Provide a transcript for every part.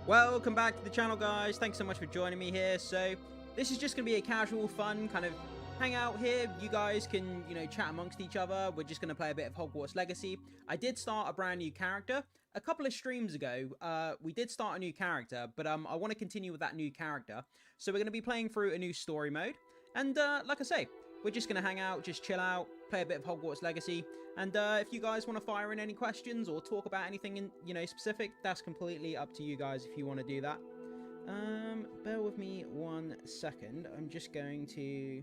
Welcome back to the channel, guys. Thanks so much for joining me here. So this is just gonna be a casual, fun kind of hangout here. You guys can, chat amongst each other. We're just gonna play a bit of Hogwarts Legacy. I did start a brand new character a couple of streams ago. We did start a new character, but I want to continue with that new character. So we're gonna be playing through a new story mode, and like I say, we're just going to hang out, just chill out, play a bit of Hogwarts Legacy. And if you guys want to fire in any questions or talk about anything in, specific, that's completely up to you guys if you want to do that. Bear with me 1 second. I'm just going to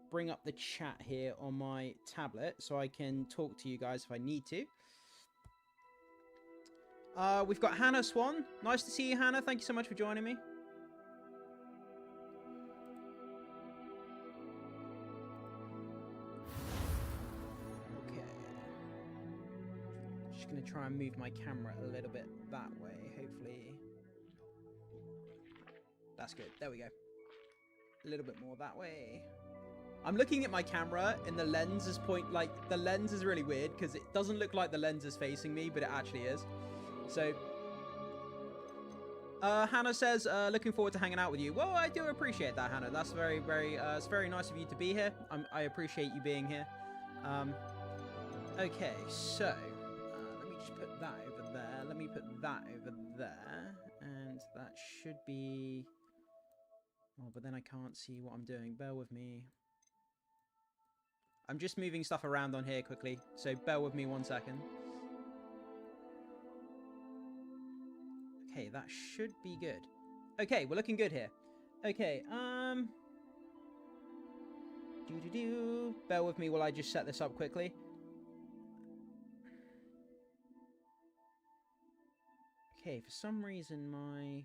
bring up the chat here on my tablet so I can talk to you guys if I need to. We've got Hannah Swan. Nice to see you, Hannah. Thank you so much for joining me. Going to try and move my camera a little bit that way. Hopefully that's good. There we go. A little bit more that way. I'm looking at my camera and the lens is the lens is really weird because it doesn't look like the lens is facing me, but it actually is. So Hannah says looking forward to hanging out with you. Well, I do appreciate that, Hannah. That's very it's very nice of you to be here. I appreciate you being here. Okay, so just put that over there. Let me put that over there. And that should be... Oh, but then I can't see what I'm doing. Bear with me. I'm just moving stuff around on here quickly. So bear with me 1 second. Okay, that should be good. Okay, we're looking good here. Okay, Bear with me while I just set this up quickly. Okay, for some reason my...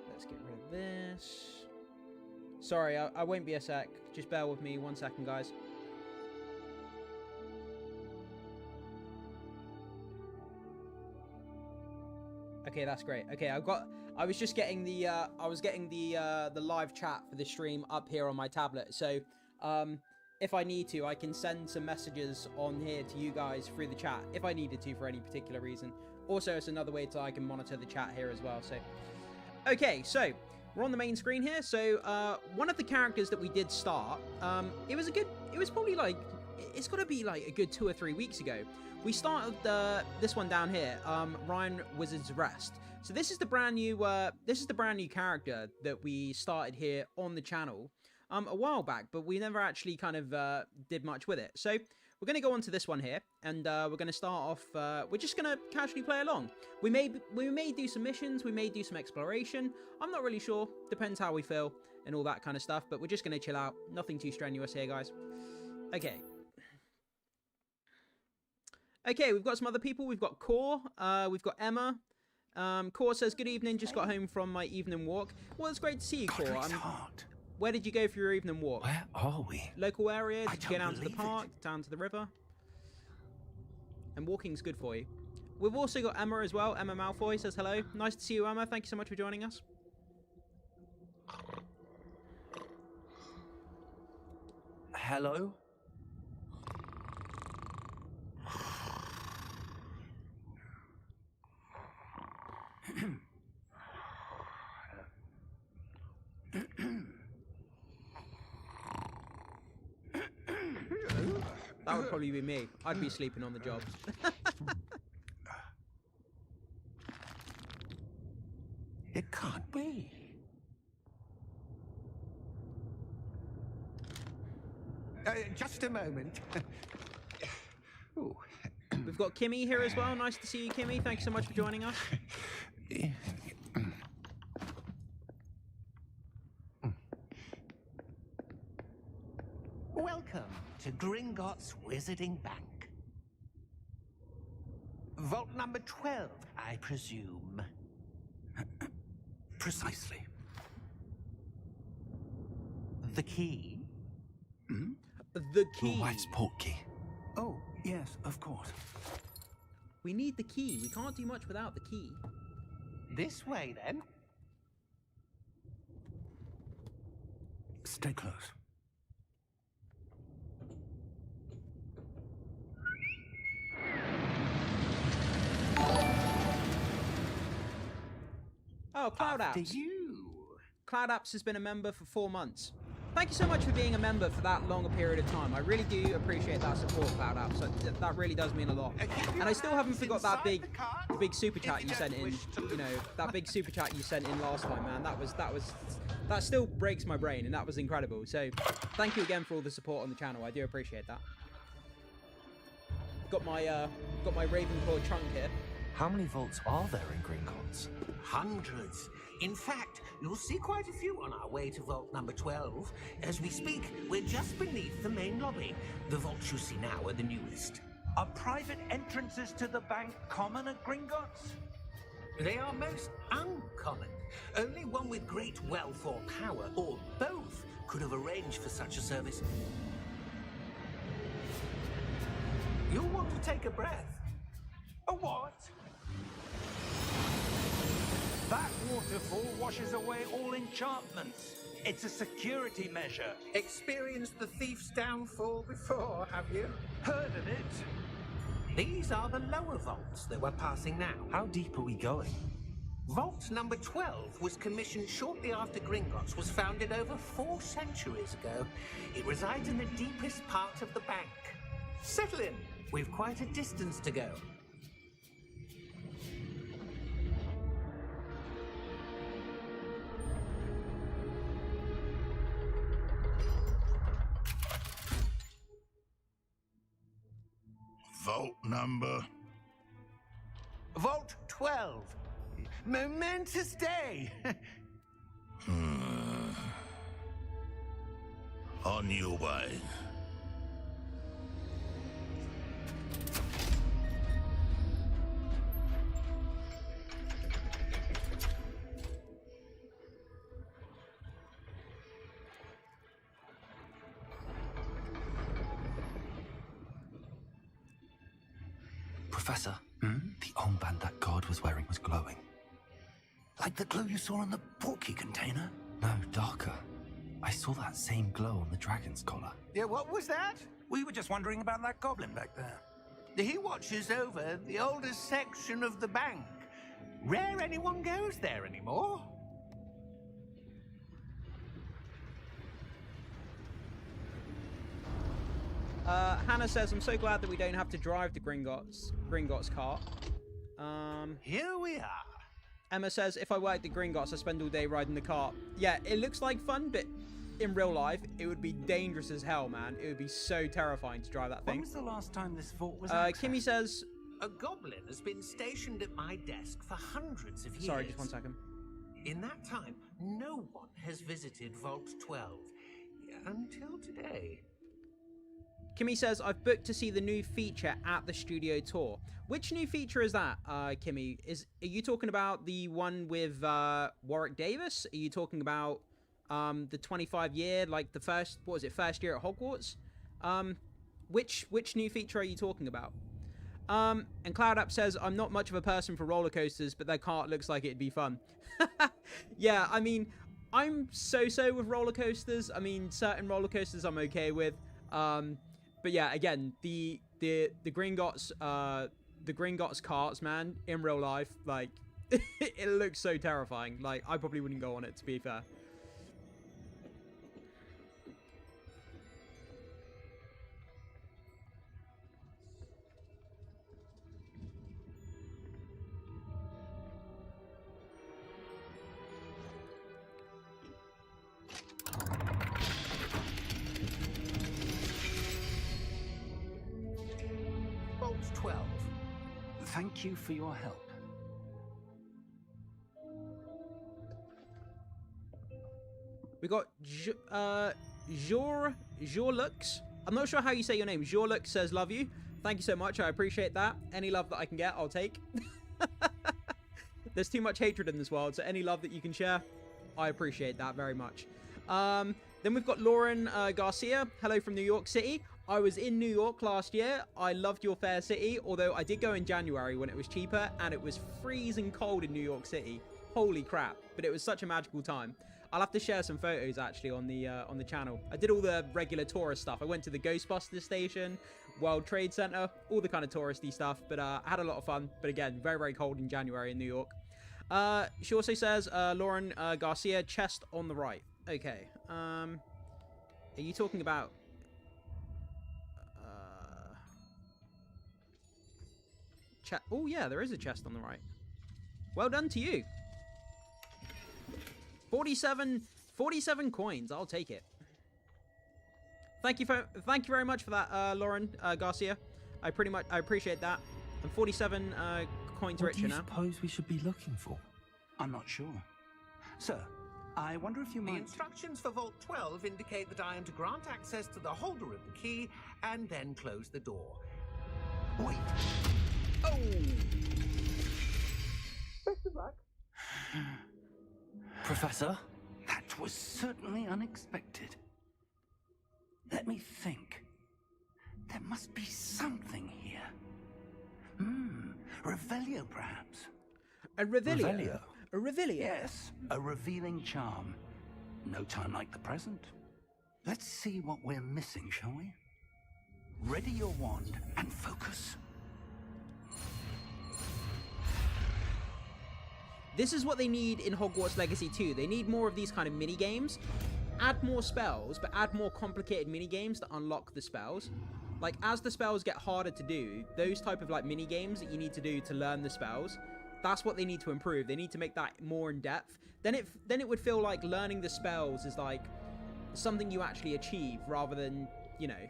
Let's get rid of this. Sorry, I won't be a sec. Just bear with me 1 second, guys. Okay, that's great. Okay, I was just getting the the live chat for the stream up here on my tablet. So, if I need to, I can send some messages on here to you guys through the chat if I needed to for any particular reason. Also, it's another way I can monitor the chat here as well. So, okay, so we're on the main screen here. So, one of the characters that we did start, it's got to be like a good 2 or 3 weeks ago. We started this one down here, Ryan Wizard's Rest. So this is the brand new character that we started here on the channel. A while back, but we never actually kind of did much with it. So we're going to go on to this one here, and we're going to start off, we're just going to casually play along. We may do some missions, we may do some exploration, I'm not really sure, depends how we feel and all that kind of stuff, but we're just going to chill out, nothing too strenuous here, guys. Okay. Okay, we've got some other people, we've got Core, we've got Emma. Core says, good evening, just got home from my evening walk. Well, it's great to see you, Core. Where did you go for your evening walk? Where are we? Local area? Did you go down to the park? Down to the river? And walking's good for you. We've also got Emma as well. Emma Malfoy says hello. Nice to see you, Emma. Thank you so much for joining us. Hello? That would probably be me. I'd be sleeping on the job. It can't be. Just a moment. We've got Kimmy here as well. Nice to see you, Kimmy. Thanks so much for joining us. Welcome to Gringotts Wizarding Bank. Vault number 12, I presume. Precisely. The key? Hmm? The key. Your wife's portkey. Oh, yes, of course. We need the key. We can't do much without the key. This way, then. Stay close. Cloud After Apps. you. Cloud Apps has been a member for 4 months. Thank you so much for being a member for that long a period of time. I really do appreciate that support, Cloud Apps. That really does mean a lot. Keep And I still your haven't hands forgot that inside the cart the big super if chat you don't sent in. wish to You know, that big super chat you sent in last time, man. That still breaks my brain, and that was incredible. So, thank you again for all the support on the channel. I do appreciate that. Got my Ravenclaw trunk here. How many vaults are there in Gringotts? Hundreds. In fact, you'll see quite a few on our way to vault number 12. As we speak, we're just beneath the main lobby. The vaults you see now are the newest. Are private entrances to the bank common at Gringotts? They are most uncommon. Only one with great wealth or power, or both, could have arranged for such a service. You'll want to take a breath. A what? That waterfall washes away all enchantments. It's a security measure. Experienced the thief's downfall before, have you? Heard of it? These are the lower vaults that we're passing now. How deep are we going? Vault number 12 was commissioned shortly after Gringotts was founded over 4 centuries ago. It resides in the deepest part of the bank. Settle in. We've quite a distance to go. Vault number. Vault 12. Momentous day. On your way. Professor, the armband that guard was wearing was glowing. Like the glow you saw on the portkey container? No, darker. I saw that same glow on the dragon's collar. Yeah, what was that? We were just wondering about that goblin back there. He watches over the oldest section of the bank. Rare anyone goes there anymore. Hannah says, I'm so glad that we don't have to drive to Gringotts cart. Here we are. Emma says, if I worked at Gringotts, I spend all day riding the cart. Yeah, it looks like fun, but in real life, it would be dangerous as hell, man. It would be so terrifying to drive that When thing. was the last time this vault was Kimmy accessed? says... A goblin has been stationed at my desk for hundreds of years. Sorry, just 1 second. In that time, no one has visited Vault 12. Until today. Kimmy says, I've booked to see the new feature at the studio tour. Which new feature is that, Kimmy? Are you talking about the one with Warwick Davis? Are you talking about the 25-year, like the first year at Hogwarts? Which new feature are you talking about? And Cloud App says, I'm not much of a person for roller coasters, but their cart looks like it'd be fun. Yeah, I mean, I'm so-so with roller coasters. I mean, certain roller coasters I'm okay with. But yeah, again, the Gringotts carts, man, in real life, like, it looks so terrifying. Like, I probably wouldn't go on it, to be fair. Vault 12. Thank you for your help. We got Jorlux. I'm not sure how you say your name. Jorlux says, love you. Thank you so much. I appreciate that. Any love that I can get, I'll take. There's too much hatred in this world, so any love that you can share, I appreciate that very much. Then we've got Lauren Garcia. Hello from New York City. I was in New York last year. I loved your fair city, although I did go in January when it was cheaper, and it was freezing cold in New York City. Holy crap. But it was such a magical time. I'll have to share some photos, actually, on the channel. I did all the regular tourist stuff. I went to the Ghostbusters station, World Trade Center, all the kind of touristy stuff. But I had a lot of fun. But again, very, very cold in January in New York. She also says, Lauren Garcia, chest on the right. Okay. Are you talking about... Oh, yeah, there is a chest on the right. Well done to you. 47 coins. I'll take it. Thank you very much for that, Lauren Garcia. I appreciate that. I'm 47 coins richer now. What do you suppose we should be looking for? I'm not sure. Sir, I wonder if you The might... instructions for Vault 12 indicate that I am to grant access to the holder of the key and then close the door. Wait. Oh! Best of luck. Professor? That was certainly unexpected. Let me think. There must be something here. Revelio, perhaps. A Revelio? Revelio. A Revelio? Yes, a revealing charm. No time like the present. Let's see what we're missing, shall we? Ready your wand and focus. This is what they need in Hogwarts Legacy 2. They need more of these kind of mini-games. Add more spells, but add more complicated mini-games that unlock the spells. Like, as the spells get harder to do, those type of, like, mini-games that you need to do to learn the spells, that's what they need to improve. They need to make that more in-depth. Then it would feel like learning the spells is, like, something you actually achieve, rather than, you know...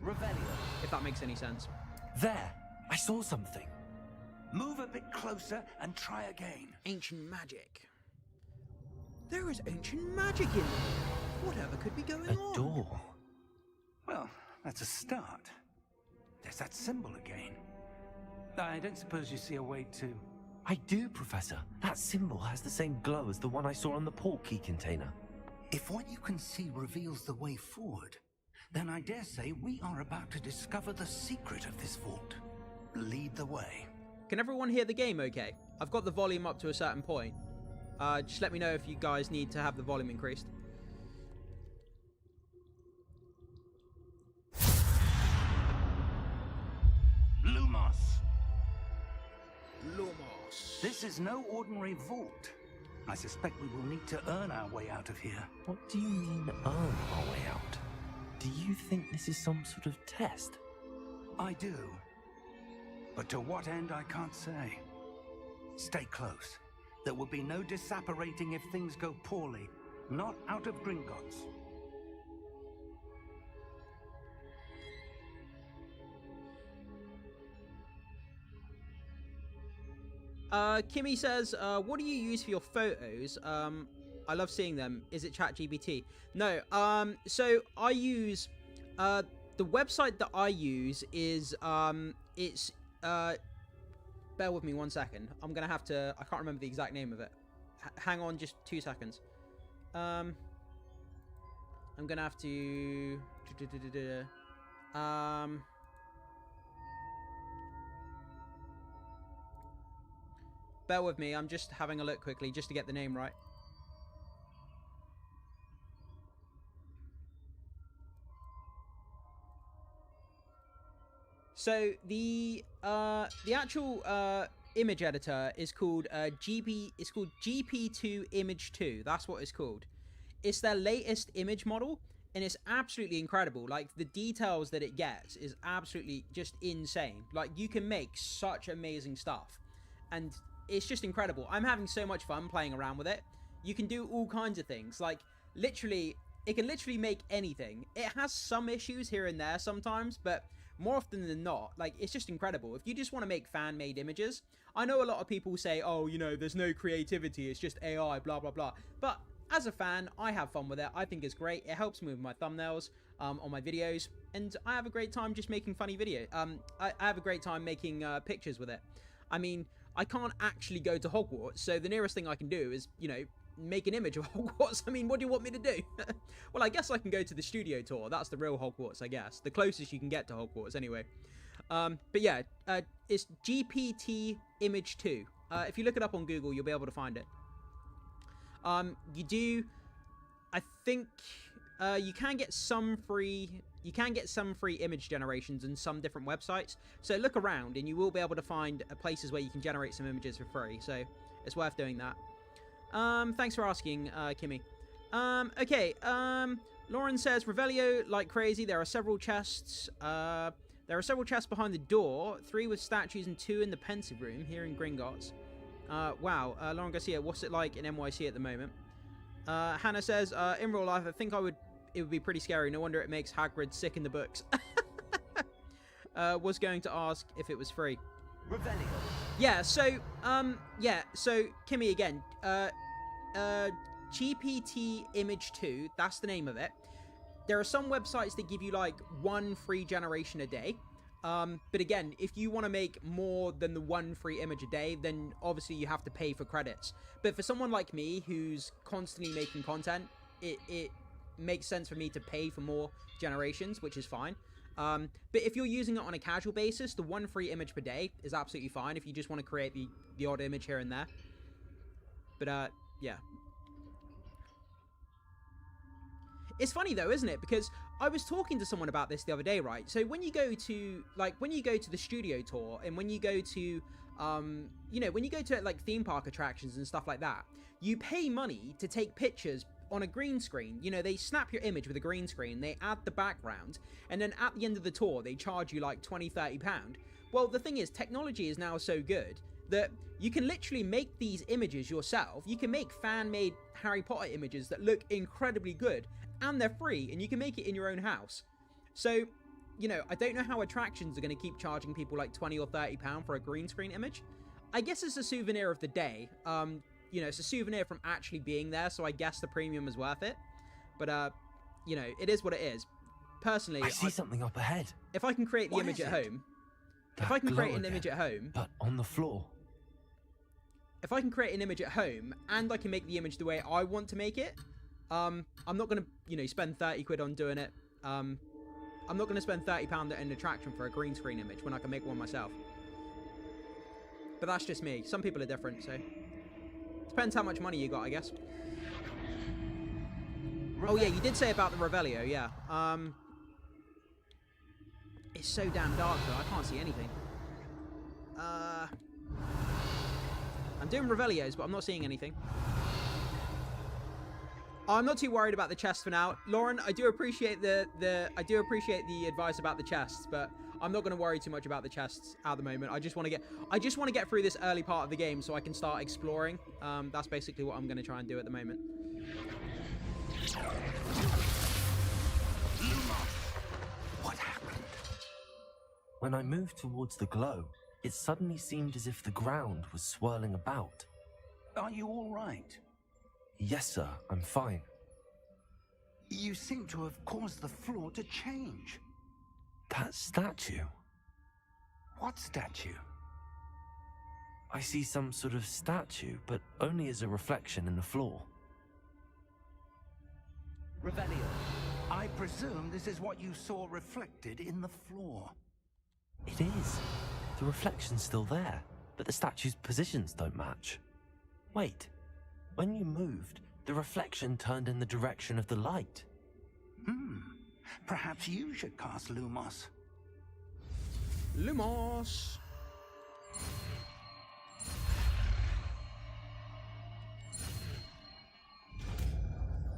Revelio. If that makes any sense. There! I saw something. Move a bit closer and try again. Ancient magic. There is ancient magic in there. Whatever could be going on? A door. Well, that's a start. There's that symbol again. I don't suppose you see a way to... I do, Professor. That symbol has the same glow as the one I saw on the portkey container. If what you can see reveals the way forward, then I dare say we are about to discover the secret of this vault. Lead the way. Can everyone hear the game okay? I've got the volume up to a certain point. Just let me know if you guys need to have the volume increased. Lumos. Lumos. This is no ordinary vault. I suspect we will need to earn our way out of here. What do you mean, earn our way out? Do you think this is some sort of test? I do. But to what end, I can't say. Stay close. There will be no disapparating if things go poorly. Not out of Gringotts. Kimmy says, what do you use for your photos? I love seeing them. Is it ChatGPT? No. So I use, the website that I use is, it's, bear with me 1 second. I'm gonna have to, I can't remember the exact name of it. Hang on just 2 seconds. I'm gonna have to, bear with me, I'm just having a look quickly just to get the name right. So the actual image editor is called GP2 Image 2. That's what it's called. It's their latest image model, and it's absolutely incredible. Like, the details that it gets is absolutely just insane. Like, you can make such amazing stuff, and it's just incredible. I'm having so much fun playing around with it. You can do all kinds of things. Like, literally, it can literally make anything. It has some issues here and there sometimes, but more often than not, like, it's just incredible. If you just want to make fan-made images, I know a lot of people say, oh, you know, there's no creativity, it's just AI, blah, blah, blah. But as a fan, I have fun with it. I think it's great. It helps me with my thumbnails on my videos, and I have a great time just making funny videos. I have a great time making pictures with it. I mean, I can't actually go to Hogwarts, so the nearest thing I can do is, you know, make an image of Hogwarts. I mean, what do you want me to do? Well, I guess I can go to the studio tour. That's the real Hogwarts, I guess. The closest you can get to Hogwarts, anyway. But yeah, it's GPT Image 2. If you look it up on Google, you'll be able to find it. You do... I think you can get some free you can get some free image generations in some different websites. So look around, and you will be able to find places where you can generate some images for free. So it's worth doing that. Thanks for asking, Kimmy. Okay. Lauren says Revelio like crazy. There are several chests. There are several chests behind the door. 3 with statues and 2 in the pensive room here in Gringotts. Wow. Lauren Garcia, what's it like in NYC at the moment? Hannah says, in real life, I think it would be pretty scary. No wonder it makes Hagrid sick in the books. Was going to ask if it was free. Revelio. Yeah, so, so, Kimmy again, GPT Image 2, that's the name of it. There are some websites that give you, like, 1 free generation a day. But again, if you want to make more than the 1 free image a day, then obviously you have to pay for credits. But for someone like me who's constantly making content, it makes sense for me to pay for more generations, which is fine. But if you're using it on a casual basis, the 1 free image per day is absolutely fine if you just want to create the odd image here and there. But, yeah. It's funny though, isn't it? Because I was talking to someone about this the other day, right? So when you go to, like, when you go to the studio tour, and when you go to, you know, when you go to, like, theme park attractions and stuff like that, you pay money to take pictures on a green screen. You know, they snap your image with a green screen, they add the background, and then at the end of the tour, they charge you like £20–30. Well, the thing is, technology is now so good that you can literally make these images yourself. You can make fan-made Harry Potter images that look incredibly good, and they're free, and you can make it in your own house. So, you know, I don't know how attractions are going to keep charging people like £20 or £30 for a green screen image. I guess it's a souvenir of the day. You know, it's a souvenir from actually being there, so I guess the premium is worth it. But, you know, it is what it is. Personally, I see something up ahead. If I can create the image at home, if I can create an image at home, but on the floor. If I can create an image at home and I can make the image the way I want to make it, I'm not going to, you know, spend 30 quid on doing it. I'm not going to spend £30 at an attraction for a green screen image when I can make one myself. But that's just me. Some people are different, so depends how much money you got, I guess. Oh yeah, you did say about the Revelio, yeah. It's so damn dark though, I can't see anything. I'm doing Revelios, but I'm not seeing anything. I'm not too worried about the chest for now. Lauren, I do appreciate the advice about the chests, but I'm not going to worry too much about the chests at the moment. I just want to get through this early part of the game so I can start exploring. That's basically what I'm going to try and do at the moment. What happened? When I moved towards the glow, it suddenly seemed as if the ground was swirling about. Are you all right? Yes, sir, I'm fine. You seem to have caused the floor to change. That statue? What statue? I see some sort of statue, but only as a reflection in the floor. Revelio. I presume this is what you saw reflected in the floor. It is. The reflection's still there, but the statue's positions don't match. Wait. When you moved, the reflection turned in the direction of the light. Perhaps you should cast Lumos. Lumos!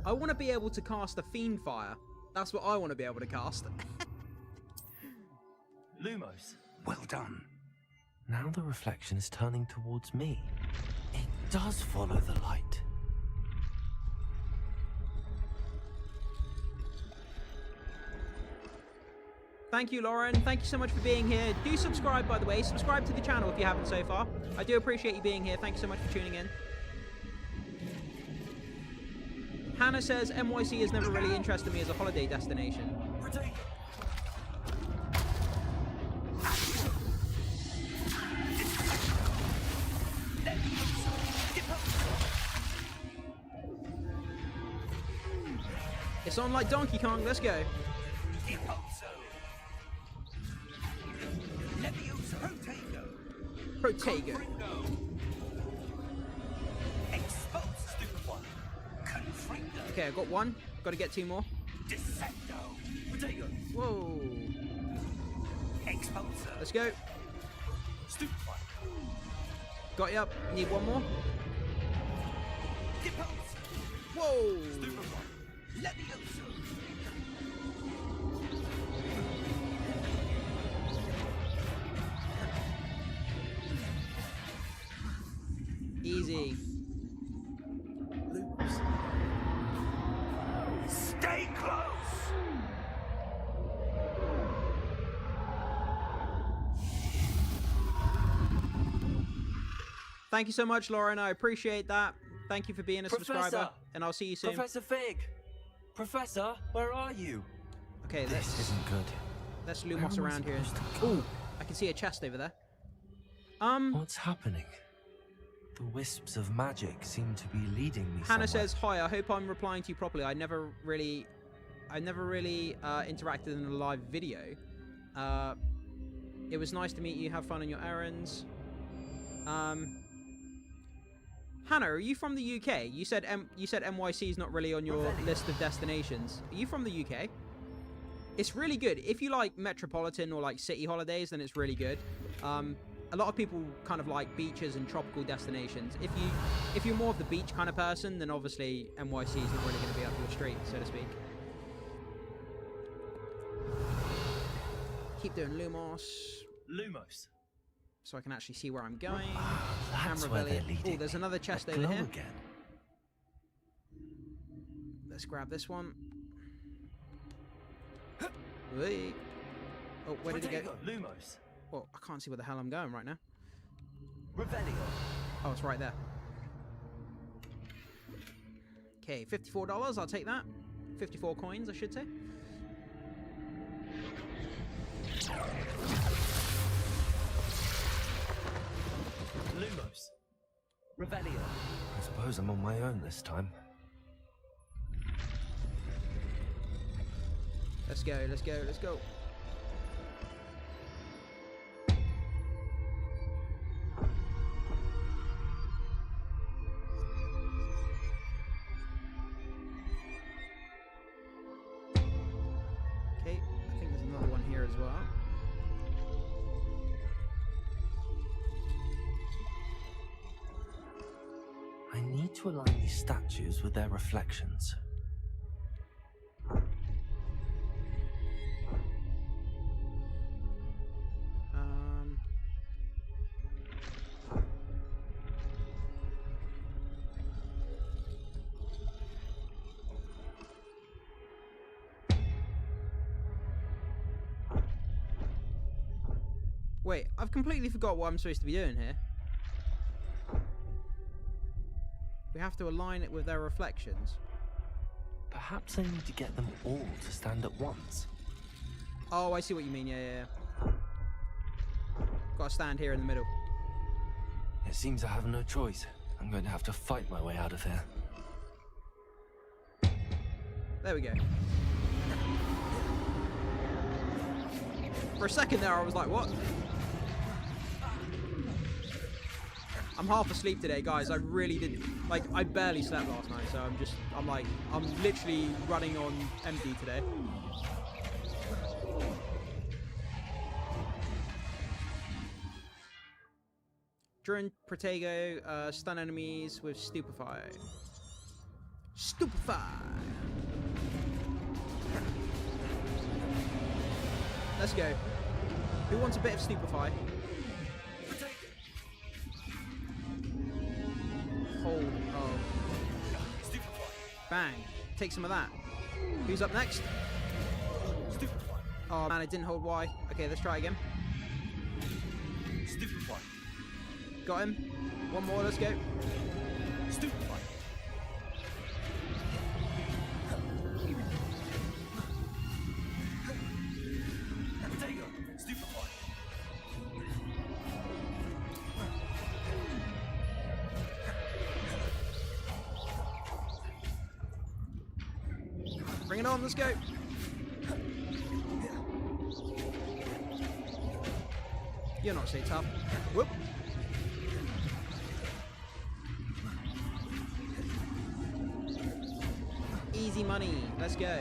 I want to be able to cast a Fiend Fire. That's what I want to be able to cast. Lumos. Well done. Now the reflection is turning towards me. It does follow the light. Thank you, Lauren. Thank you so much for being here. Do subscribe, by the way. Subscribe to the channel if you haven't so far. I do appreciate you being here. Thank you so much for tuning in. Hannah says, NYC has never really interested me as a holiday destination. It's on like Donkey Kong. Let's go. Protego. Okay, I got one. Got to get 2 more. Potato. Whoa. Expulsor. Let's go. Stupefy. Got you up. Need one more. Depulse. Whoa. Stupefy. Levioso. Easy. Lumos. Stay close. Thank you so much, Lauren. I appreciate that. Thank you for being a subscriber. Professor! And I'll see you soon. Professor Fig. Professor, where are you? Okay, This let's isn't good. let's Where Lumos am I around here. supposed to go? Ooh, I can see a chest over there. What's happening? The wisps of magic seem to be leading me Hannah somewhere. says, "Hi, I hope I'm replying to you properly. I never really interacted in a live video. It was nice to meet you. Have fun on your errands." Hannah, are you from the UK? You said NYC is not really on your list of destinations. Are you from the UK? It's really good. If you like metropolitan or like city holidays, then it's really good. A lot of people kind of like beaches and tropical destinations. If you're more of the beach kind of person, then obviously NYC is not really going to be up your street, so to speak. Keep doing Lumos, Lumos. so I can actually see where I'm going. That's Camera where belly. they're leading. Oh, there's me. another chest That over glow here. again. Let's grab this one. Wait. Oh, where did he go? Lumos. Oh, I can't see where the hell I'm going right now. Revelio. Oh, it's right there. Okay, $54. I'll take that. 54 coins, I should say. Lumos. Revelio. I suppose I'm on my own this time. Let's go, let's go, let's go. Okay, I think there's another one here as well. I need to align these statues with their reflections. Wait, I've completely forgot what I'm supposed to be doing here. We have to align it with their reflections. Perhaps I need to get them all to stand at once. Oh, I see what you mean. Yeah. Got to stand here in the middle. It seems I have no choice. I'm going to have to fight my way out of here. There we go. For a second there, I was like, what? I'm half asleep today, guys. I really did, like, I barely slept last night, so I'm literally running on empty today. During Protego, stun enemies with Stupefy. Stupefy! Let's go. Who wants a bit of Stupefy? Hold. Oh. Bang. Take some of that. Who's up next? Oh man, I didn't hold Y. Okay, let's try again. Got him. One more, let's go. Bring it on, let's go. You're not so tough. Whoop. Easy money, let's go.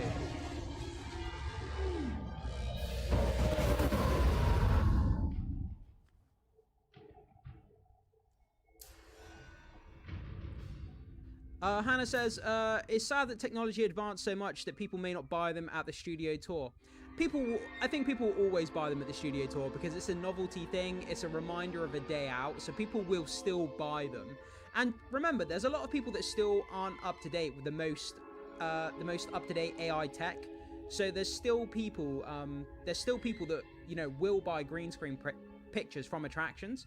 Hannah says, it's sad that technology advanced so much that people may not buy them at the studio tour. I think people will always buy them at the studio tour because it's a novelty thing. It's a reminder of a day out. So people will still buy them. And remember, there's a lot of people that still aren't up to date with the most up-to-date AI tech. So there's still people that, you know, will buy green screen pictures from attractions.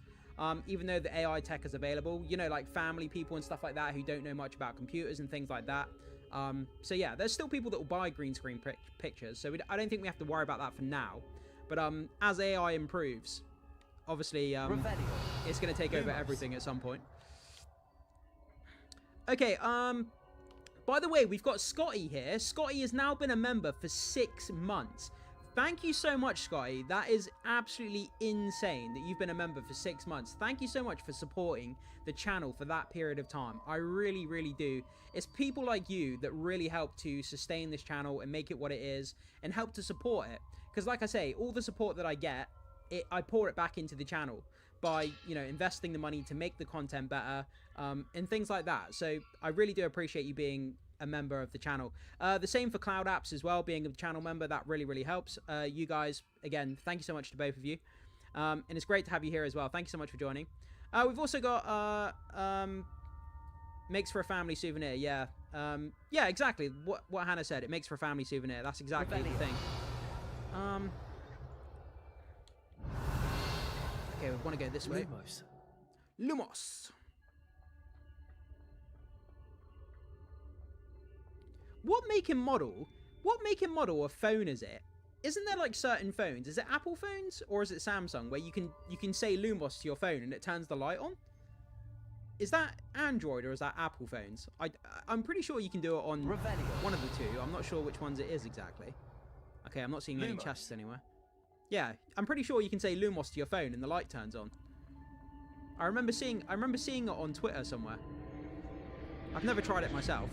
Even though the AI tech is available, you know, like family people and stuff like that who don't know much about computers and things like that. So yeah, there's still people that will buy green screen pictures. So I don't think we have to worry about that for now. But as AI improves, obviously it's going to take over everything at some point. Okay, by the way, we've got Scotty here. Scotty has now been a member for 6 months. Thank you so much, Scotty. That is absolutely insane that you've been a member for 6 months. Thank you so much for supporting the channel for that period of time. I really, really do. It's people like you that really help to sustain this channel and make it what it is and help to support it. Because like I say, all the support that I get, I pour it back into the channel by, you know, investing the money to make the content better and things like that. So I really do appreciate you being a member of the channel. The same for Cloud Apps as well, being a channel member, that really, really helps. You guys, again, thank you so much to both of you. And it's great to have you here as well. Thank you so much for joining. We've also got makes for a family souvenir. Yeah, yeah, exactly what Hannah said. It makes for a family souvenir. That's exactly the thing. Okay, we want to go this way. Lumos. What make and model of phone is it? Isn't there like certain phones? Is it Apple phones or is it Samsung where you can say Lumos to your phone and it turns the light on? Is that Android or is that Apple phones? I'm pretty sure you can do it on one of the two. I'm not sure which ones it is exactly. Okay, I'm not seeing any chests anywhere. Yeah, I'm pretty sure you can say Lumos to your phone and the light turns on. I remember seeing it on Twitter somewhere. I've never tried it myself.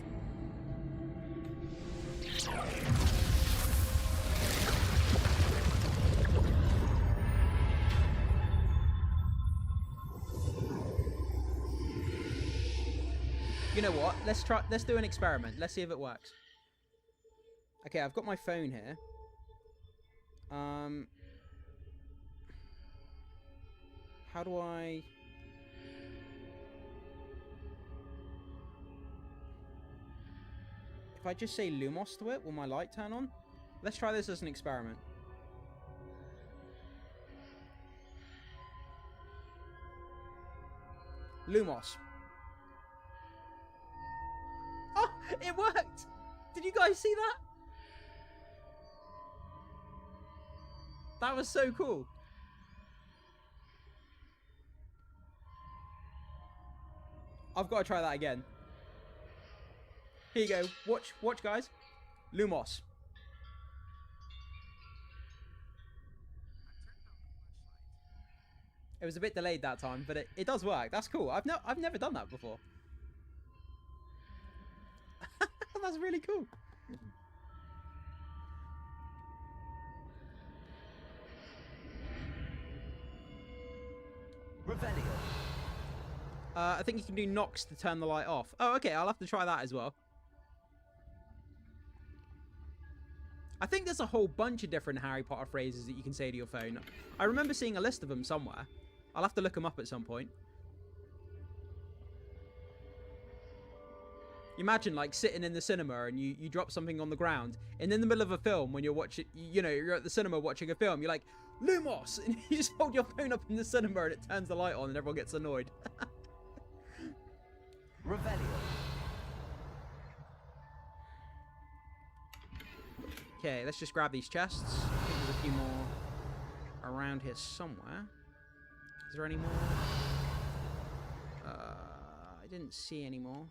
You know what? Let's do an experiment. Let's see if it works. Okay, I've got my phone here. How do I... If I just say Lumos to it, will my light turn on? Let's try this as an experiment. Lumos. Oh, it worked! Did you guys see that? That was so cool. I've got to try that again. Here you go. Watch, guys. Lumos. It was a bit delayed that time, but it does work. That's cool. I've never done that before. That's really cool. Revelio. I think you can do knocks to turn the light off. Oh, okay. I'll have to try that as well. I think there's a whole bunch of different Harry Potter phrases that you can say to your phone. I remember seeing a list of them somewhere. I'll have to look them up at some point. You imagine like sitting in the cinema and you drop something on the ground, and in the middle of a film when you're watching, you know, you're at the cinema watching a film, you're like, Lumos! And you just hold your phone up in the cinema and it turns the light on and everyone gets annoyed. Revelio. Okay, let's just grab these chests. I think there's a few more around here somewhere. Is there any more? I didn't see any more.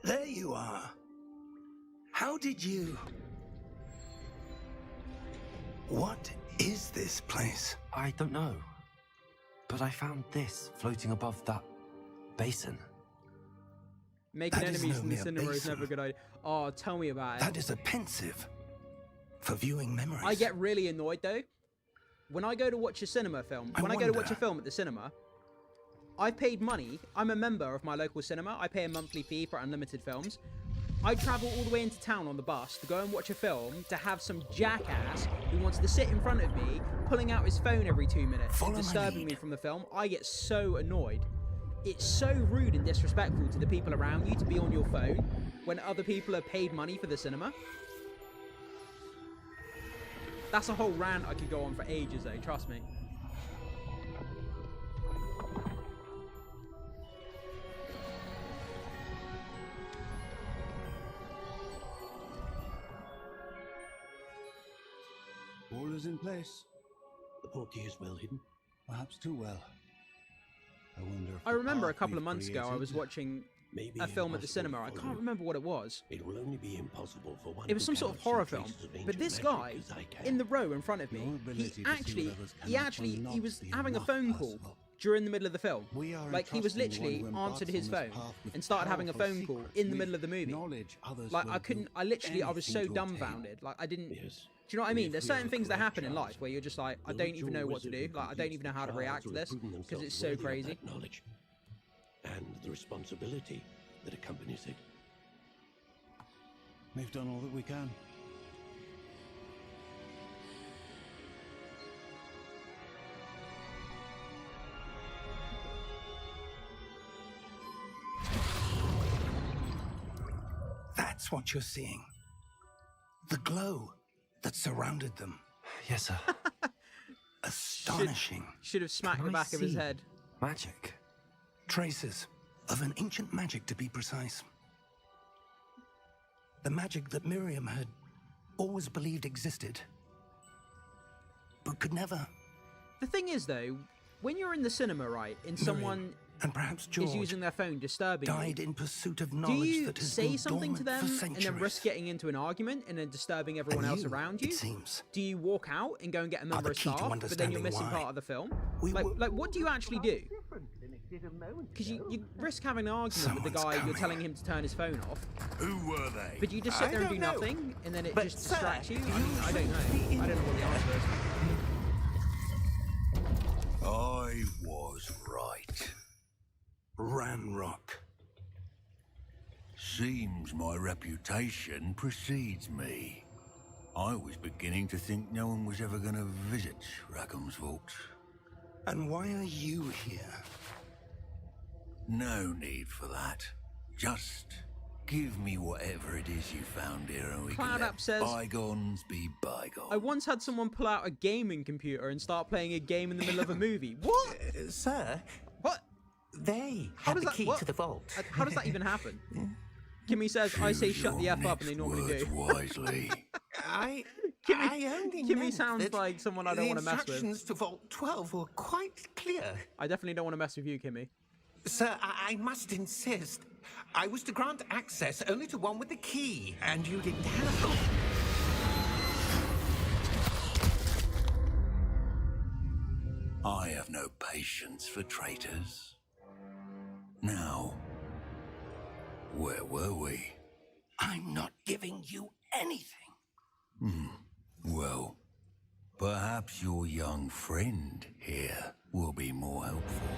There you are. How did you... What is this place? I don't know. But I found this floating above that basin. Making That is enemies no in the mere cinema is basin. never a good idea. Oh, tell me about it. That is a pensive for viewing memories. I get really annoyed though. When I go to watch a cinema film, I when I go to watch a wonder- film at the cinema, I've paid money. I'm a member of my local cinema. I pay a monthly fee for unlimited films. I travel all the way into town on the bus to go and watch a film to have some jackass who wants to sit in front of me, pulling out his phone every 2 minutes Follow and my disturbing lead. me from the film. I get so annoyed. It's so rude and disrespectful to the people around you to be on your phone when other people are paid money for the cinema. That's a whole rant I could go on for ages though, trust me. All is in place. The portkey is well hidden. Perhaps too well. I wonder if I the remember a path couple of we've months ago I was created- watching Maybe a film at the impossible cinema. to I follow. can't remember what it was. It will only be impossible for one It was who some sort of cannot see horror film. traces of But ancient this magic guy as I can. in the row in front of me, Your ability he to see what actually others cannot will not he was be having a enough phone call possible. during the middle of the film. We are Like he was entrusting one literally who answered embarks his on this phone path with and started having a powerful phone call secrets. in the With middle of the movie. knowledge others Like will I do couldn't, I literally, I was so anything to obtain. dumbfounded. Like I didn't. Yes. Do you know what I mean? If There's we are certain things that correct, happen in Charles, life where you're just like, I the don't even know ritual what to do. wizard who Like I don't completes even know the how to trials react to will this prove because themselves it's so worthy of crazy. that knowledge and the responsibility that accompanies it. We've done all that we can. That's what you're seeing. The glow that surrounded them. Yes, sir. Astonishing. Should have smacked Can the I back of his see? head. Magic. Traces of an ancient magic, to be precise. The magic that Miriam had always believed existed, but could never. The thing is though, when you're in the cinema, right, and someone And perhaps is George using their phone disturbing died you, in pursuit of do knowledge you that has say been something to dormant them for and then centuries. risk getting into an argument and then disturbing everyone And else you, around you? it seems, Do you walk out and go and get a member the of key to staff, but then you're understanding missing why. part of the film? We Like, were- like what do you actually do? Because you risk having an argument with the Someone's guy you're coming. telling him to turn his phone off, Who were they? but you just sit I there and do don't know. nothing, and then it But, just sir, distracts you. I you mean, I don't know. shouldn't be I don't know what the answer is. I was right. Ranrock. Seems my reputation precedes me. I was beginning to think no one was ever going to visit Rackham's vault. And why are you here? No need for that. Just give me whatever it is you found here and we Cloud can App let says, bygones be bygones. I once had someone pull out a gaming computer and start playing a game in the middle of a movie. What? Sir, What? they How had does the that key what? to the vault. How does that even happen? Kimmy says, I say shut the F up, and they normally do. Wisely. I only Kimmy meant sounds that like someone I don't want to mess with. The instructions to Vault 12 were quite clear. I definitely don't want to mess with you, Kimmy. Sir, I must insist. I was to grant access only to one with the key, and you didn't have. I have no patience for traitors. Now, where were we? I'm not giving you anything. Well, perhaps your young friend here will be more helpful.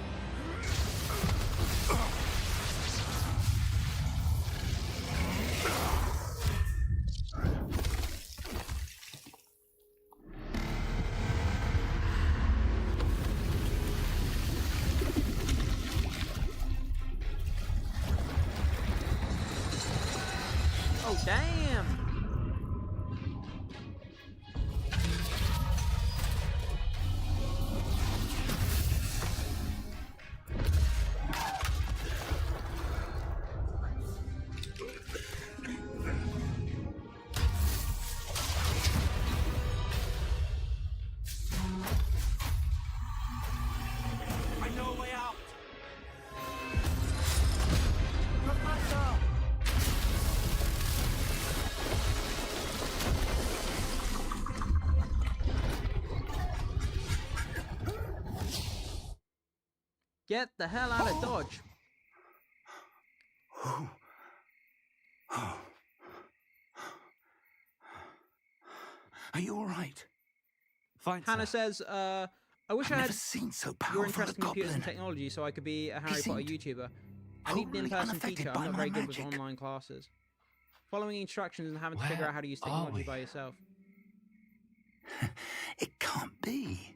Oh, damn! Get the hell out of Dodge. Are you all right? Fine, Hannah sir. says, I wish I've I never had seen so your powerful interest a in computers and goblin. technology so I could be a Harry Potter seemed YouTuber. I need an totally in-person unaffected teacher. by I'm not my very good with magic. online classes. Following instructions and having to figure Where out how to use are technology we? by yourself. It can't be.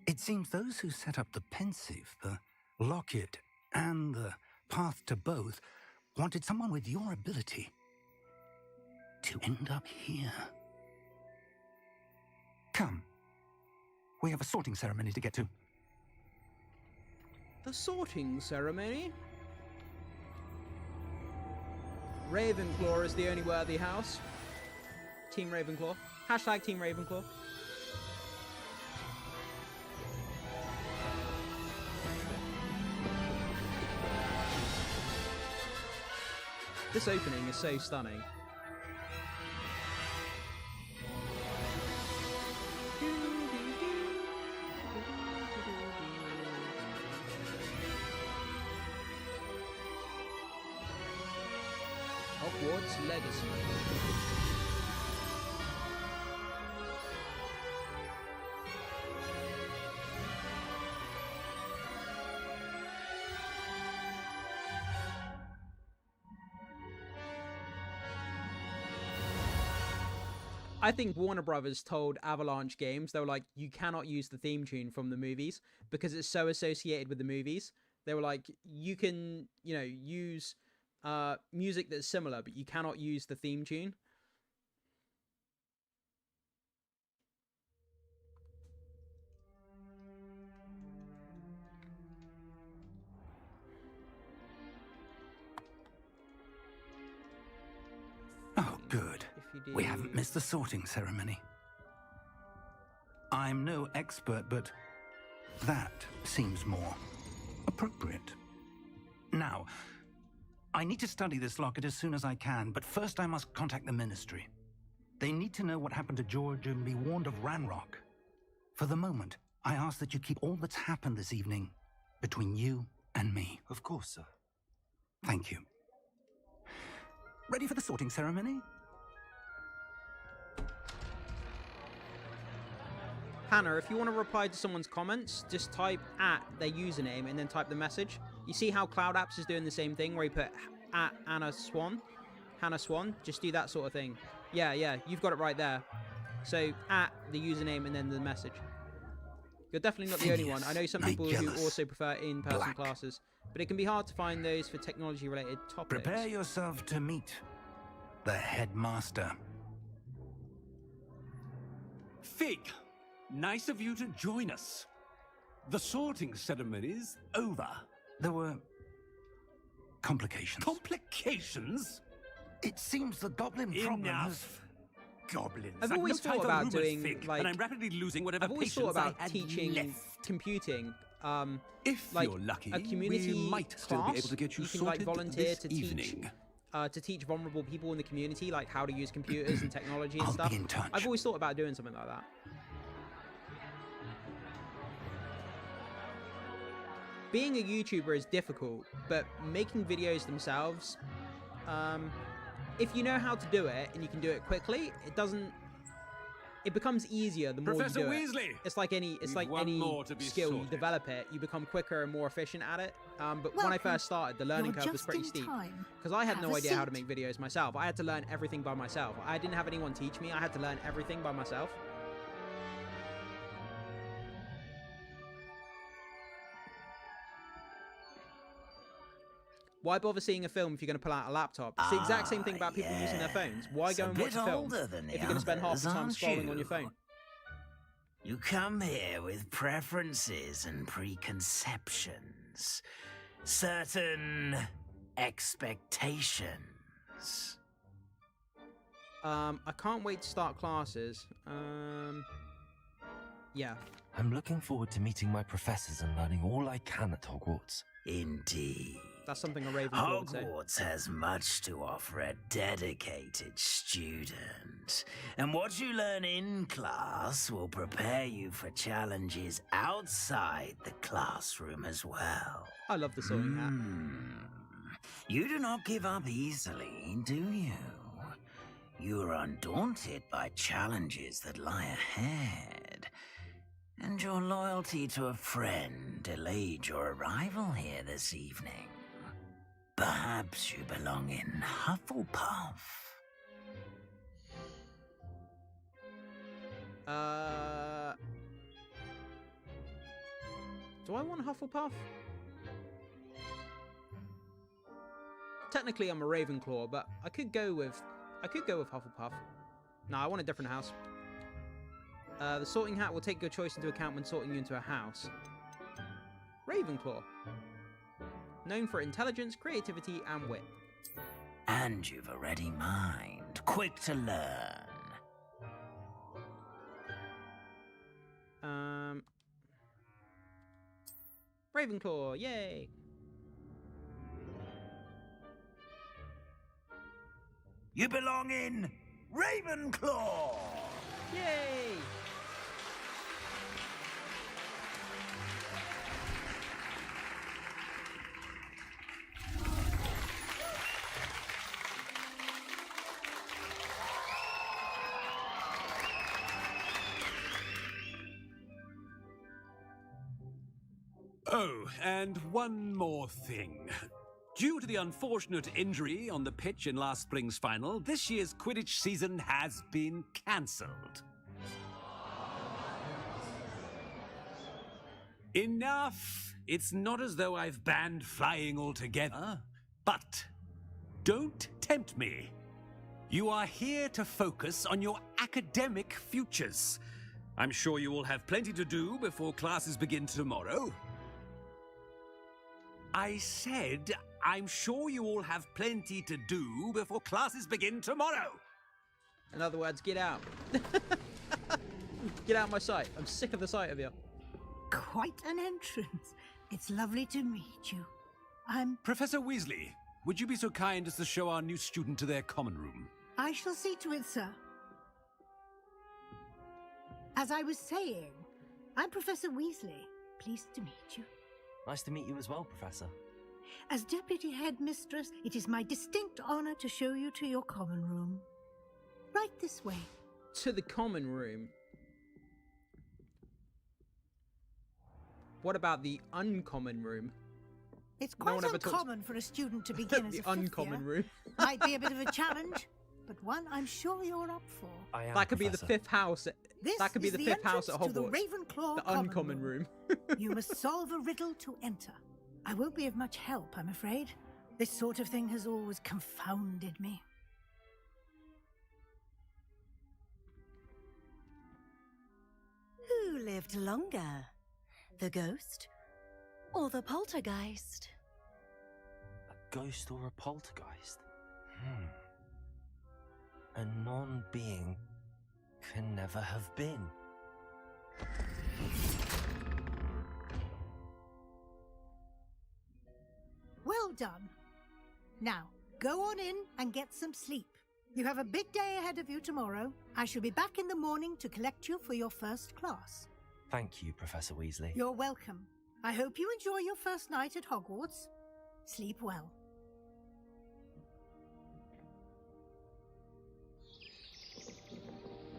It seems those who set up the pensive, the locket, and the path to both wanted someone with your ability to end up here. Come. We have a sorting ceremony to get to. The sorting ceremony? Ravenclaw is the only worthy house. Team Ravenclaw. Hashtag Team Ravenclaw. This opening is so stunning. Hogwarts Legacy. I think Warner Brothers told Avalanche Games, they were like, you cannot use the theme tune from the movies because it's so associated with the movies. They were like, you can, use music that's similar, but you cannot use the theme tune. Oh, good. We haven't missed the sorting ceremony. I'm no expert, but that seems more appropriate. Now, I need to study this locket as soon as I can, but first I must contact the Ministry. They need to know what happened to George and be warned of Ranrock. For the moment, I ask that you keep all that's happened this evening between you and me. Of course, sir. Thank you. Ready for the sorting ceremony? Hannah, if you want to reply to someone's comments, just type at their username and then type the message. You see how Cloud Apps is doing the same thing where you put at Hannah Swan? Just do that sort of thing. Yeah, you've got it right there. So at the username and then the message. You're definitely not the only one. I know some people who also prefer in-person classes, but it can be hard to find those for technology-related topics. Prepare yourself to meet the headmaster. Fig, nice of you to join us. The sorting ceremony's over. There were complications. Complications? It seems the goblin problem has... Enough. Goblins. I've always thought about doing, Fig, and I'm rapidly losing whatever I've always patience thought about I had teaching left. computing. If like you're lucky, a community we might still class, be able to get you can sorted volunteer this to evening. teach vulnerable people in the community like how to use computers and technology and I'll stuff. be in touch. I've always thought about doing something like that. Being a YouTuber is difficult, but making videos themselves, if you know how to do it and you can do it quickly, it becomes easier the more Professor you do Weasley, it. It's like any skill, you develop it, you become quicker and more efficient at it. But when I first started, the learning curve was pretty steep because I had no idea how to make videos myself. I had to learn everything by myself. I didn't have anyone teach me. I had to learn everything by myself. Why bother seeing a film if you're going to pull out a laptop? It's the exact same thing about people using their phones. Why go and watch a film if you're going to spend half the time scrolling on your phone? You come here with preferences and preconceptions. Certain expectations. I can't wait to start classes. Yeah. I'm looking forward to meeting my professors and learning all I can at Hogwarts. Indeed. That's something a Ravenclaw would say. Hogwarts has much to offer a dedicated student. And what you learn in class will prepare you for challenges outside the classroom as well. I love the Sorting Hat. You do not give up easily, do you? You are undaunted by challenges that lie ahead. And your loyalty to a friend delayed your arrival here this evening. Perhaps you belong in Hufflepuff. Do I want Hufflepuff? Technically, I'm a Ravenclaw, but I could go with Hufflepuff. No, I want a different house. The Sorting Hat will take your choice into account when sorting you into a house. Ravenclaw. Known for intelligence, creativity, and wit. And you've a ready mind, quick to learn. Ravenclaw, yay! You belong in Ravenclaw! Yay! Oh, and one more thing. Due to the unfortunate injury on the pitch in last spring's final, this year's Quidditch season has been cancelled. Enough! It's not as though I've banned flying altogether, but don't tempt me. You are here to focus on your academic futures. I'm sure you will have plenty to do before classes begin tomorrow. I said, I'm sure you all have plenty to do before classes begin tomorrow. In other words, get out. Get out of my sight. I'm sick of the sight of you. Quite an entrance. It's lovely to meet you. Professor Weasley, would you be so kind as to show our new student to their common room? I shall see to it, sir. As I was saying, I'm Professor Weasley. Pleased to meet you. Nice to meet you as well, Professor. As Deputy Headmistress, it is my distinct honor to show you to your common room. Right this way. To the common room? What about the uncommon room? It's quite uncommon for a student to begin as a the uncommon room. Might be a bit of a challenge, but one I'm sure you're up for. That could be the fifth house. That could be the fifth house at Hogwarts. To the Ravenclaw the uncommon room. You must solve a riddle to enter. I won't be of much help, I'm afraid. This sort of thing has always confounded me. Who lived longer? The ghost or the poltergeist? A ghost or a poltergeist? A non-being can never have been. Well done. Now, go on in and get some sleep. You have a big day ahead of you tomorrow. I shall be back in the morning to collect you for your first class. Thank you, Professor Weasley. You're welcome. I hope you enjoy your first night at Hogwarts. Sleep well.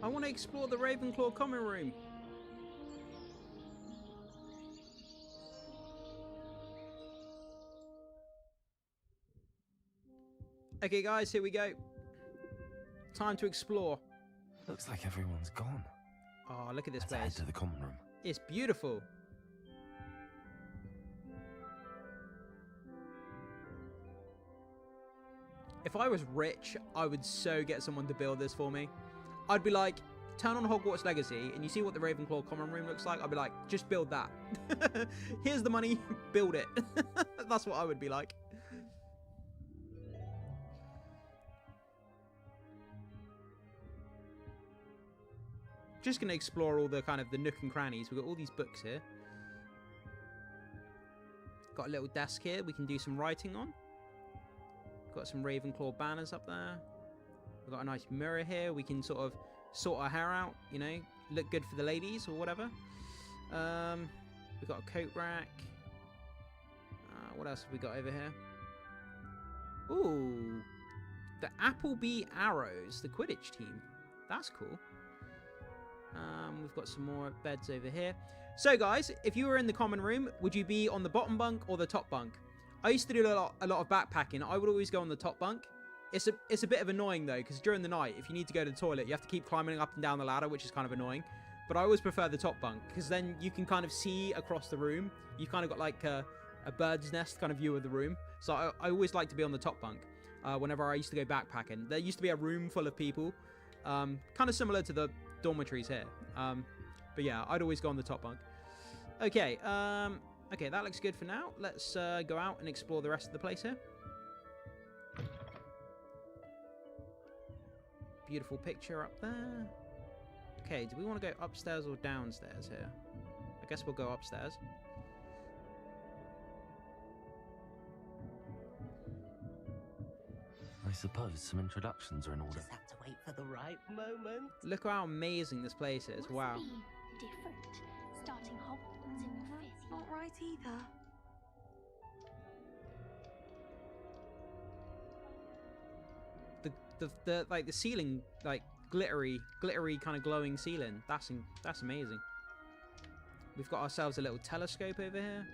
I want to explore the Ravenclaw common room. Okay, guys, here we go. Time to explore. Looks like everyone's gone. Oh, look at this Let's place. head to the common room. It's beautiful. If I was rich, I would so get someone to build this for me. I'd be like, turn on Hogwarts Legacy, and you see what the Ravenclaw common room looks like? I'd be like, just build that. Here's the money, build it. That's what I would be like. Just going to explore all the kind of the nook and crannies. We've got all these books here. Got a little desk here we can do some writing on. Got some Ravenclaw banners up there. We've got a nice mirror here. We can sort of sort our hair out, you know, look good for the ladies or whatever. We've got a coat rack. What else have we got over here? Ooh, the Appleby Arrows, the Quidditch team. That's cool. We've got some more beds over here. So guys, if you were in the common room, would you be on the bottom bunk or the top bunk? I used to do a lot of backpacking. I would always go on the top bunk. It's a bit of annoying though, because during the night, if you need to go to the toilet, you have to keep climbing up and down the ladder, which is kind of annoying. But I always prefer the top bunk, because then you can kind of see across the room. You kind of got like a bird's nest kind of view of the room. So I always like to be on the top bunk whenever I used to go backpacking. There used to be a room full of people, kind of similar to the dormitories here. But yeah, I'd always go on the top bunk. Okay, okay, that looks good for now. Let's go out and explore the rest of the place here. Beautiful picture up there. Okay, do we want to go upstairs or downstairs here? I guess we'll go upstairs. I suppose some introductions are in order. Just have to wait for the right moment. Look how amazing this place is. Wow. Must be different. Starting Hogwarts in the That's not right either. The like the ceiling, like glittery kind of glowing ceiling. That's amazing. We've got ourselves a little telescope over here.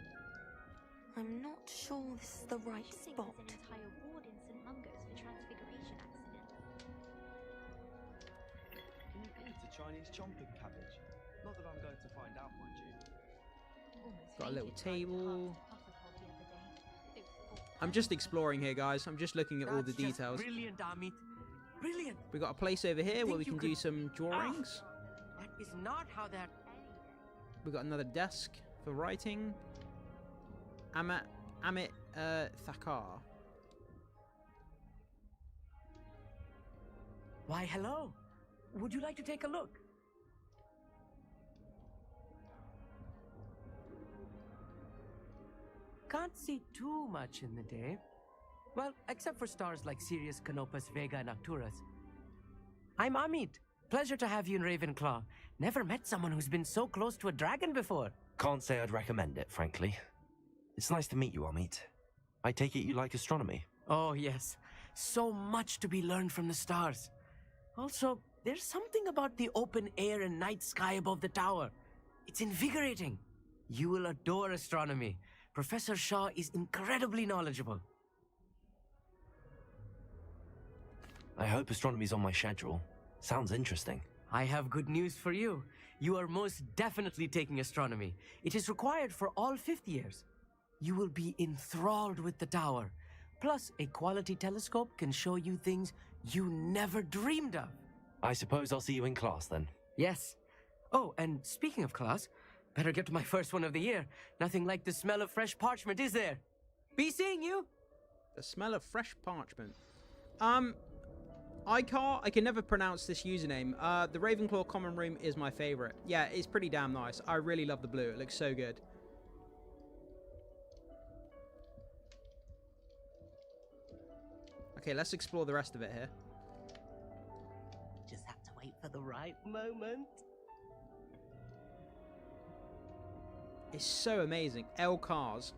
I'm not sure this is the right spot. There's an entire ward in St. Mungo's for transfiguration accidents. Can you eat a Chinese chomping cabbage? Not that I'm going to find out, mind you. Got a little table. I'm just exploring here, guys. I'm just looking at all the details. Brilliant, Amit. Brilliant. We got a place over here where we can do some drawings. That is not how that. We got another desk for writing. Amit Thakar. Why, hello. Would you like to take a look? Can't see too much in the day. Well, except for stars like Sirius, Canopus, Vega, and Arcturus. I'm Amit. Pleasure to have you in Ravenclaw. Never met someone who's been so close to a dragon before. Can't say I'd recommend it, frankly. It's nice to meet you, Amit. I take it you like astronomy? Oh, yes. So much to be learned from the stars. Also, there's something about the open air and night sky above the tower. It's invigorating. You will adore astronomy. Professor Shaw is incredibly knowledgeable. I hope astronomy's on my schedule. Sounds interesting. I have good news for you. You are most definitely taking astronomy. It is required for all 5th years. You will be enthralled with the tower. Plus, a quality telescope can show you things you never dreamed of. I suppose I'll see you in class then. Yes. Oh, and speaking of class, better get to my first one of the year. Nothing like the smell of fresh parchment, is there? Be seeing you. The smell of fresh parchment. I can never pronounce this username. The Ravenclaw common room is my favorite. Yeah, it's pretty damn nice. I really love the blue. It looks so good. Okay, let's explore the rest of it here. Just have to wait for the right moment. It's so amazing. L cars.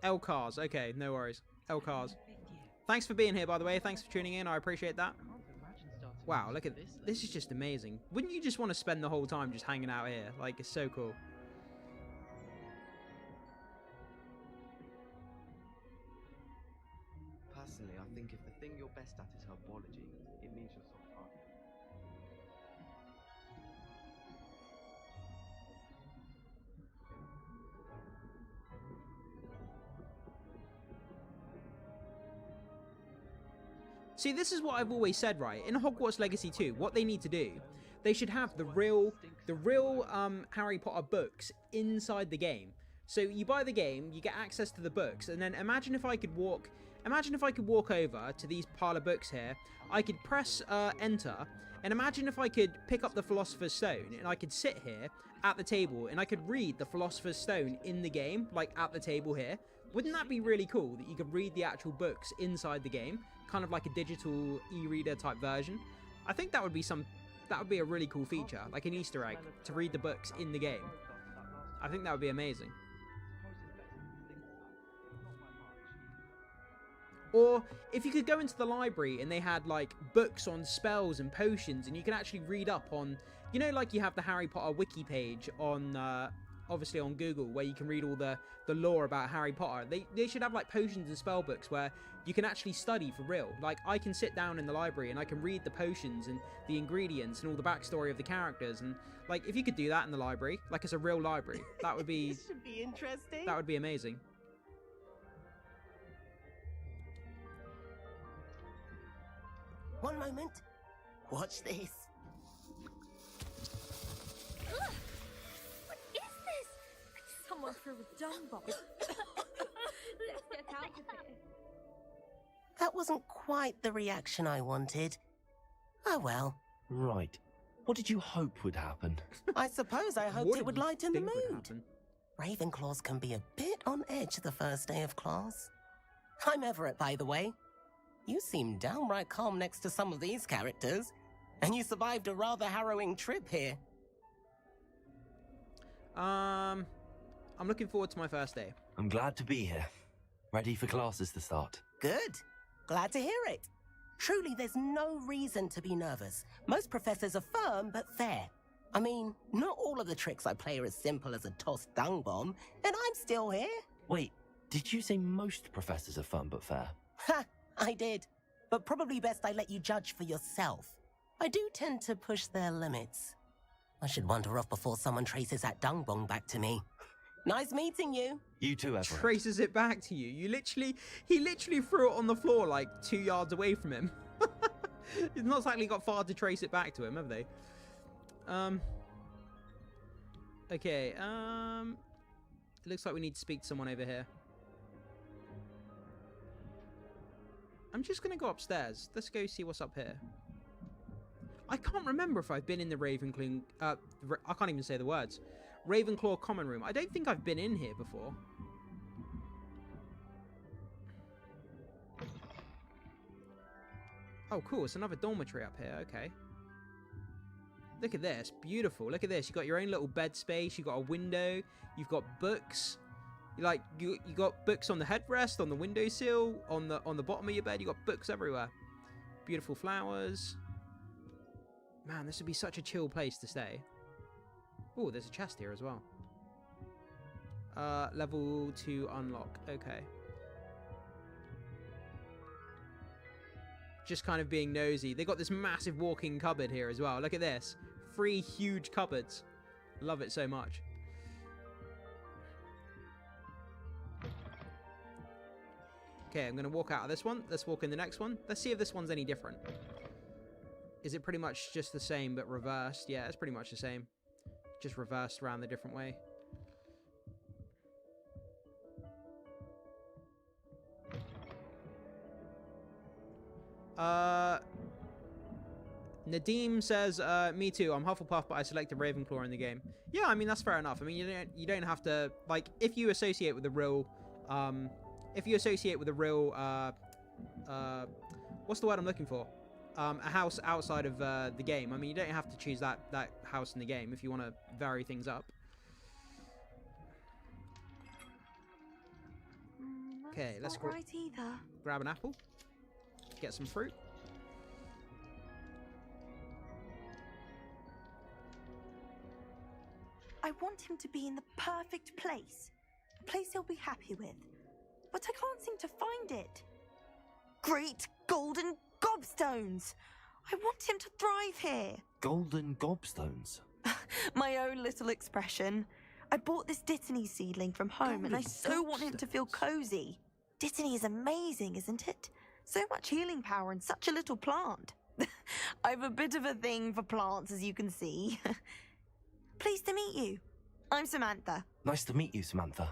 L cars. Okay, no worries. L cars. Thanks for being here, by the way. Thanks for tuning in. I appreciate that. Wow, look at this. This is just amazing. Wouldn't you just want to spend the whole time just hanging out here? Like, it's so cool. Personally, I think if the thing you're best at is herbology, it means you're so far. See, this is what I've always said, right? In Hogwarts Legacy 2, what they need to do, they should have the real Harry Potter books inside the game. So you buy the game, you get access to the books, and then imagine if I could walk over to these pile of books here. I could press enter, and imagine if I could pick up the Philosopher's Stone, and I could sit here at the table, and I could read the Philosopher's Stone in the game, like at the table here. Wouldn't that be really cool that you could read the actual books inside the game, kind of like a digital e-reader type version? I think that would be a really cool feature, like an Easter egg, to read the books in the game. I think that would be amazing. Or if you could go into the library and they had like books on spells and potions, and you can actually read up on, you know, like you have the Harry Potter wiki page on obviously on Google, where you can read all the lore about Harry Potter. They should have like potions and spell books where you can actually study for real. Like I can sit down in the library and I can read the potions and the ingredients and all the backstory of the characters. And like if you could do that in the library, like it's a real library, that would be This should be interesting. that would be amazing. One moment. Watch this. Ugh! What is this? Someone threw a dung bomb. Let's get out of here. That wasn't quite the reaction I wanted. Oh well. Right. What did you hope would happen? I suppose I hoped it would lighten the mood. Ravenclaws can be a bit on edge the first day of class. I'm Everett, by the way. You seem downright calm next to some of these characters, and you survived a rather harrowing trip here. I'm looking forward to my first day. I'm glad to be here. Ready for classes to start. Good. Glad to hear it. Truly, there's no reason to be nervous. Most professors are firm but fair. I mean, not all of the tricks I play are as simple as a tossed dung bomb, and I'm still here. Wait, did you say most professors are fun but fair? Ha! I did. But probably best I let you judge for yourself. I do tend to push their limits. I should wander off before someone traces that dung bomb back to me. Nice meeting you. You too, Everett. Traces it back to you. He literally threw it on the floor like 2 yards away from him. It's not exactly got far to trace it back to him, have they? Okay, it looks like we need to speak to someone over here. I'm just gonna go upstairs. Let's go see what's up here. I can't remember if I've been in the Ravenclaw, I can't even say the words. Ravenclaw common room. I don't think I've been in here before. Oh, cool. It's another dormitory up here. Okay. Look at this. Beautiful. Look at this. You've got your own little bed space. You've got a window. You've got books. You got books on the headrest, on the windowsill, on the bottom of your bed. You got books everywhere. Beautiful flowers. Man, this would be such a chill place to stay. Oh, there's a chest here as well. Level 2 unlock. Okay. Just kind of being nosy. They got this massive walk-in cupboard here as well. Look at this. 3 huge cupboards. Love it so much. Okay, I'm going to walk out of this one. Let's walk in the next one. Let's see if this one's any different. Is it pretty much just the same but reversed? Yeah, it's pretty much the same. Just reversed around the different way. Nadeem says, me too, I'm Hufflepuff, but I selected Ravenclaw in the game. Yeah, I mean, that's fair enough. I mean, you don't have to, like, if you associate with the real, what's the word I'm looking for? A house outside of the game. I mean, you don't have to choose that house in the game if you want to vary things up. Okay, let's not right either. Grab an apple. Get some fruit. I want him to be in the perfect place. A place he'll be happy with. But I can't seem to find it. Great golden gobstones! I want him to thrive here. Golden gobstones? My own little expression. I bought this Dittany seedling from home and I so want him to feel cozy. Dittany is amazing, isn't it? So much healing power in such a little plant. I've a bit of a thing for plants, as you can see. Pleased to meet you. I'm Samantha. Nice to meet you, Samantha.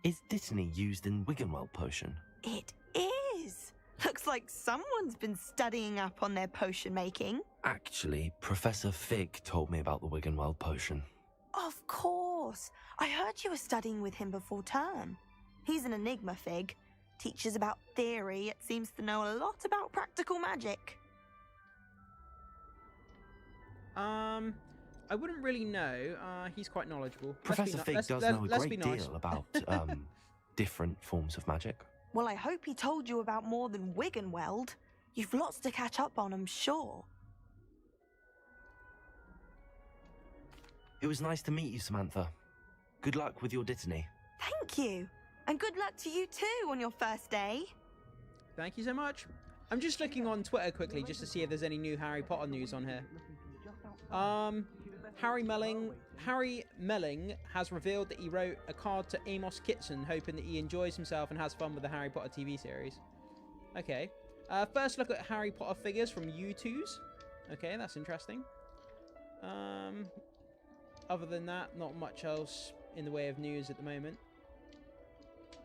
Is Dittany used in Wiggenweld potion? It is. Looks like someone's been studying up on their potion making. Actually, Professor Fig told me about the Wiggenweld potion. Of course. I heard you were studying with him before term. He's an enigma, Fig. Teaches about theory, yet seems to know a lot about practical magic. I wouldn't really know. He's quite knowledgeable. Professor Fig does know a great deal about different forms of magic. Well, I hope he told you about more than Wiggenweld. You've lots to catch up on, I'm sure. It was nice to meet you, Samantha. Good luck with your Dittany. Thank you. And good luck to you too on your first day. Thank you so much. I'm just looking on Twitter quickly just to see if there's any new Harry Potter news on here. Harry Melling has revealed that he wrote a card to Amos Kitson, hoping that he enjoys himself and has fun with the Harry Potter TV series. Okay. First look at Harry Potter figures from U2s. Okay, that's interesting. Other than that, not much else in the way of news at the moment.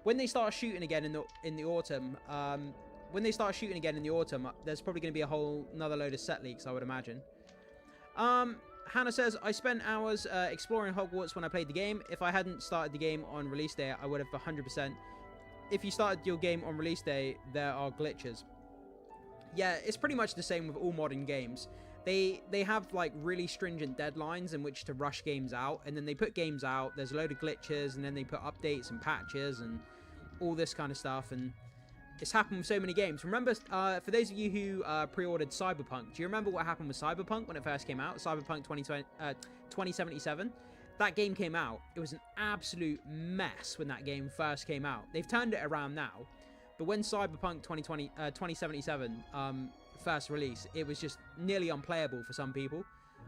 When they start shooting again in the autumn, there's probably going to be a whole another load of set leaks, I would imagine. Hannah says, I spent hours exploring Hogwarts when I played the game. If I hadn't started the game on release day, I would have 100%. If you started your game on release day, there are glitches. Yeah, it's pretty much the same with all modern games. They have like really stringent deadlines in which to rush games out, and then they put games out, there's a load of glitches, and then they put updates and patches and all this kind of stuff, and it's happened with so many games. Remember, for those of you who pre-ordered Cyberpunk, do you remember what happened with Cyberpunk when it first came out? Cyberpunk 2077? That game came out. It was an absolute mess when that game first came out. They've turned it around now, but when Cyberpunk 2077 first released, it was just nearly unplayable for some people.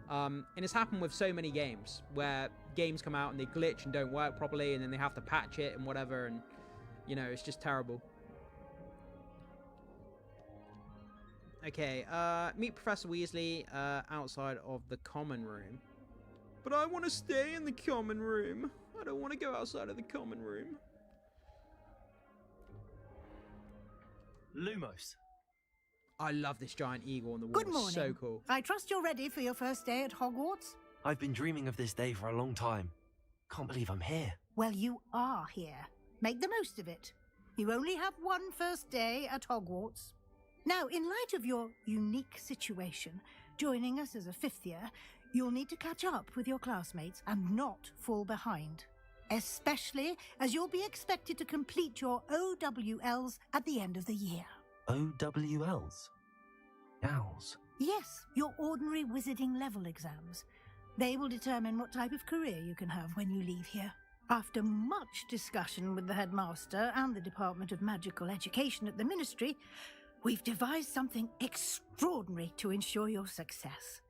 And it's happened with so many games, where games come out and they glitch and don't work properly, and then they have to patch it and whatever, and, you know, it's just terrible. Okay, meet Professor Weasley outside of the common room. But I want to stay in the common room. I don't want to go outside of the common room. Lumos. I love this giant eagle on the wall. Good morning. It's so cool. I trust you're ready for your first day at Hogwarts? I've been dreaming of this day for a long time. Can't believe I'm here. Well, you are here. Make the most of it. You only have one first day at Hogwarts. Now, in light of your unique situation, joining us as a fifth year, you'll need to catch up with your classmates and not fall behind. Especially as you'll be expected to complete your OWLs at the end of the year. OWLs? Owls? Yes, your ordinary wizarding level exams. They will determine what type of career you can have when you leave here. After much discussion with the headmaster and the Department of Magical Education at the Ministry, we've devised something extraordinary to ensure your success.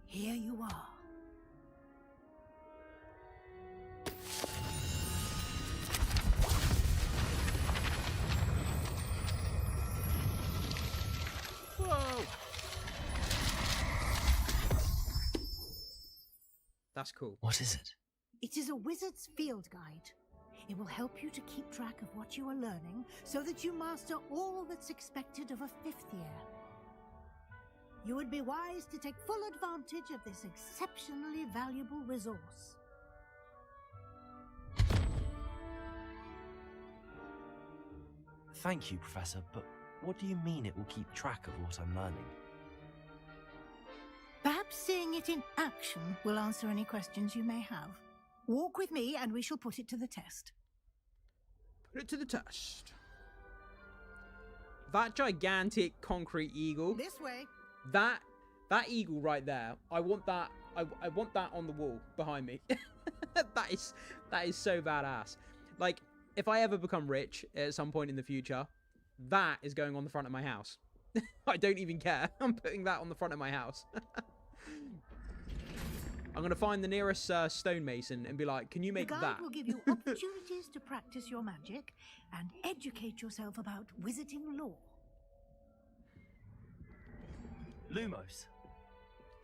Here you are. Whoa! That's cool. What is it? It is a wizard's field guide. It will help you to keep track of what you are learning so that you master all that's expected of a fifth year. You would be wise to take full advantage of this exceptionally valuable resource. Thank you, Professor, but what do you mean it will keep track of what I'm learning? Perhaps seeing it in action will answer any questions you may have. Walk with me and we shall put it to the test. Put it to the test. That gigantic concrete eagle. This way. That eagle right there. I want that. I want that on the wall behind me. that is so badass. Like, if I ever become rich at some point in the future, that is going on the front of my house. I don't even care. I'm putting that on the front of my house. I'm going to find the nearest stonemason and be like, can you make that? The guide will give you opportunities to practice your magic and educate yourself about wizarding lore. Lumos.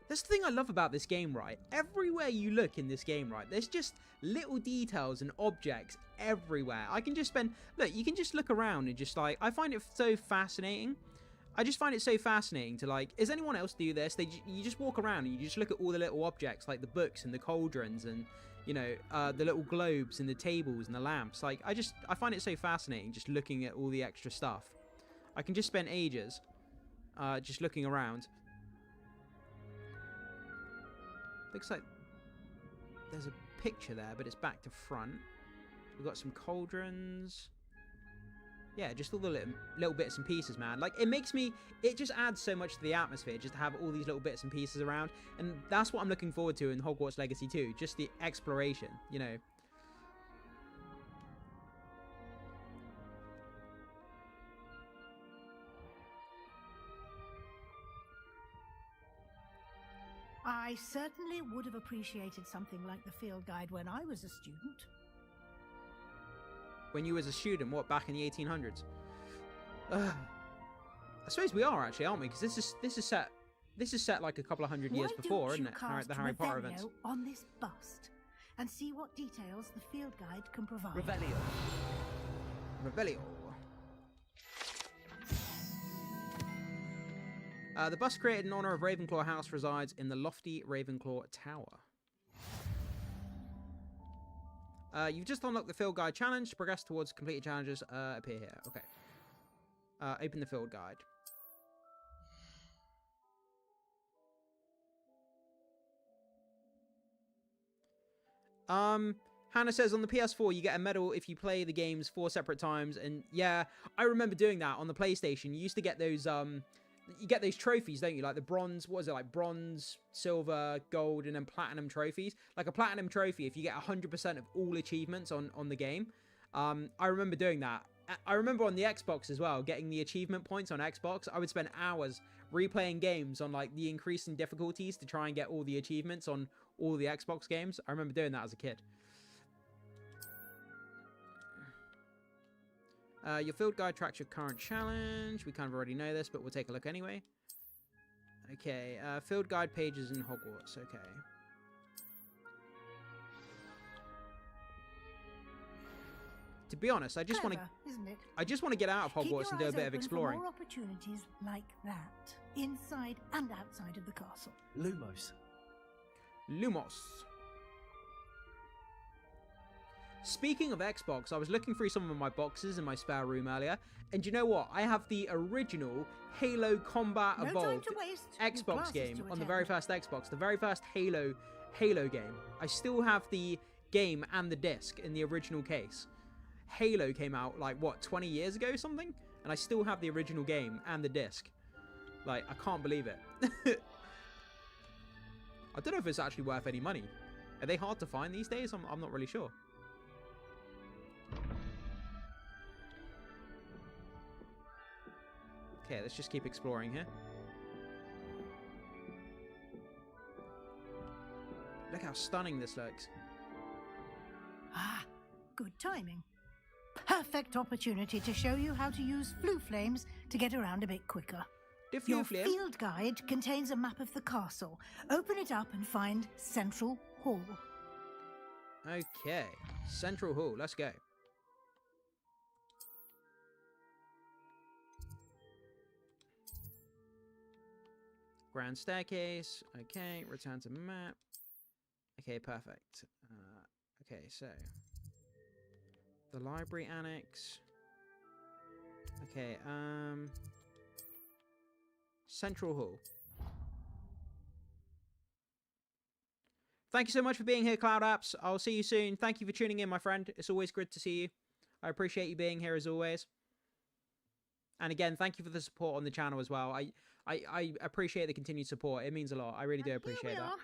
That's the thing I love about this game, right? Everywhere you look in this game, right, there's just little details and objects everywhere. I can just spend... Look, you can just look around and just, like... I find it so fascinating. I just find it so fascinating to, like... Does anyone else do this? You just walk around and you just look at all the little objects, like the books and the cauldrons and, you know, the little globes and the tables and the lamps. Like, I find it so fascinating just looking at all the extra stuff. I can just spend ages just looking around. Looks like there's a picture there, but it's back to front. We've got some cauldrons. Yeah, just all the little bits and pieces, man. Like, it just adds so much to the atmosphere just to have all these little bits and pieces around. And that's what I'm looking forward to in Hogwarts Legacy 2. Just the exploration, you know. I certainly would have appreciated something like the field guide when I was a student. When you was a student, what, back in the 1800s? I suppose we are actually, aren't we? Because this is set like a couple of hundred years before, isn't it? The Harry Potter events. On this bust and see what details the field guide can provide. Revelio. The bust created in honor of Ravenclaw House resides in the lofty Ravenclaw Tower. You've just unlocked the field guide challenge. To progress towards completed challenges, appear here. Okay. Open the field guide. Hannah says on the PS4 you get a medal if you play the games 4 separate times, and yeah, I remember doing that on the PlayStation. You used to get those you get those trophies, don't you? Like the bronze, what is it, like bronze, silver, gold, and then platinum trophies. Like a platinum trophy, if you get 100% of all achievements on the game. I remember doing that. I remember on the Xbox as well, getting the achievement points on Xbox. I would spend hours replaying games on like the increasing difficulties to try and get all the achievements on all the Xbox games. I remember doing that as a kid. Your field guide tracks your current challenge. We kind of already know this, but we'll take a look anyway. Okay, field guide pages in Hogwarts. Okay. To be honest, I just want to get out of Hogwarts and do a bit of exploring. For more opportunities like that, inside and outside of the castle. Lumos. Lumos. Speaking of Xbox, I was looking through some of my boxes in my spare room earlier, and you know what? I have the original Halo Combat Evolved Xbox game on the very first Xbox, the very first Halo game. I still have the game and the disc in the original case. Halo came out, like, what, 20 years ago or something? And I still have the original game and the disc. Like, I can't believe it. I don't know if it's actually worth any money. Are they hard to find these days? I'm not really sure. Okay, let's just keep exploring here. Look how stunning this looks. Ah, good timing. Perfect opportunity to show you how to use flue flames to get around a bit quicker. Your field guide contains a map of the castle. Open it up and find Central Hall. Okay, Central Hall, let's go. Grand staircase. Okay, return to map. Okay, perfect. Okay, so the library annex. Okay, Central Hall. Thank you so much for being here, Cloud Apps. I'll see you soon. Thank you for tuning in, my friend. It's always good to see you. I appreciate you being here as always. And again, thank you for the support on the channel as well. I appreciate the continued support. It means a lot. I really do appreciate that.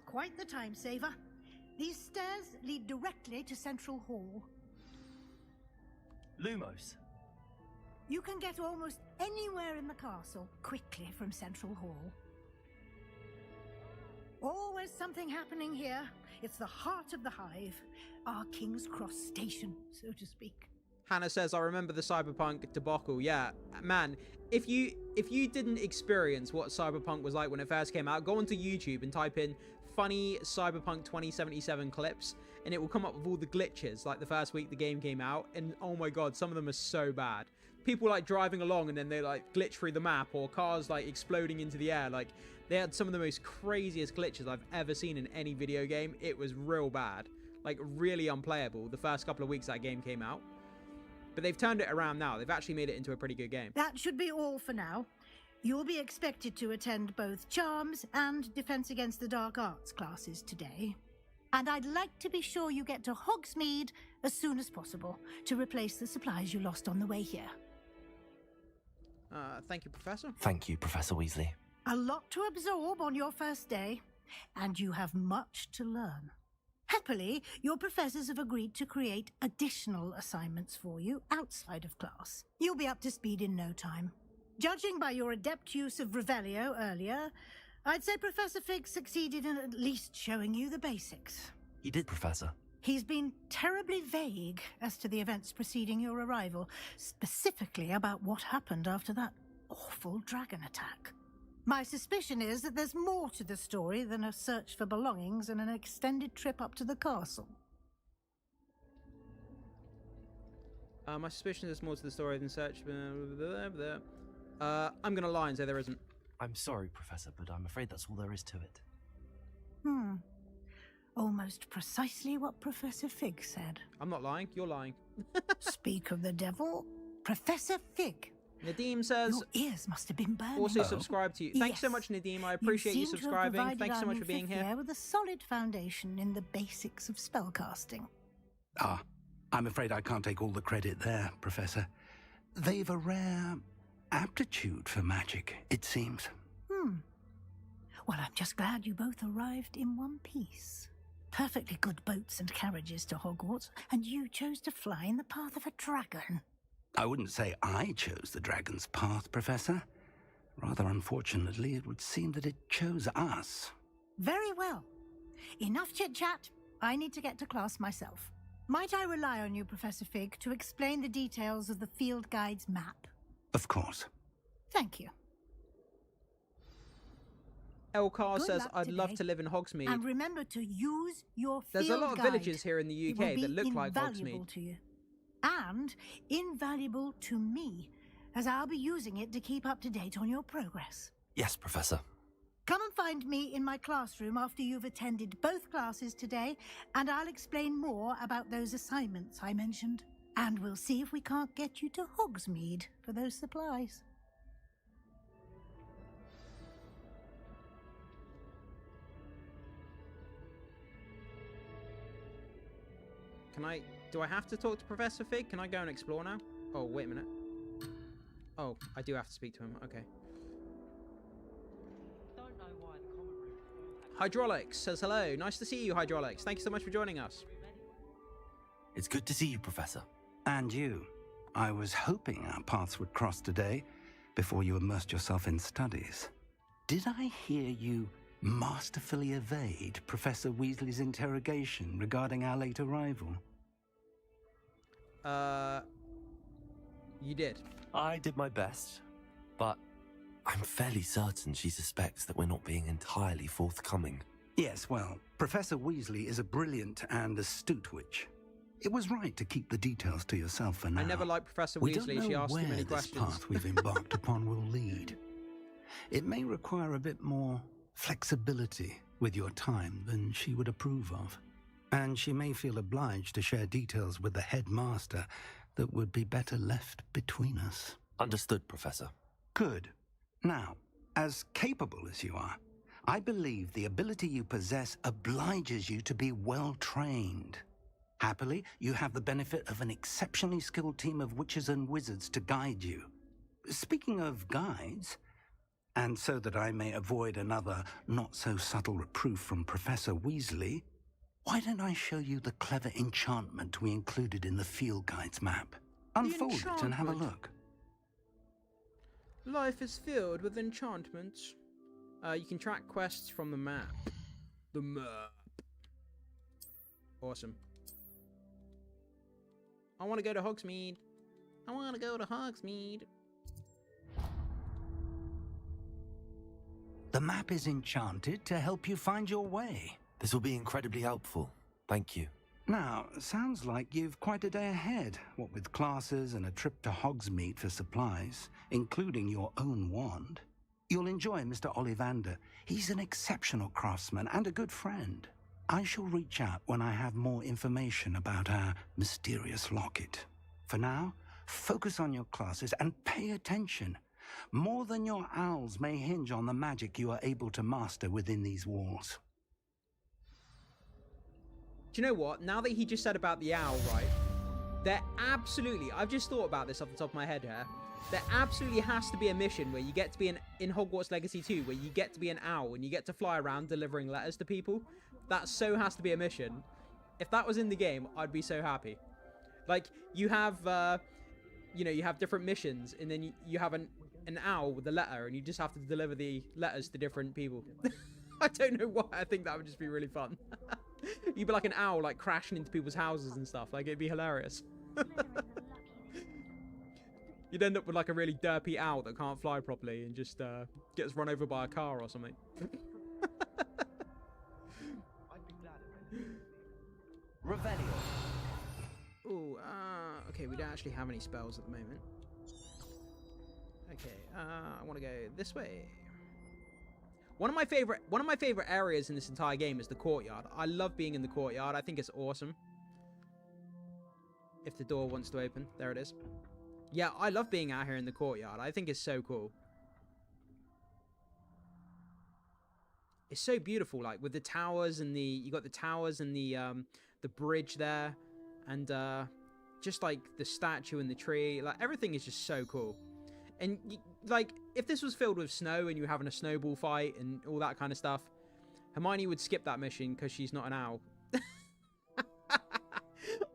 Quite the time saver. These stairs lead directly to Central Hall. Lumos. You can get almost anywhere in the castle quickly from Central Hall. Always something happening here. It's the heart of the hive. Our King's Cross station, so to speak. Hannah says, I remember the Cyberpunk debacle. Yeah, man, if you didn't experience what Cyberpunk was like when it first came out, go onto YouTube and type in funny Cyberpunk 2077 clips, and it will come up with all the glitches, like the first week the game came out, and oh my god, some of them are so bad. People like driving along and then they like glitch through the map, or cars like exploding into the air. Like, they had some of the most craziest glitches I've ever seen in any video game. It was real bad, like really unplayable the first couple of weeks that game came out. But they've turned it around now. They've actually made it into a pretty good game. That should be all for now. You'll be expected to attend both Charms and Defense Against the Dark Arts classes today. And I'd like to be sure you get to Hogsmeade as soon as possible to replace the supplies you lost on the way here. Thank you, Professor. Thank you, Professor Weasley. A lot to absorb on your first day, and you have much to learn. Happily, your professors have agreed to create additional assignments for you outside of class. You'll be up to speed in no time. Judging by your adept use of Revelio earlier, I'd say Professor Fig succeeded in at least showing you the basics. He did, Professor. He's been terribly vague as to the events preceding your arrival, specifically about what happened after that awful dragon attack. My suspicion is that there's more to the story than a search for belongings and an extended trip up to the castle. My suspicion there's more to the story than search. I'm gonna lie and say there isn't. I'm sorry, Professor, but I'm afraid that's all there is to it. Almost precisely what Professor Fig said. I'm not lying, you're lying. Speak of the devil, Professor Fig. Nadim says, your ears must have been burning. Also subscribe to you. Thanks so much, Nadim. I appreciate you subscribing. Thanks so much for being here. With a solid foundation in the basics of spellcasting. I'm afraid I can't take all the credit there, Professor. They've a rare aptitude for magic, it seems. Well, I'm just glad you both arrived in one piece. Perfectly good boats and carriages to Hogwarts, and you chose to fly in the path of a dragon. I wouldn't say I chose the dragon's path, Professor. Rather unfortunately, it would seem that it chose us. Very well. Enough chit-chat. I need to get to class myself. Might I rely on you, Professor Fig, to explain the details of the field guide's map? Of course. Thank you. Elcar says, I'd love to live in Hogsmeade. And remember to use your field guide. There's a lot of villages here in the UK that look like Hogsmeade. To you. And invaluable to me, as I'll be using it to keep up to date on your progress. Yes, Professor. Come and find me in my classroom after you've attended both classes today, and I'll explain more about those assignments I mentioned. And we'll see if we can't get you to Hogsmeade for those supplies. Do I have to talk to Professor Fig? Can I go and explore now? Oh, wait a minute. Oh, I do have to speak to him. Okay. Hydraulics says hello. Nice to see you, Hydraulics. Thank you so much for joining us. It's good to see you, Professor. And you. I was hoping our paths would cross today before you immersed yourself in studies. Did I hear you masterfully evade Professor Weasley's interrogation regarding our late arrival? You did. I did my best, but I'm fairly certain she suspects that we're not being entirely forthcoming. Yes, well, Professor Weasley is a brilliant and astute witch. It was right to keep the details to yourself for now. I never liked Professor We Weasley. don't know She asked too where many this questions. path we've embarked upon will lead. It may require a bit more flexibility with your time than she would approve of. And she may feel obliged to share details with the headmaster that would be better left between us. Understood, Professor. Good. Now, as capable as you are, I believe the ability you possess obliges you to be well trained. Happily, you have the benefit of an exceptionally skilled team of witches and wizards to guide you. Speaking of guides, and so that I may avoid another not-so-subtle reproof from Professor Weasley, why don't I show you the clever enchantment we included in the field guide's map? Unfold it and have a look. Life is filled with enchantments. You can track quests from the map. The map. Awesome. I want to go to Hogsmeade. I want to go to Hogsmeade. The map is enchanted to help you find your way. This will be incredibly helpful. Thank you. Now, sounds like you've quite a day ahead, what with classes and a trip to Hogsmeade for supplies, including your own wand. You'll enjoy Mr. Ollivander. He's an exceptional craftsman and a good friend. I shall reach out when I have more information about our mysterious locket. For now, focus on your classes and pay attention. More than your owls may hinge on the magic you are able to master within these walls. Do you know what? Now that he just said about the owl, right? There absolutely, I've just thought about this off the top of my head here. There absolutely has to be a mission where you get to be in Hogwarts Legacy 2, where you get to be an owl and you get to fly around delivering letters to people. That so has to be a mission. If that was in the game, I'd be so happy. Like, you have, you know, you have different missions, and then you have an owl with a letter, and you just have to deliver the letters to different people. I don't know why. I think that would just be really fun. You'd be like an owl, like crashing into people's houses and stuff. Like, it'd be hilarious. You'd end up with like a really derpy owl that can't fly properly and just gets run over by a car or something. Revelio. Ooh, okay, we don't actually have any spells at the moment. Okay, I want to go this way. One of my favorite areas in this entire game is the courtyard. I love being in the courtyard. I think it's awesome. If the door wants to open, there it is. Yeah, I love being out here in the courtyard. I think it's so cool. It's so beautiful, like with the towers and you got the towers and the bridge there, and just like the statue and the tree. Like, everything is just so cool. And like, if this was filled with snow and you were having a snowball fight and all that kind of stuff, Hermione would skip that mission because she's not an owl.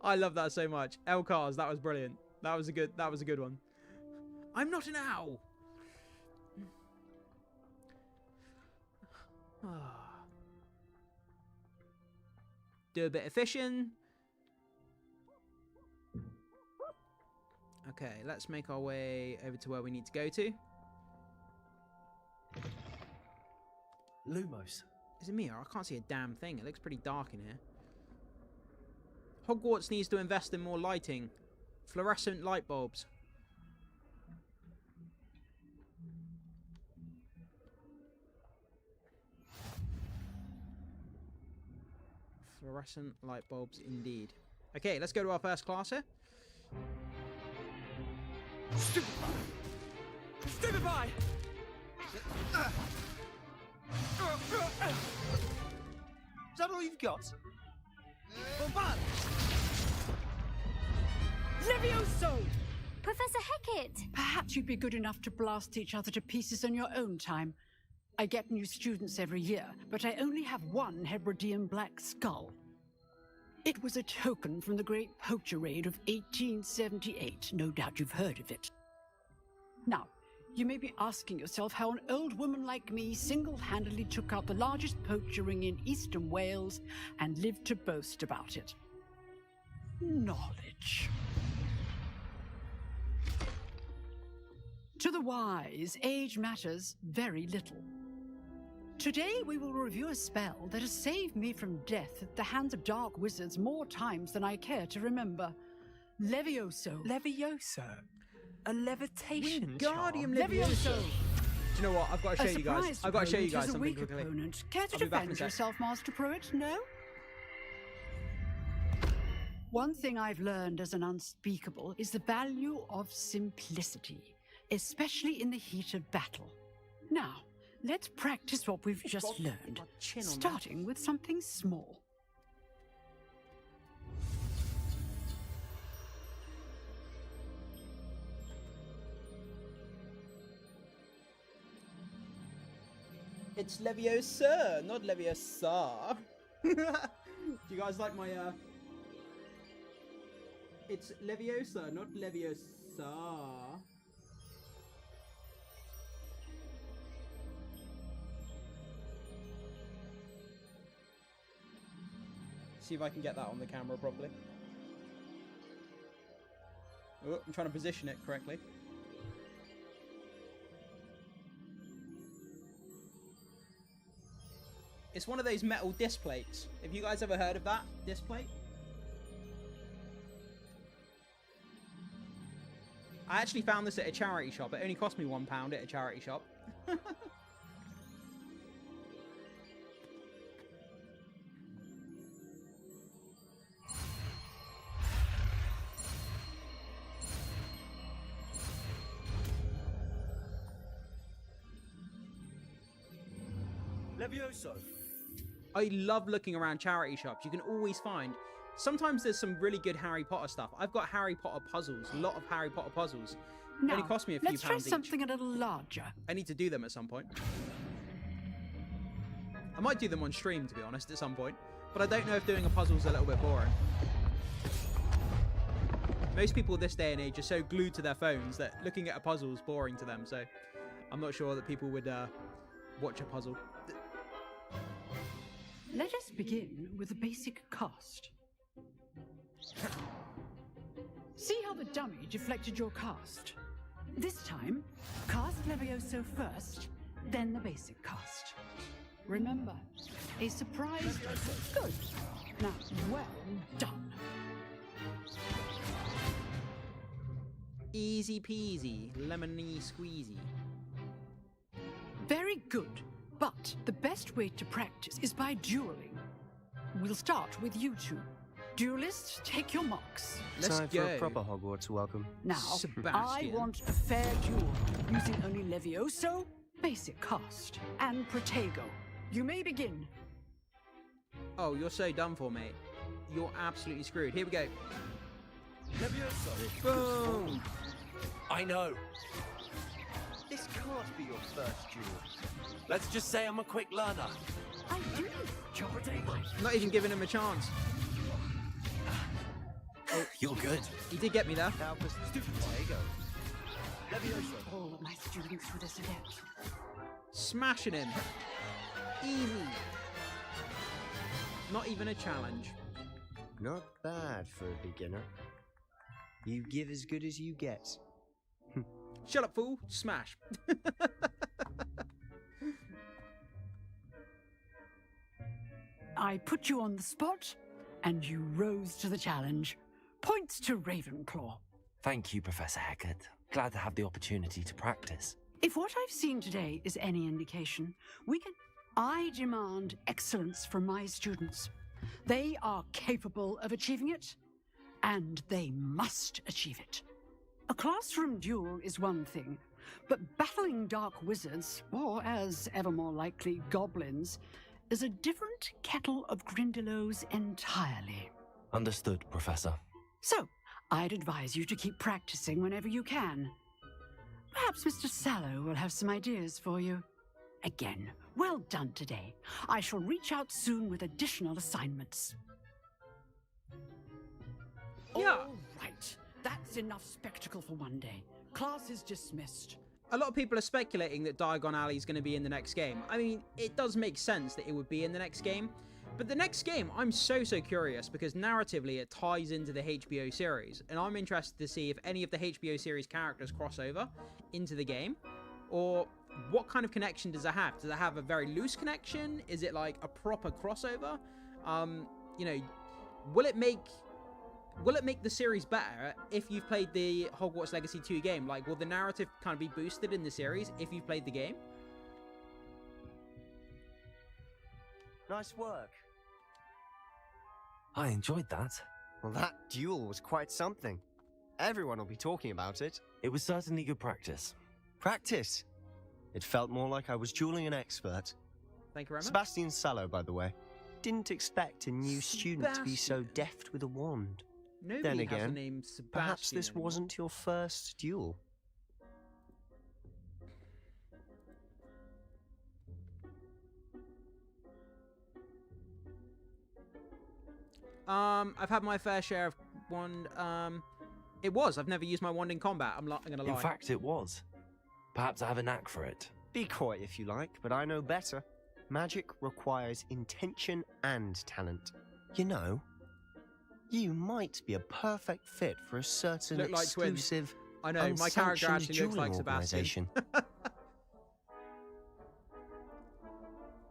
I love that so much. Elcars, that was brilliant. That was a good one. I'm not an owl. Do a bit of fishing. Okay, let's make our way over to where we need to go to. Lumos. Is it me, or I can't see a damn thing? It looks pretty dark in here. Hogwarts needs to invest in more lighting. Fluorescent light bulbs. Fluorescent light bulbs indeed. Okay, let's go to our first class here. Stupefy! Stupefy! Is that all you've got? Bombard! Levioso! Professor Hecat! Perhaps you'd be good enough to blast each other to pieces on your own time. I get new students every year, but I only have one Hebridean black skull. It was a token from the Great Poacher Raid of 1878. No doubt you've heard of it. Now, you may be asking yourself how an old woman like me single-handedly took out the largest poacher ring in eastern Wales and lived to boast about it. Knowledge. To the wise, age matters very little. Today we will review a spell that has saved me from death at the hands of dark wizards more times than I care to remember. Levioso. Levioso? A levitation Wingardium charm? Levioso! Do you know what? I've got to show you guys. I've got to show you guys a something weak quickly. opponent. Care to I'll be back in a defend sec. yourself, Master Pruitt? No? One thing I've learned as an unspeakable is the value of simplicity, especially in the heat of battle. Now, let's practice what we've just learned, starting with something small. It's Leviosa, not Leviosa. Do you guys like my It's Leviosa, not Leviosa. See if I can get that on the camera properly. Oh, I'm trying to position it correctly. It's one of those metal disc plates. Have you guys ever heard of that disc plate? I actually found this at a charity shop. It only cost me £1 at a charity shop. Levioso. I love looking around charity shops. You can always find... Sometimes there's some really good Harry Potter stuff. I've got Harry Potter puzzles. A lot of Harry Potter puzzles. Now, Only cost me a few let's try pounds something each. a little larger. I need to do them at some point. I might do them on stream, to be honest, at some point. But I don't know if doing a puzzle's a little bit boring. Most people this day and age are so glued to their phones that looking at a puzzle is boring to them. So I'm not sure that people would watch a puzzle. Let us begin with the basic cast. See how the dummy deflected your cast? This time, cast Levioso first, then the basic cast. Remember, a surprise. Good. Now, well done. Easy peasy, lemony squeezy. Very good. But the best way to practice is by dueling. We'll start with you two. Duelists, take your marks. Let's Time go. for a proper Hogwarts welcome. Now, I want a fair duel, using only Levioso, basic cast, and Protego. You may begin. Oh, you're so done for, mate. You're absolutely screwed. Here we go. Levioso. Boom. I know. This can't be your first duel. Let's just say I'm a quick learner. I do. Not even giving him a chance. Oh, you're good. He did get me there. Now for Protego. Levioso. All of my students were this adept. Smashing him. Easy. Not even a challenge. Not bad for a beginner. You give as good as you get. Shut up, fool. Smash. I put you on the spot, and you rose to the challenge. Points to Ravenclaw. Thank you, Professor Heckert. Glad to have the opportunity to practice. If what I've seen today is any indication, I demand excellence from my students. They are capable of achieving it, and they must achieve it. A classroom duel is one thing, but battling dark wizards, or as ever more likely, goblins, is a different kettle of Grindylows entirely. Understood, Professor. So, I'd advise you to keep practicing whenever you can. Perhaps Mr. Sallow will have some ideas for you. Again, well done today. I shall reach out soon with additional assignments. Yeah. All right. That's enough spectacle for one day. Class is dismissed. A lot of people are speculating that Diagon Alley is going to be in the next game. I mean, it does make sense that it would be in the next game. But the next game, I'm so curious because narratively it ties into the HBO series. And I'm interested to see if any of the HBO series characters cross over into the game. Or what kind of connection does it have? Does it have a very loose connection? Is it like a proper crossover? You know, will it make the series better if you've played the Hogwarts Legacy 2 game? Like, will the narrative kind of be boosted in the series if you've played the game? Nice work. I enjoyed that. Well, that duel was quite something. Everyone will be talking about it. It was certainly good practice. Practice? It felt more like I was dueling an expert. Thank you very much. Sebastian Sallow, by the way. Didn't expect a new student to be so deft with a wand. Nobody then has a again, name Sebastian perhaps this anymore. wasn't your first duel. I've had my fair share of wand. It was. I've never used my wand in combat. I'm gonna lie. In fact, it was. Perhaps I have a knack for it. Be coy if you like, but I know better. Magic requires intention and talent. You You might be a perfect fit for a certain Look like twins. exclusive, I know, my character unsanctioned actually looks like jewelry Sebastian.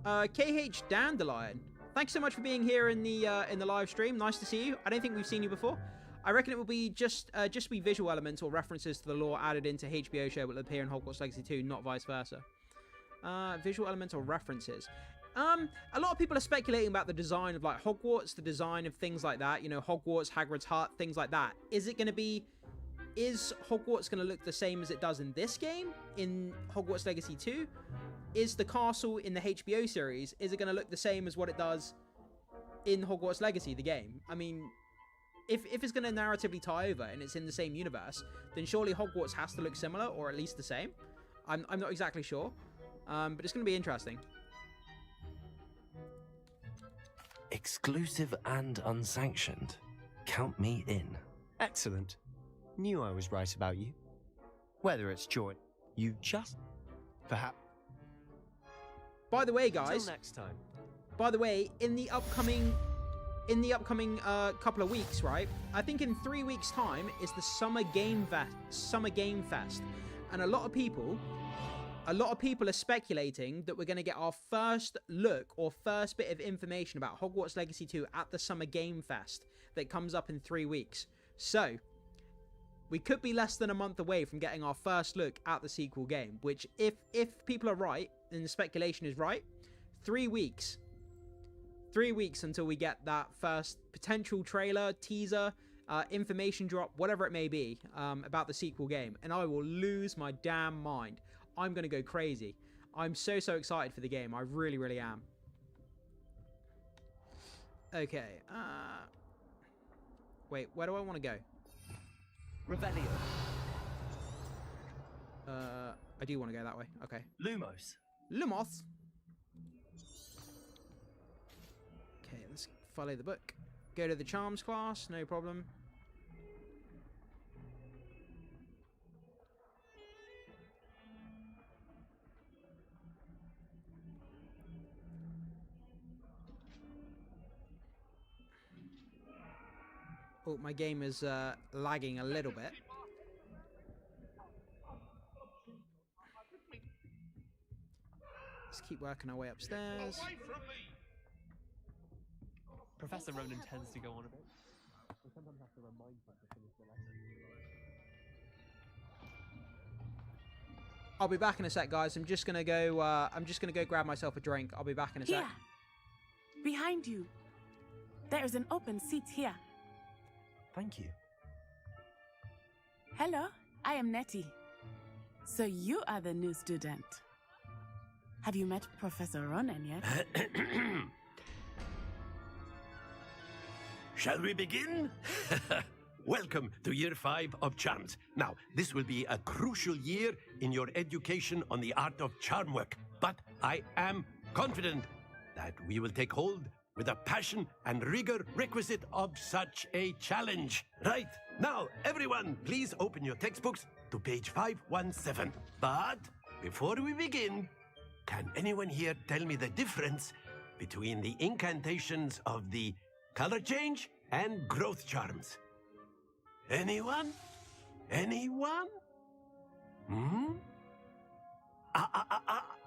organisation. KH Dandelion, thanks so much for being here in the live stream. Nice to see you. I don't think we've seen you before. I reckon it will be just be visual elements or references to the lore added into HBO show will appear in Hogwarts Legacy 2, not vice versa. Visual elements or references. A lot of people are speculating about the design of like Hogwarts, the design of things like that. You know, Hogwarts, Hagrid's hut, things like that. Is Hogwarts going to look the same as it does in this game, in Hogwarts Legacy 2? Is the castle in the HBO series, is it going to look the same as what it does in Hogwarts Legacy, the game? I mean, if it's going to narratively tie over and it's in the same universe, then surely Hogwarts has to look similar, or at least the same. I'm not exactly sure, but it's going to be interesting. Exclusive and unsanctioned. Count me in. Excellent. Knew I was right about you. Whether it's joy, you just... perhaps... By the way, guys... Until next time. By the way, in the upcoming couple of weeks, right? I think in 3 weeks' time is the Summer Game Fest. And a lot of people are speculating that we're going to get our first look or first bit of information about Hogwarts Legacy 2 at the Summer Game Fest that comes up in 3 weeks. So, we could be less than a month away from getting our first look at the sequel game, which if people are right and the speculation is right, 3 weeks. 3 weeks until we get that first potential trailer, teaser, information drop, whatever it may be, about the sequel game. And I will lose my damn mind. I'm going to go crazy. I'm so excited for the game. I really, really am. Okay. Wait, where do I want to go? Revelio. I do want to go that way. Okay. Lumos. Lumos. Okay, let's follow the book. Go to the charms class, no problem. Oh, my game is lagging a little bit. Let's keep working our way upstairs. Professor Ronan tends to go on a bit. We sometimes have to remind him to finish the lesson. I'll be back in a sec, guys. I'm just gonna go grab myself a drink. I'll be back in a sec. Here, behind you. There is an open seat here. Thank you. Hello, I am Nettie. So you are the new student. Have you met Professor Ronan yet? Shall we begin? Welcome to Year 5 of Charms. Now, this will be a crucial year in your education on the art of charm work, but I am confident that we will take hold with the passion and rigor requisite of such a challenge. Right, now, everyone, please open your textbooks to page 517. But before we begin, can anyone here tell me the difference between the incantations of the color change and growth charms? Anyone? Anyone?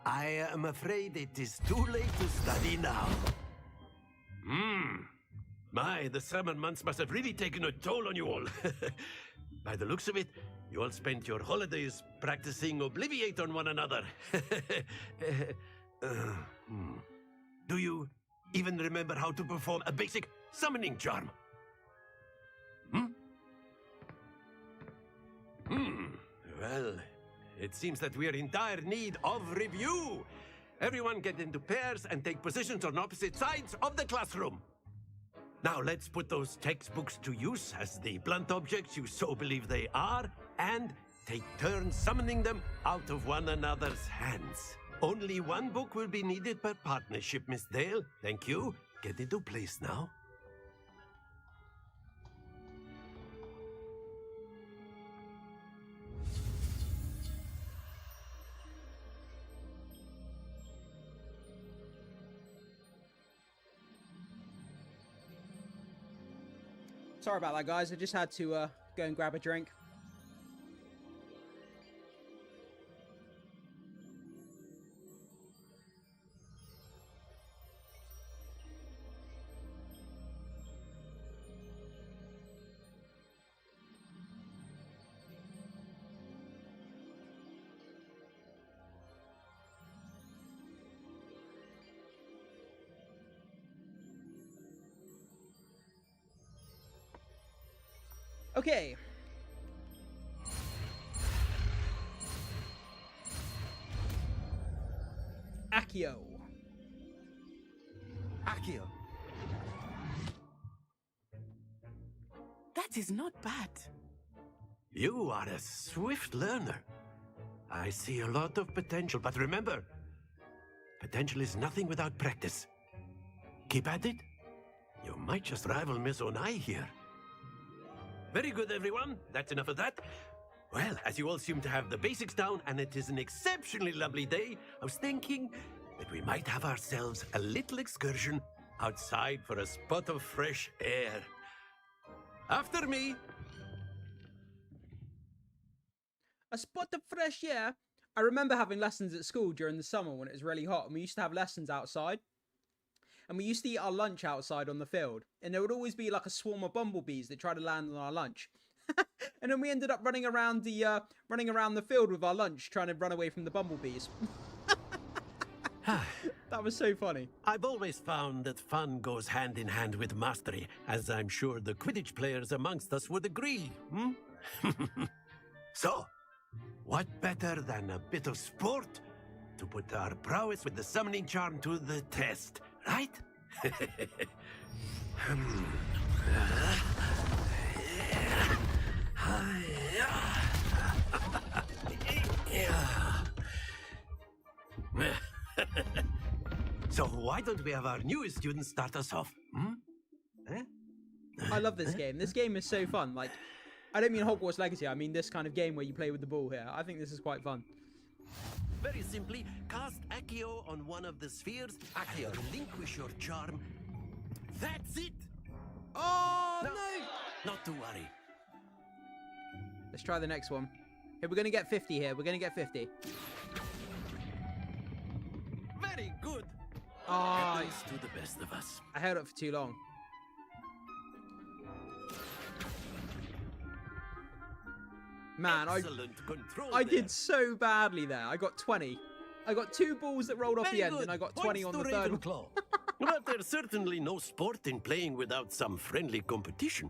I am afraid it is too late to study now. My, the summer months must have really taken a toll on you all. By the looks of it, you all spent your holidays practicing Obliviate on one another. Do you even remember how to perform a basic summoning charm? Well, it seems that we are in dire need of review. Everyone get into pairs and take positions on opposite sides of the classroom. Now let's put those textbooks to use as the blunt objects you so believe they are, and take turns summoning them out of one another's hands. Only one book will be needed per partnership, Miss Dale. Thank you. Get into place now. Sorry about that, guys. I just had to go and grab a drink. Okay. Accio. Accio. That is not bad. You are a swift learner. I see a lot of potential, but remember, potential is nothing without practice. Keep at it. You might just rival Miss Onai here. Very good, everyone. That's enough of that. Well, as you all seem to have the basics down, and it is an exceptionally lovely day, I was thinking that we might have ourselves a little excursion outside for a spot of fresh air. After me. A spot of fresh air. I remember having lessons at school during the summer when it was really hot, and we used to have lessons outside. And we used to eat our lunch outside on the field. And there would always be like a swarm of bumblebees that tried to land on our lunch. And then we ended up running around the field with our lunch, trying to run away from the bumblebees. That was so funny. I've always found that fun goes hand in hand with mastery, as I'm sure the Quidditch players amongst us would agree. So, what better than a bit of sport to put our prowess with the summoning charm to the test, right? So why don't we have our newest student start us off? I love this game. This game is so fun. Like, I don't mean Hogwarts Legacy. I mean this kind of game where you play with the ball here. I think this is quite fun. Very simply, cast Accio on one of the spheres. Accio, relinquish your charm. That's it! Oh, no! Not to worry. Let's try the next one. Here, we're going to get 50 here. We're going to get 50. Very good. Oh, Happens to the best of us. I held it for too long. Man, I did so badly there. I got 20. I got 2 balls that rolled off the end, and I got 20 on the third one. But there's certainly no sport in playing without some friendly competition.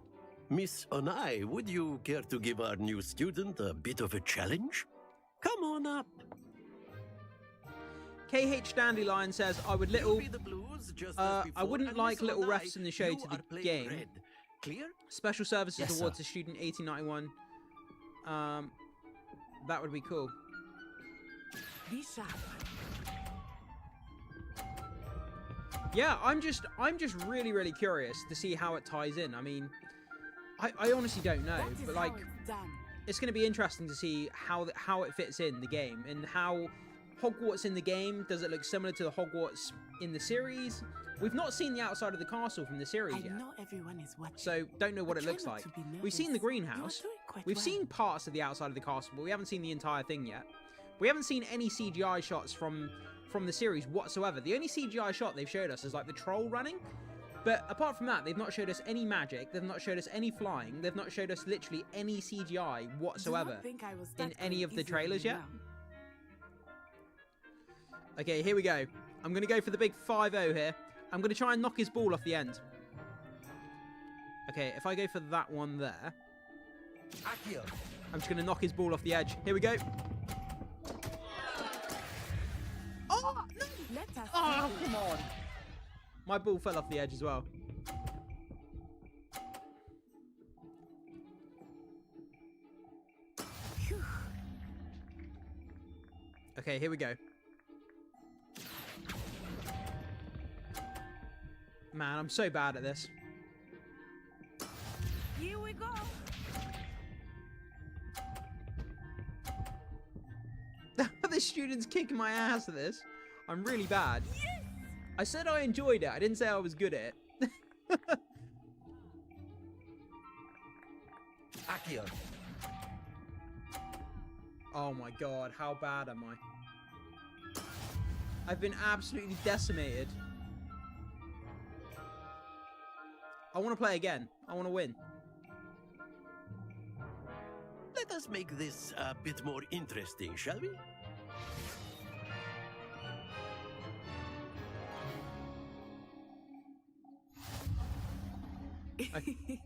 Miss Onai, would you care to give our new student a bit of a challenge? Come on up. KH Dandelion says, I would I wouldn't like little refs in the show to the game. Clear? Special services Yes, award sir. to student 1891. That would be cool. Be sharp. Yeah, I'm just really, really curious to see how it ties in. I mean, I honestly don't know, but like, it's going to be interesting to see how it fits in the game, and how Hogwarts in the game, does it look similar to the Hogwarts in the series? We've not seen the outside of the castle from the series yet. I know everyone is watching. So, don't know what it looks like. We've seen the greenhouse. We've seen parts of the outside of the castle, but we haven't seen the entire thing yet. We haven't seen any CGI shots from the series whatsoever. The only CGI shot they've showed us is like the troll running. But apart from that, they've not showed us any magic. They've not showed us any flying. They've not showed us literally any CGI whatsoever in any of the trailers yet. Okay, here we go. I'm going to go for the big 5-0 here. I'm going to try and knock his ball off the end. Okay, if I go for that one there, I'm just going to knock his ball off the edge. Here we go. Oh, no! Oh, come on. My ball fell off the edge as well. Okay, here we go. Man, I'm so bad at this. Here we go. The student's kicking my ass at this. I'm really bad. Yes! I said I enjoyed it. I didn't say I was good at it. Accio. Oh my god, how bad am I? I've been absolutely decimated. I want to play again. I want to win. Let us make this a bit more interesting, shall we?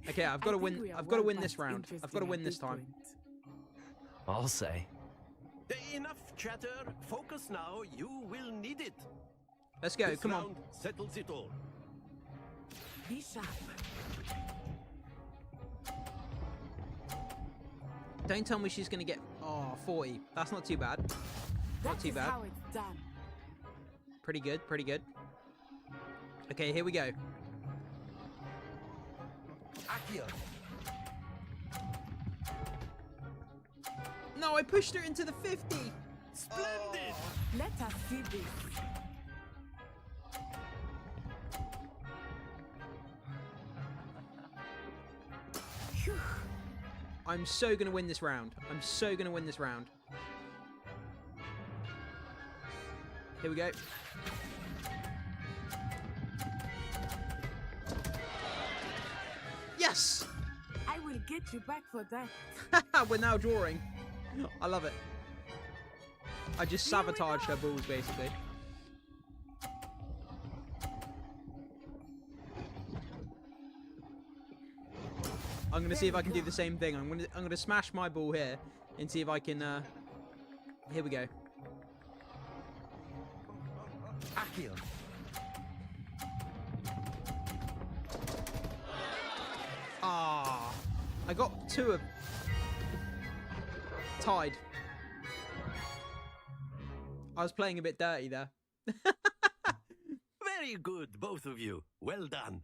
Okay, I've got to win. I've got to win this round. I've got to win this time. I'll say. Enough chatter. Focus now. You will need it. Let's go. This Come on. round settles it all. Be sharp. Don't tell me she's going to get... Oh, 40. That's not too bad. Not too bad. How it's done. Pretty good. Pretty good. Okay, here we go. Accio. No, I pushed her into the 50. Splendid. Let us see this. Phew. I'm so going to win this round. I'm so going to win this round. Here we go. Yes! I will get you back for that. We're now drawing. I love it. I just sabotaged her balls, basically. I'm gonna see if I can do the same thing. I'm gonna smash my ball here and see if I can. Here we go. Accio. Ah, I got two of tied. I was playing a bit dirty there. Very good, both of you. Well done.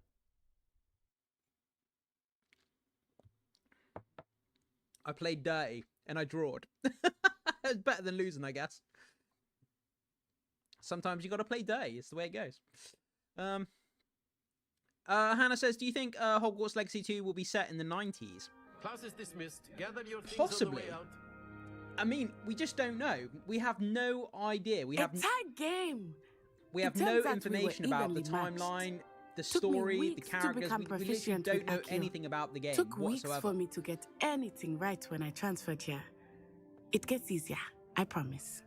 I played dirty and I drawed. It's better than losing, I guess. Sometimes you got to play dirty. It's the way it goes. Hannah says, do you think Hogwarts Legacy 2 will be set in the 90s? Class is dismissed. Gather your things Possibly. on the way out. I mean, we just don't know. We have no idea. We have a tight game. We have no information about the timeline, the story, the characters. We literally don't know anything about the game Took whatsoever. weeks for me to get anything right when I transferred here. It gets easier, I promise.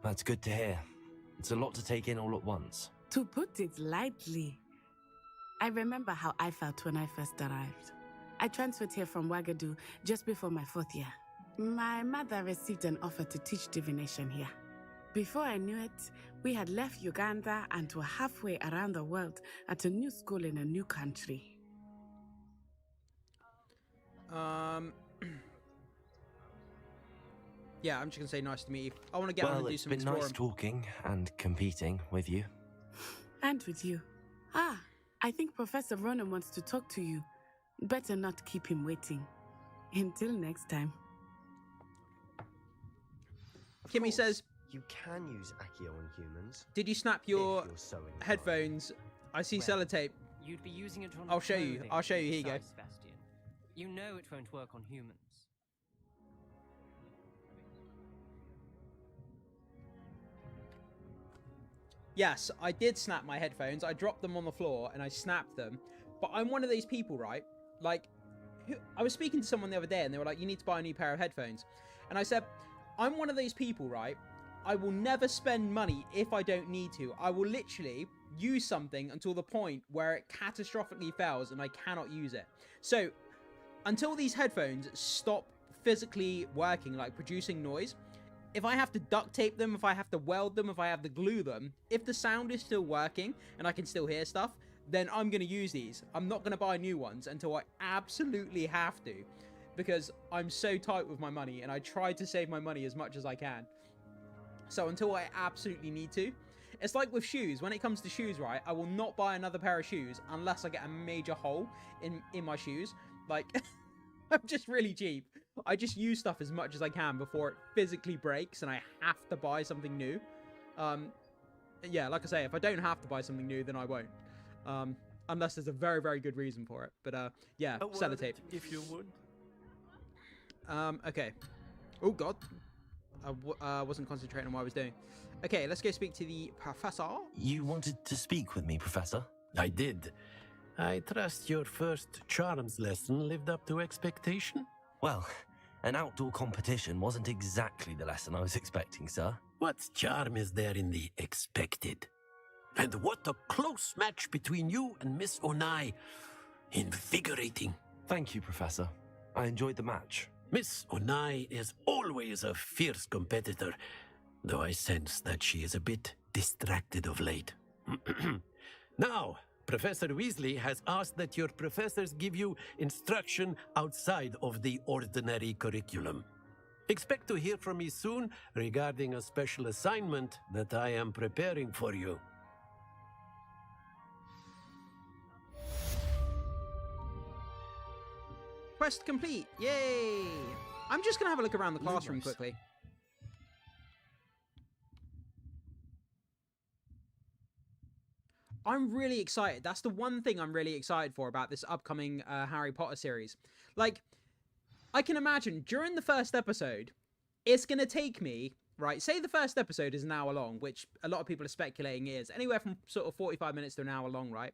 That's good to hear. It's a lot to take in all at once. To put it lightly, I remember how I felt when I first arrived. I transferred here from Wagadu just before my 4th year. My mother received an offer to teach divination here. Before I knew it, we had left Uganda and were halfway around the world at a new school in a new country. Yeah, I'm just gonna say nice to meet you. I want to get on and do some exploring. Well, it's been nice talking and competing with you. And with you. Ah, I think Professor Ronan wants to talk to you. Better not keep him waiting. Until next time. Kimmy says, you can use Accio on humans. did you snap your so headphones? I see sellotape. You'd be using it on I'll show you. clothing, I'll show you. Here you go. Sebastian. You know it won't work on humans. Yes, I did snap my headphones. I dropped them on the floor and I snapped them. But I'm one of those people, right? Like, I was speaking to someone the other day and they were like, you need to buy a new pair of headphones. And I said, I'm one of those people, right? I will never spend money if I don't need to. I will literally use something until the point where it catastrophically fails and I cannot use it. So, until these headphones stop physically working, like producing noise, if I have to duct tape them, if I have to weld them, if I have to glue them, if the sound is still working and I can still hear stuff, then I'm going to use these. I'm not going to buy new ones until I absolutely have to, because I'm so tight with my money and I try to save my money as much as I can. So until I absolutely need to. It's like with shoes. When it comes to shoes, right, I will not buy another pair of shoes unless I get a major hole in my shoes. Like, I'm just really cheap. I just use stuff as much as I can before it physically breaks and I have to buy something new. yeah, like I say, if I don't have to buy something new, then I won't. Unless there's a very, very good reason for it. But yeah, sellotape. If you would. Okay. Oh God, I wasn't concentrating on what I was doing. Okay, let's go speak to the professor. You wanted to speak with me, Professor? I did. I trust your first charms lesson lived up to expectation? Well, an outdoor competition wasn't exactly the lesson I was expecting, sir. What charm is there in the expected? And what a close match between you and Miss Onai. Invigorating. Thank you, Professor. I enjoyed the match. Miss Onai is always a fierce competitor, though I sense that she is a bit distracted of late. Now, Professor Weasley has asked that your professors give you instruction outside of the ordinary curriculum. Expect to hear from me soon regarding a special assignment that I am preparing for you. Quest complete. Yay! I'm just going to have a look around the classroom quickly. I'm really excited. That's the one thing I'm really excited for about this upcoming Harry Potter series. Like, I can imagine during the first episode, it's going to take me, right, say the first episode is an hour long, which a lot of people are speculating is anywhere from sort of 45 minutes to an hour long, right?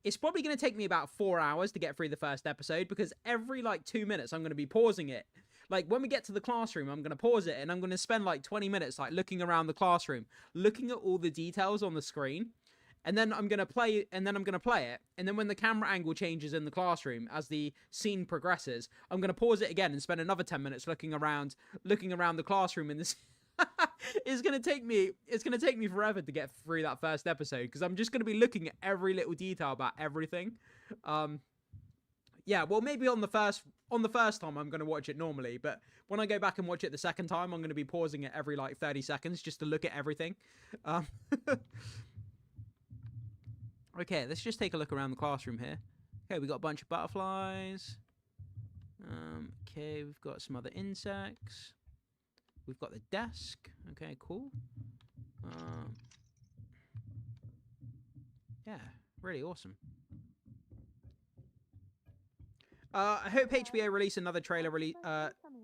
It's probably going to take me about 4 hours to get through the first episode because every, like, 2 minutes I'm going to be pausing it. Like, when we get to the classroom, I'm going to pause it and I'm going to spend, like, 20 minutes, like, looking around the classroom, looking at all the details on the screen. And then I'm going to play it, and then when the camera angle changes in the classroom as the scene progresses, I'm going to pause it again and spend another 10 minutes looking around the classroom in this. It's going to take me forever to get through that first episode because I'm just going to be looking at every little detail about everything. Yeah, well, maybe on the first time I'm going to watch it normally, but when I go back and watch it the second time, I'm going to be pausing it every like 30 seconds just to look at everything. Okay, let's just take a look around the classroom here. Okay, we got a bunch of butterflies. Okay, we've got some other insects. We've got the desk. Okay, cool. Yeah, really awesome. I hope HBO release another trailer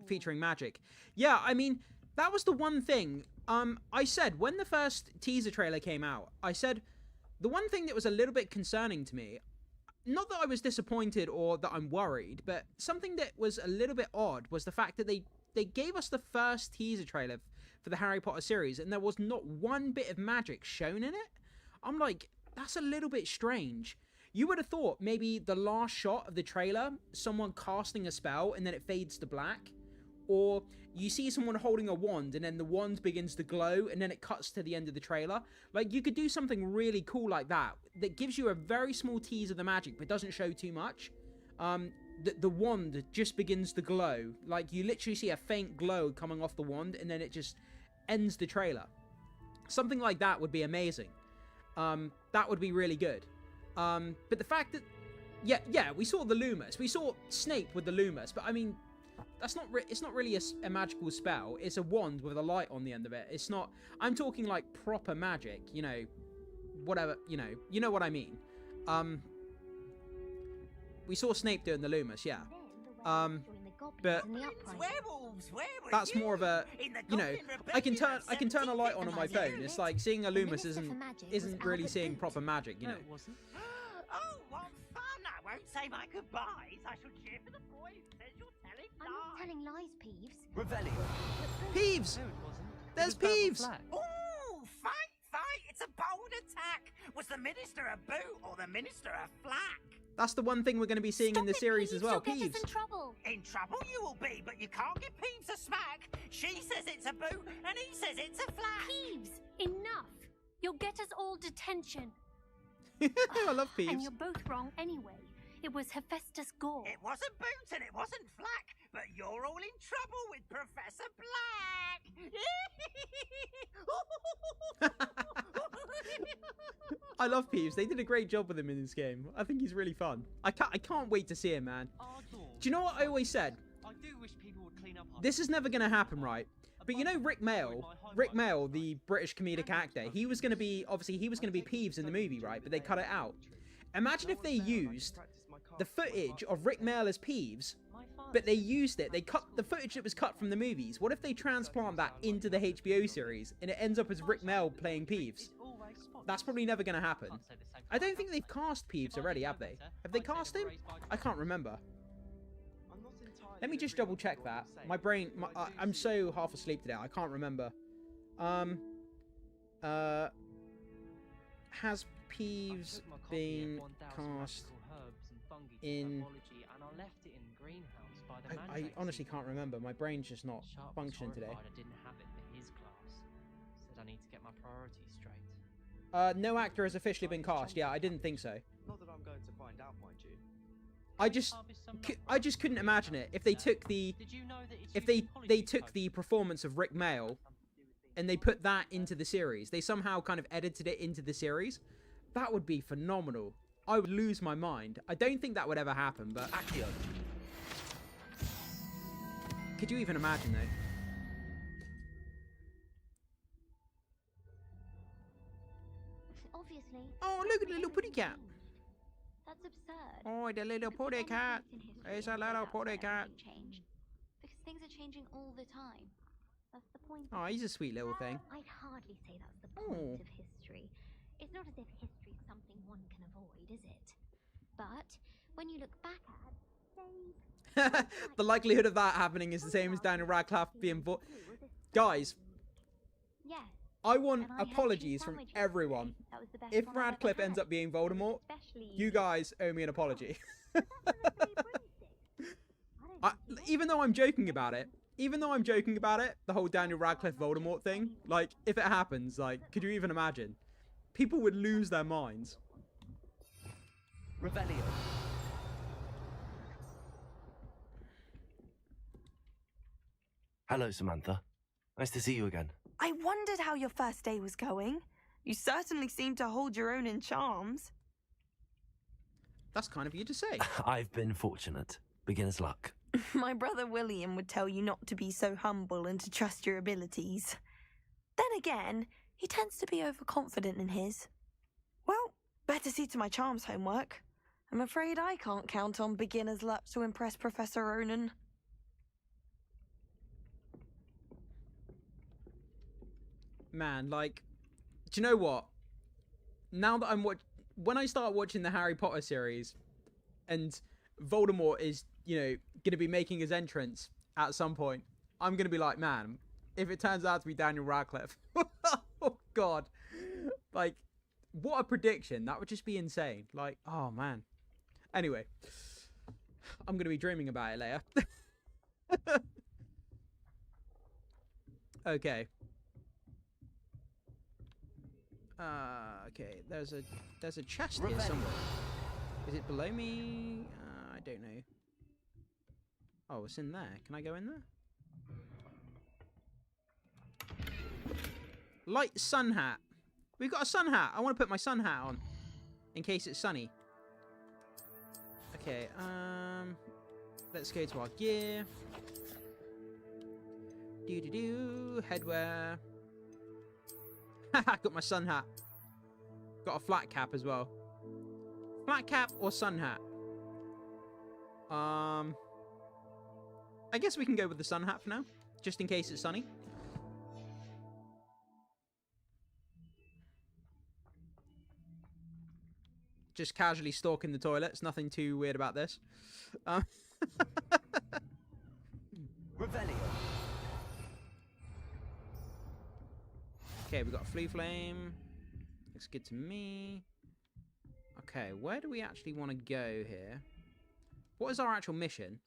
featuring magic. Yeah, I mean, that was the one thing. I said when the first teaser trailer came out, I said the one thing that was a little bit concerning to me, not that I was disappointed or that I'm worried, but something that was a little bit odd was the fact that they gave us the first teaser trailer for the Harry Potter series and there was not one bit of magic shown in it. I'm like, that's a little bit strange. You would have thought maybe the last shot of the trailer, someone casting a spell and then it fades to black. Or you see someone holding a wand and then the wand begins to glow and then it cuts to the end of the trailer. Like, you could do something really cool like that gives you a very small tease of the magic but doesn't show too much. The wand just begins to glow. Like, you literally see a faint glow coming off the wand and then it just ends the trailer. Something like that would be amazing. That would be really good. But the fact that... Yeah, we saw the Loomis. We saw Snape with the Loomis, but I mean... it's not really a magical spell. It's a wand with a light on the end of it. It's not... I'm talking like proper magic, you know, whatever, you know what I mean. We saw Snape doing the Loomis, yeah. But that's more of a, you know, I can turn a light on my phone. It's like seeing a Loomis isn't really seeing proper magic, you know. Oh, what fun! I won't say my goodbyes. I shall cheer for the boy who says you're telling lies. I'm not telling lies, Peeves. Revelio. Peeves! There's Peeves! Oh, fight! It's a bold attack! Was the Minister a boot or the Minister a flack? That's the one thing we're going to be seeing in the series as well, Peeves. Get us in trouble. In trouble you will be, but you can't give Peeves a smack. She says it's a boot and he says it's a flack. Peeves, enough. You'll get us all detention. I love Peeves. And you're both wrong anyway. It was Hephaestus Gore. It wasn't boot and it wasn't flack, but you're all in trouble with Professor Black. I love Peeves. They did a great job with him in this game. I think he's really fun. I can't wait to see him, man. Do you know what I always said? I do wish people would clean up. This is never going to happen, right? But you know Rick Mayall, the British comedic actor, he was going to be, obviously he was going to be Peeves in the movie, right? But they cut it out. Imagine if they used the footage of Rick Mayall as Peeves, but they used it, they cut the footage that was cut from the movies. What if they transplant that into the HBO series and it ends up as Rick Mayall playing Peeves? That's probably never going to happen. I don't think they've cast Peeves already, have they? Have they cast him? I can't remember. Let me just double check that. My brain, I'm so half asleep today, I can't remember. Has Peeves been cast in... I honestly can't remember. My brain's just not functioning today. No actor has officially been cast. Yeah, I didn't think so. Not that I'm going to find out, mind you. I just couldn't imagine it if they took the they took the performance of Rick Mayall and they put that into the series. They somehow kind of edited it into the series. That would be phenomenal. I would lose my mind. I don't think that would ever happen, but could you even imagine though? Obviously. Oh, look at the little putty cat. That's absurd. Oh, the little putty cat. It's a little putty cat. Because things are changing all the time. That's the point. Oh, he's a sweet little thing. I'd hardly say that's the point of history. It's not as if history is something one can avoid, is it? But when you look back at the likelihood of that happening is the same as Daniel Radcliffe being guys, yes. I want apologies from everyone. If Radcliffe ends up being Voldemort, you guys owe me an apology. Even though I'm joking about it, the whole Daniel Radcliffe Voldemort thing, like, if it happens, like, could you even imagine? People would lose their minds. Revelio. Hello, Samantha. Nice to see you again. I wondered how your first day was going. You certainly seem to hold your own in charms. That's kind of you to say. I've been fortunate. Beginner's luck. My brother William would tell you not to be so humble and to trust your abilities. Then again, he tends to be overconfident in his. Well, better see to my charms homework. I'm afraid I can't count on beginner's luck to impress Professor Ronan. Man, like, do you know what? Now that when I start watching the Harry Potter series, and Voldemort is, you know, gonna be making his entrance at some point, I'm gonna be like, man, if it turns out to be Daniel Radcliffe, oh god, like, what a prediction! That would just be insane. Like, oh man. Anyway, I'm gonna be dreaming about it later. Okay. Okay, there's a chest here somewhere. Is it below me? I don't know. Oh, it's in there. Can I go in there? Light sun hat. We've got a sun hat. I want to put my sun hat on in case it's sunny. Okay, let's go to our gear. Headwear. Got my sun hat. Got a flat cap as well. Flat cap or sun hat? I guess we can go with the sun hat for now, just in case it's sunny. Just casually stalking the toilets. Nothing too weird about this. Revelio. Okay, we've got a flea flame. Looks good to me. Okay, where do we actually want to go here? What is our actual mission?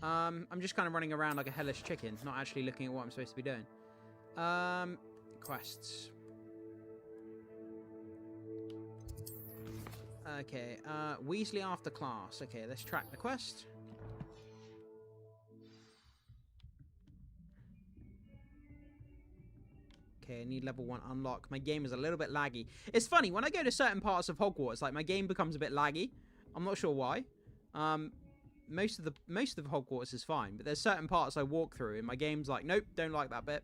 I'm just kind of running around like a hellish chicken, not actually looking at what I'm supposed to be doing. Quests. Okay, Weasley after class. Okay, let's track the quest. Okay, I need level 1 unlock. My game is a little bit laggy. It's funny, when I go to certain parts of Hogwarts, like, my game becomes a bit laggy. I'm not sure why. most of Hogwarts is fine, but there's certain parts I walk through and my game's like, nope, don't like that bit.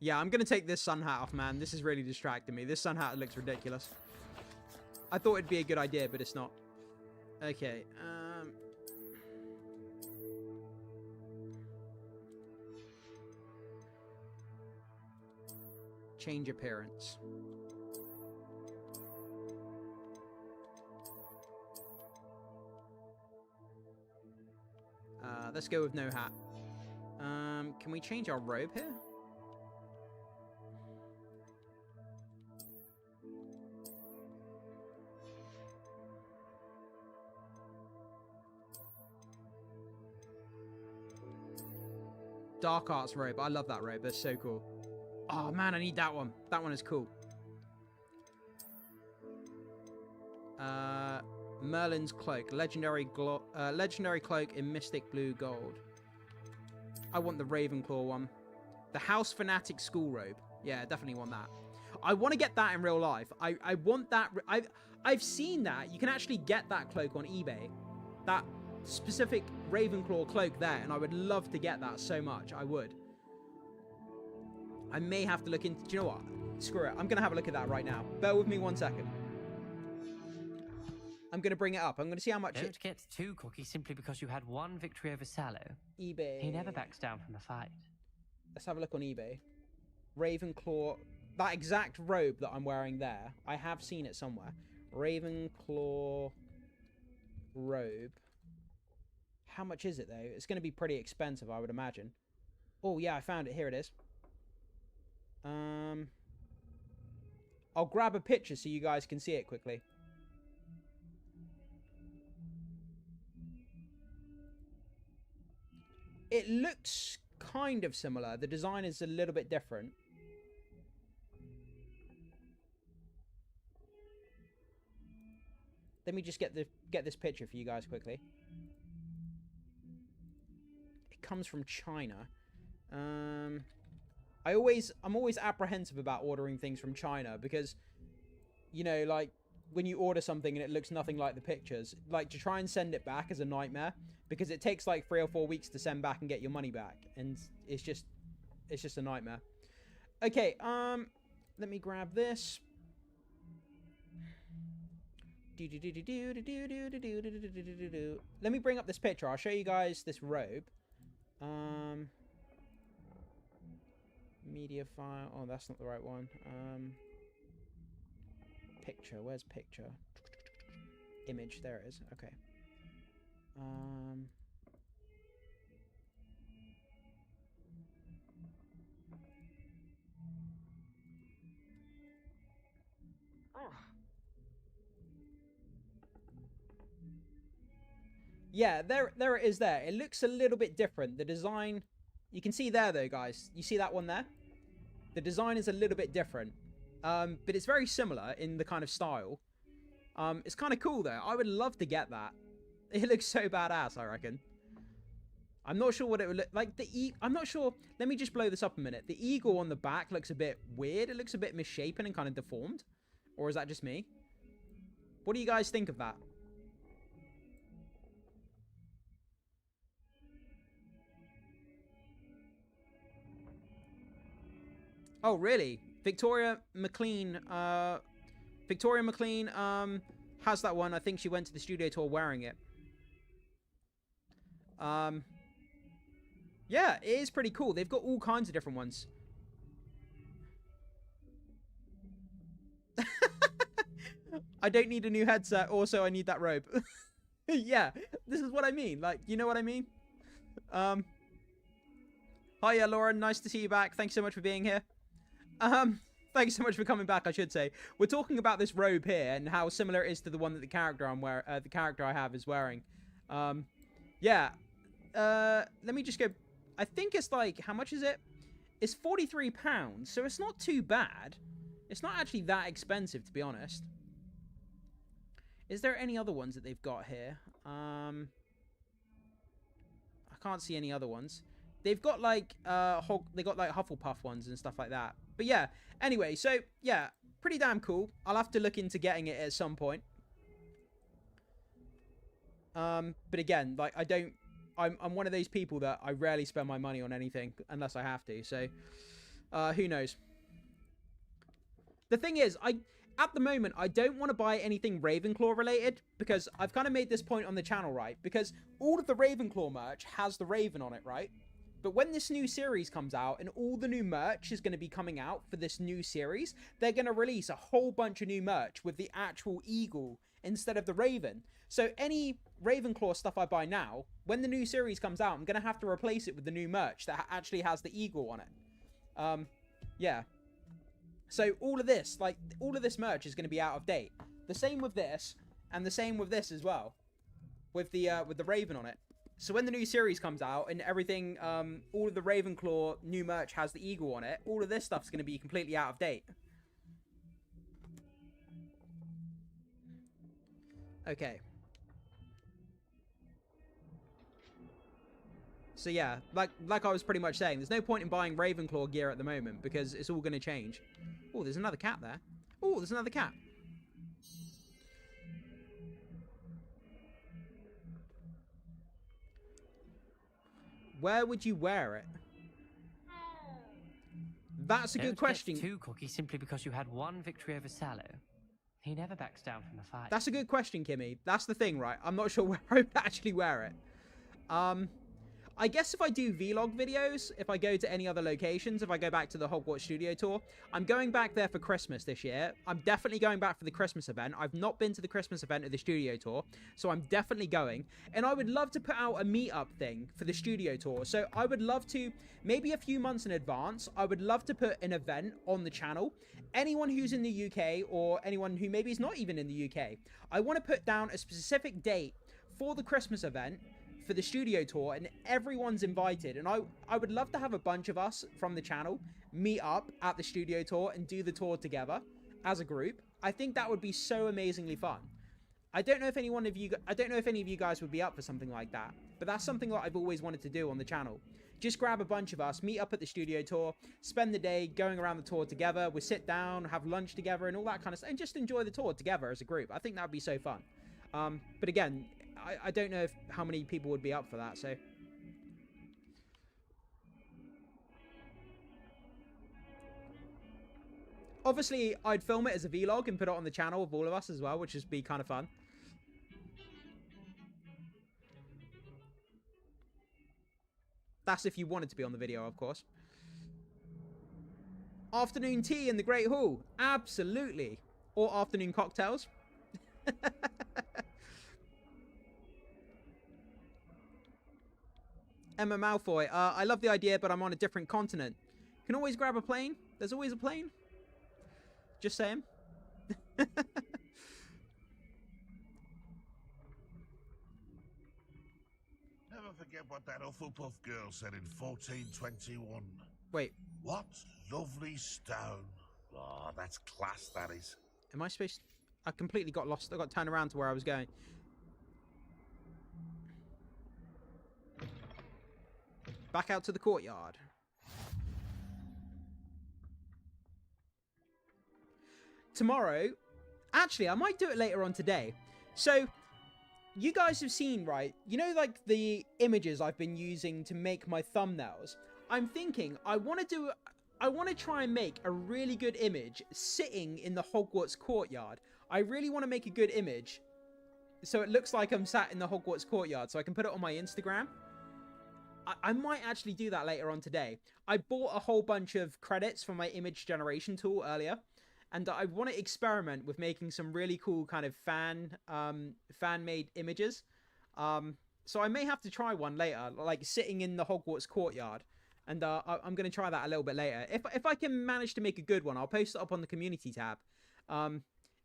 Yeah, I'm gonna take this sun hat off, man. This is really distracting me. This sun hat looks ridiculous. I thought it'd be a good idea, but it's not. Okay, change appearance. Let's go with no hat. Can we change our robe here? Dark Arts robe. I love that robe. That's so cool. Oh, man, I need that one. That one is cool. Merlin's cloak. Legendary cloak in Mystic Blue Gold. I want the Ravenclaw one. The House Fanatic school robe. Yeah, definitely want that. I want to get that in real life. I want that. I've seen that. You can actually get that cloak on eBay. That specific Ravenclaw cloak there, and I would love to get that so much. I would. I may have to look into... Do you know what? Screw it. I'm going to have a look at that right now. Bear with me 1 second. I'm going to bring it up. I'm going to see how much... Don't get too cocky simply because you had one victory over Sallow. eBay. He never backs down from a fight. Let's have a look on eBay. Ravenclaw... That exact robe that I'm wearing there, I have seen it somewhere. Ravenclaw robe. How much is it, though? It's going to be pretty expensive, I would imagine. Oh, yeah, I found it. Here it is. I'll grab a picture so you guys can see it quickly. It looks kind of similar. The design is a little bit different. Let me just get this picture for you guys quickly. It comes from China. I'm always apprehensive about ordering things from China because, you know, like when you order something and it looks nothing like the pictures, like to try and send it back is a nightmare because it takes like 3 or 4 weeks to send back and get your money back, and it's just a nightmare. Okay, let me grab this. Let me bring up this picture. I'll show you guys this robe. Media file. Oh, that's not the right one. Picture. Where's picture? Image. There it is. Okay. Yeah, there it is there. It looks a little bit different. The design, you can see there though, guys. You see that one there? The design is a little bit different. But it's very similar in the kind of style. It's kind of cool though. I would love to get that. It looks so badass, I reckon. I'm not sure what it would look like. I'm not sure. Let me just blow this up a minute. The eagle on the back looks a bit weird. It looks a bit misshapen and kind of deformed. Or is that just me? What do you guys think of that? Oh, really? Victoria McLean has that one. I think she went to the studio tour wearing it. Yeah, it is pretty cool. They've got all kinds of different ones. I don't need a new headset. Also, I need that robe. Yeah, this is what I mean. Like, you know what I mean? Hiya, Lauren. Nice to see you back. Thanks so much for being here. Thanks so much for coming back, I should say. We're talking about this robe here and how similar it is to the one that the character I have is wearing. Yeah. Let me just go. I think it's like, how much is it? It's £43, so it's not too bad. It's not actually that expensive, to be honest. Is there any other ones that they've got here? I can't see any other ones. They've got like they got like Hufflepuff ones and stuff like that. But yeah, anyway, so yeah, pretty damn cool. I'll have to look into getting it at some point. But again, like I'm one of those people that I rarely spend my money on anything unless I have to. So who knows? The thing is, at the moment, I don't want to buy anything Ravenclaw related because I've kind of made this point on the channel, right? Because all of the Ravenclaw merch has the Raven on it, right? But when this new series comes out and all the new merch is going to be coming out for this new series, they're going to release a whole bunch of new merch with the actual eagle instead of the Raven. So any Ravenclaw stuff I buy now, when the new series comes out, I'm going to have to replace it with the new merch that actually has the eagle on it. Yeah. So all of this merch is going to be out of date. The same with this, and the same with this as well, with the Raven on it. So when the new series comes out and everything, all of the Ravenclaw new merch has the eagle on it, all of this stuff's going to be completely out of date. Okay. So yeah, like I was pretty much saying, there's no point in buying Ravenclaw gear at the moment because it's all going to change. Oh, there's another cat there. Oh, there's another cat. Where would you wear it? That's a good question. Don't get too cocky simply because you had one victory over Sallow. He never backs down from the fight. That's a good question, Kimmy. That's the thing, right? I'm not sure where I would actually wear it. I guess if I do vlog videos, if I go to any other locations, if I go back to the Hogwarts Studio Tour, I'm going back there for Christmas this year. I'm definitely going back for the Christmas event. I've not been to the Christmas event of the Studio Tour, so I'm definitely going. And I would love to put out a meetup thing for the Studio Tour. So I would love to, maybe a few months in advance, I would love to put an event on the channel. Anyone who's in the UK or anyone who maybe is not even in the UK, I want to put down a specific date for the Christmas event for the Studio Tour, and everyone's invited. And I would love to have a bunch of us from the channel meet up at the Studio Tour and do the tour together as a group. I think that would be so amazingly fun. I don't know if any of you guys would be up for something like that, but that's something that I've always wanted to do on the channel. Just grab a bunch of us, meet up at the Studio Tour, spend the day going around the tour together. We sit down, have lunch together and all that kind of stuff, and just enjoy the tour together as a group. I think that would be so fun. But again, I don't know how many people would be up for that, so. Obviously, I'd film it as a vlog and put it on the channel with all of us as well, which would be kind of fun. That's if you wanted to be on the video, of course. Afternoon tea in the Great Hall. Absolutely. Or afternoon cocktails. Emma Malfoy, I love the idea, but I'm on a different continent. Can always grab a plane. There's always a plane. Just saying. Never forget what that Hufflepuff girl said in 1421. Wait. What lovely stone. Oh, that's class, that is. Am I supposed to... I completely got lost. I got turned around to where I was going. Back out to the courtyard. Tomorrow... Actually, I might do it later on today. So, you guys have seen, right? You know, like, the images I've been using to make my thumbnails? I'm thinking, I want to try and make a really good image sitting in the Hogwarts courtyard. I really want to make a good image so it looks like I'm sat in the Hogwarts courtyard so I can put it on my Instagram. I might actually do that later on today. I bought a whole bunch of credits for my image generation tool earlier, and I want to experiment with making some really cool kind of fan-made images. So I may have to try one later, like sitting in the Hogwarts courtyard. And I'm going to try that a little bit later. If I can manage to make a good one, I'll post it up on the community tab.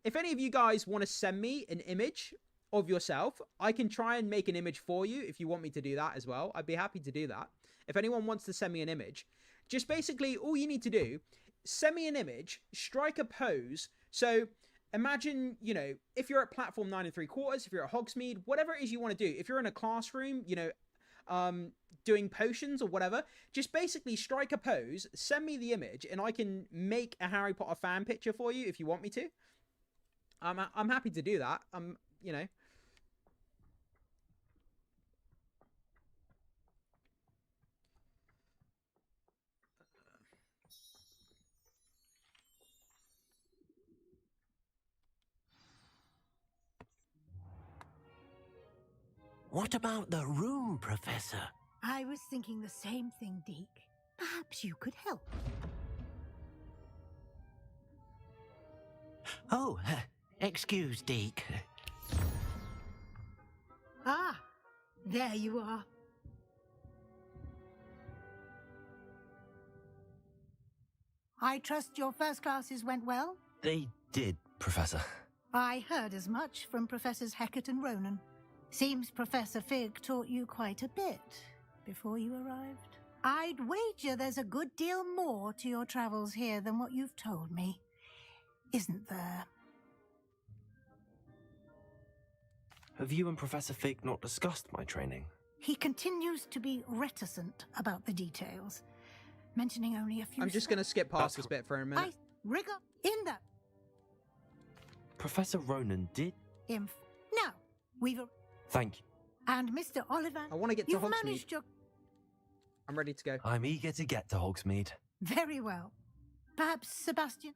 If any of you guys want to send me an image of yourself, I can try and make an image for you if you want me to do that as well. I'd be happy to do that. If anyone wants to send me an image, just basically all you need to do, send me an image, strike a pose. So imagine, you know, if you're at platform 9 3/4, if you're at Hogsmeade, whatever it is you want to do. If you're in a classroom, you know, doing potions or whatever, just basically strike a pose, send me the image, and I can make a Harry Potter fan picture for you if you want me to. I'm happy to do that. You know. What about the room, Professor? I was thinking the same thing, Deke. Perhaps you could help. Oh, excuse, Deke. Ah, there you are. I trust your first classes went well? They did, Professor. I heard as much from Professors Hecat and Ronan. Seems Professor Fig taught you quite a bit before you arrived. I'd wager there's a good deal more to your travels here than what you've told me. Isn't there? Have you and Professor Fig not discussed my training? He continues to be reticent about the details, mentioning only a few... I'm just going to skip past this bit for a minute. Rigor in that. Professor Ronan did... Now, we've... Thank you. And Mr. Oliver, I want to get to you've Hogsmeade. managed your... I'm ready to go. I'm eager to get to Hogsmeade. Very well. Perhaps Sebastian?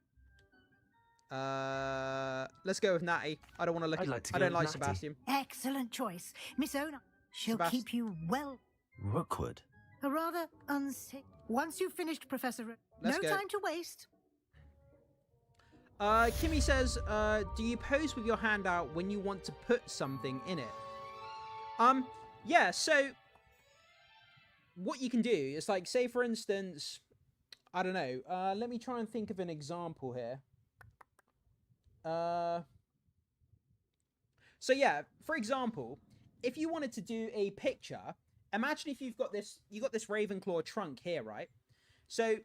Let's go with Natty. I don't want to look. I don't like Sebastian. Excellent choice. Miss Ona, she'll keep you well. Rookwood. A rather unsafe... Once you've finished, Professor... Let's no go. time to waste. Kimmy says, do you pose with your hand out when you want to put something in it? Yeah, so what you can do is, like, say for instance, I don't know, let me try and think of an example here. So yeah, for example, if you wanted to do a picture, imagine if you got this Ravenclaw trunk here, right? So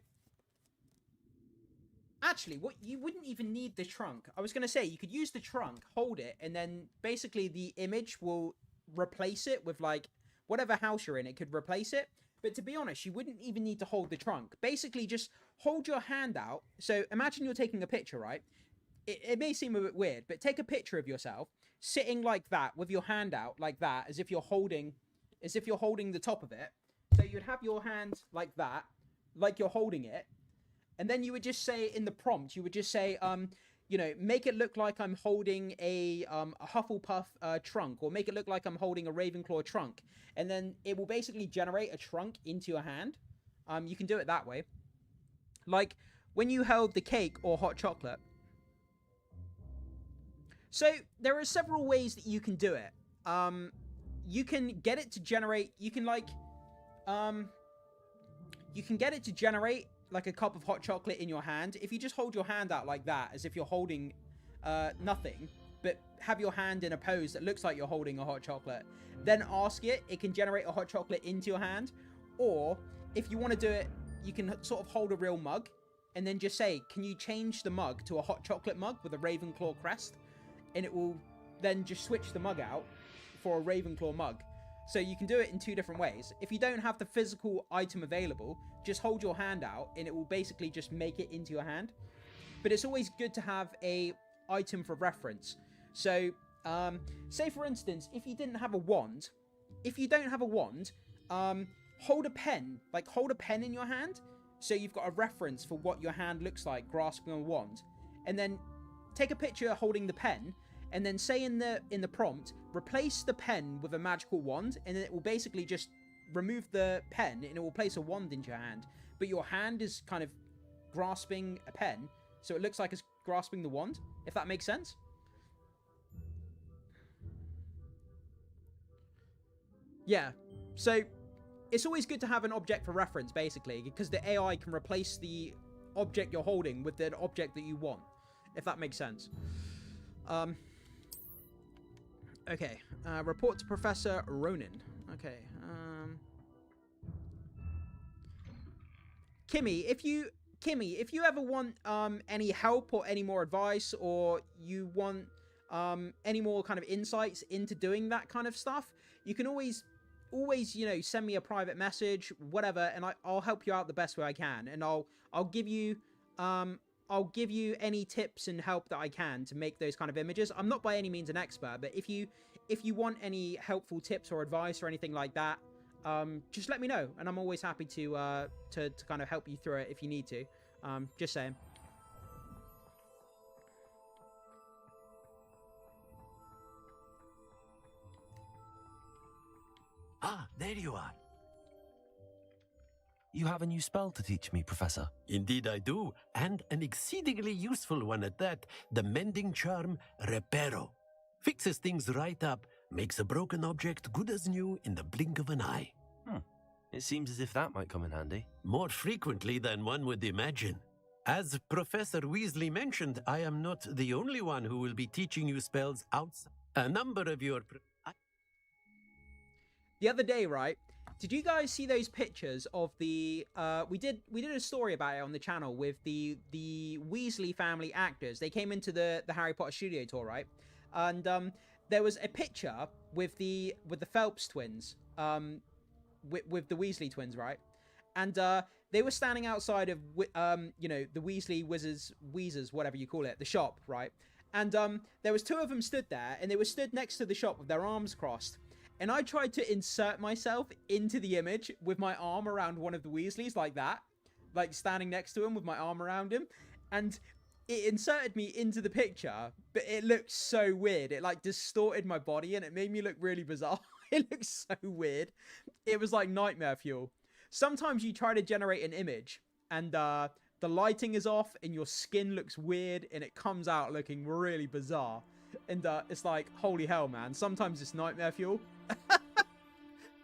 actually, what you wouldn't even need the trunk. I was going to say, you could use the trunk, hold it, and then basically the image will replace it with, like, whatever house you're in, it could replace it. But to be honest, you wouldn't even need to hold the trunk. Basically, just hold your hand out. So imagine you're taking a picture, right? It may seem a bit weird, but take a picture of yourself sitting like that with your hand out like that, as if you're holding the top of it. So you'd have your hand like that, like you're holding it. And then you would just say in the prompt, you would just say, you know, make it look like I'm holding a Hufflepuff trunk, or make it look like I'm holding a Ravenclaw trunk. And then it will basically generate a trunk into your hand. You can do it that way. Like when you held the cake or hot chocolate. So there are several ways that you can do it. You can get it to generate, you can get it to generate like a cup of hot chocolate in your hand. If you just hold your hand out like that, as if you're holding nothing, but have your hand in a pose that looks like you're holding a hot chocolate, then ask it, it can generate a hot chocolate into your hand. Or if you want to do it, you can sort of hold a real mug and then just say, can you change the mug to a hot chocolate mug with a Ravenclaw crest? And it will then just switch the mug out for a Ravenclaw mug. So you can do it in two different ways. If you don't have the physical item available, just hold your hand out and it will basically just make it into your hand. But it's always good to have a item for reference. So, say for instance, if you didn't have a wand, hold a pen, like hold a pen in your hand. So you've got a reference for what your hand looks like grasping a wand. And then take a picture holding the pen, and then say in the prompt, replace the pen with a magical wand, and then it will basically just remove the pen and it will place a wand into your hand. But your hand is kind of grasping a pen, so it looks like it's grasping the wand, if that makes sense. Yeah, so it's always good to have an object for reference, basically, because the AI can replace the object you're holding with the object that you want, if that makes sense. Okay, report to Professor Ronan. Okay, Kimmy, if you ever want any help or any more advice, or you want any more kind of insights into doing that kind of stuff, you can always always, you know, send me a private message, whatever, and I'll help you out the best way I can, and I'll give you any tips and help that I can to make those kind of images. I'm not by any means an expert, but if you want any helpful tips or advice or anything like that, just let me know, and I'm always happy to kind of help you through it if you need to. Just saying. Ah, there you are. You have a new spell to teach me, Professor? Indeed I do, and an exceedingly useful one at that. The mending charm, Reparo. Fixes things right up, makes a broken object good as new in the blink of an eye. It seems as if that might come in handy. More frequently than one would imagine. As Professor Weasley mentioned, I am not the only one who will be teaching you spells outside. A number of your... The other day, right, did you guys see those pictures of the... we did a story about it on the channel with the Weasley family actors. They came into the Harry Potter studio tour, right? And there was a picture with the Phelps twins, with the Weasley twins, right? And they were standing outside of, you know, the Weasley Weezers, whatever you call it, the shop, right? And there was two of them stood there, and they were stood next to the shop with their arms crossed. And I tried to insert myself into the image with my arm around one of the Weasleys like that. Like standing next to him with my arm around him. And it inserted me into the picture, but it looked so weird. It like distorted my body and it made me look really bizarre. It looked so weird. It was like nightmare fuel. Sometimes you try to generate an image and the lighting is off and your skin looks weird and it comes out looking really bizarre. And it's like, holy hell, man. Sometimes it's nightmare fuel.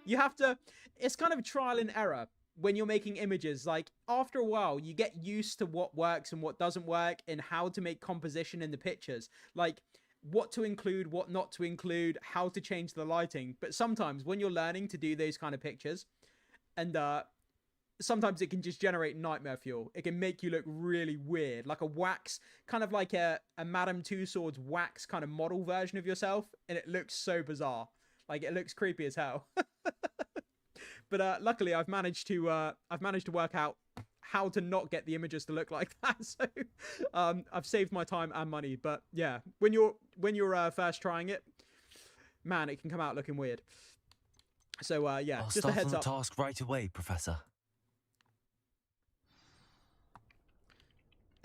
You have to... It's kind of trial and error when you're making images. Like, after a while, you get used to what works and what doesn't work and how to make composition in the pictures. Like, what to include, what not to include, how to change the lighting. But sometimes when you're learning to do those kind of pictures, and sometimes it can just generate nightmare fuel. It can make you look really weird, like a wax, kind of like a Madame Tussauds wax kind of model version of yourself, and it looks so bizarre. Like, it looks creepy as hell. But luckily, I've managed to work out how to not get the images to look like that. So I've saved my time and money. But yeah, when you're first trying it, man, it can come out looking weird. So yeah, I'll just a heads up. start on the task right away, Professor.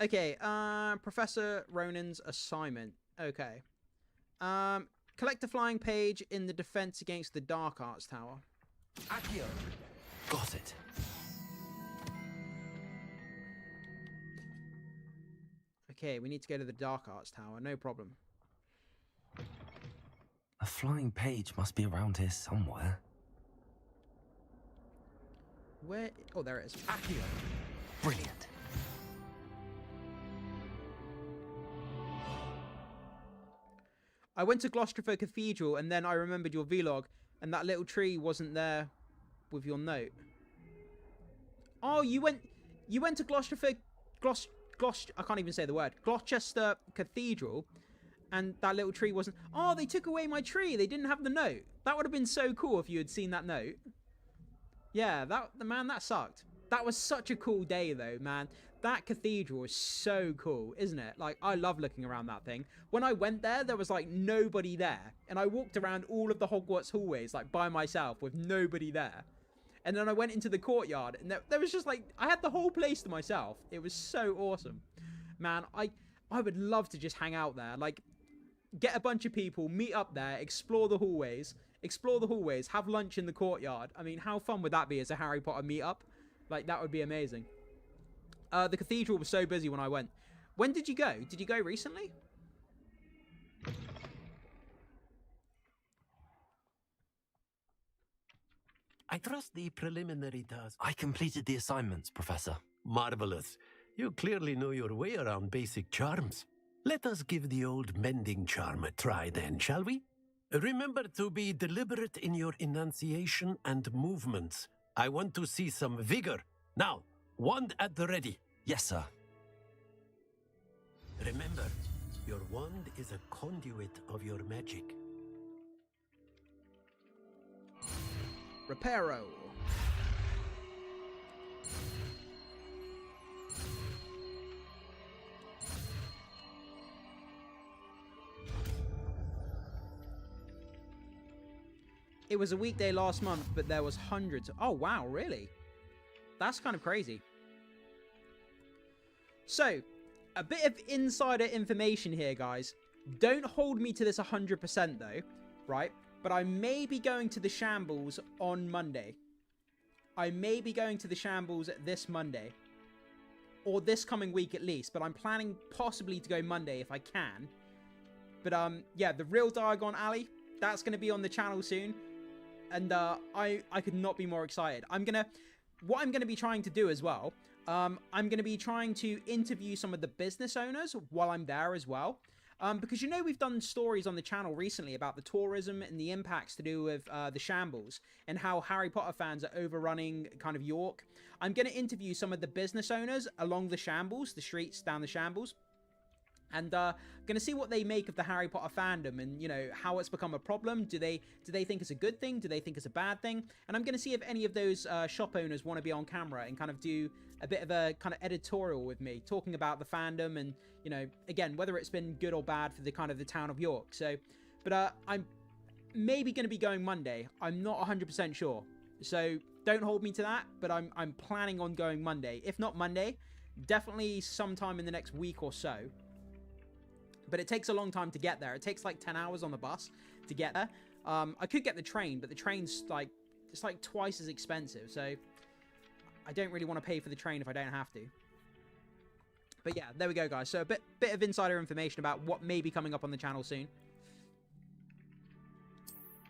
Okay, Professor Ronan's assignment. Okay. Collect a flying page in the defense against the Dark Arts Tower. Accio. Got it. Okay, we need to go to the Dark Arts Tower, no problem. A flying page must be around here somewhere. Where? Oh, there it is. Accio. Brilliant. I went to Gloucester Cathedral and then I remembered your vlog and that little tree wasn't there with your note. Oh, you went to Gloucester, I can't even say the word. Gloucester Cathedral and that little tree wasn't... Oh, they took away my tree. They didn't have the note. That would have been so cool if you had seen that note. Yeah, man, that sucked. That was such a cool day though, man. That cathedral is so cool, isn't it? Like, I love looking around that thing. When I went there was like nobody there. And I walked around all of the Hogwarts hallways like by myself with nobody there. And then I went into the courtyard and there was just like, I had the whole place to myself. It was so awesome. Man, I would love to just hang out there. Like, get a bunch of people, meet up there, explore the hallways, have lunch in the courtyard. I mean, how fun would that be as a Harry Potter meetup? Like, that would be amazing. The cathedral was so busy when I went. When did you go? Did you go recently? I trust the preliminary task. I completed the assignments, Professor. Marvelous. You clearly know your way around basic charms. Let us give the old mending charm a try then, shall we? Remember to be deliberate in your enunciation and movements. I want to see some vigor. Now, wand at the ready. Yes, sir. Remember, your wand is a conduit of your magic. Reparo. It was a weekday last month, but there was hundreds. Oh, wow, really? That's kind of crazy. So, a bit of insider information here, guys. Don't hold me to this 100% though, right? But I may be going to the Shambles on Monday. I may be going to the Shambles this Monday. Or this coming week at least. But I'm planning possibly to go Monday if I can. But yeah, the real Diagon Alley, that's going to be on the channel soon. And I could not be more excited. What I'm going to be trying to do as well, I'm going to be trying to interview some of the business owners while I'm there as well. Because, you know, we've done stories on the channel recently about the tourism and the impacts to do with the Shambles and how Harry Potter fans are overrunning kind of York. I'm going to interview some of the business owners along the Shambles, the streets down the Shambles. And going to see what they make of the Harry Potter fandom and, you know, how it's become a problem. Do they think it's a good thing? Do they think it's a bad thing? And I'm going to see if any of those shop owners want to be on camera and kind of do a bit of a kind of editorial with me, talking about the fandom and, you know, again, whether it's been good or bad for the kind of the town of York. So, but I'm maybe going to be going Monday. I'm not 100% sure. So don't hold me to that, but I'm planning on going Monday. If not Monday, definitely sometime in the next week or so. But it takes a long time to get there. It takes like 10 hours on the bus to get there. I could get the train, but the train's like, it's like twice as expensive. So I don't really want to pay for the train if I don't have to. But yeah, there we go, guys. So a bit of insider information about what may be coming up on the channel soon.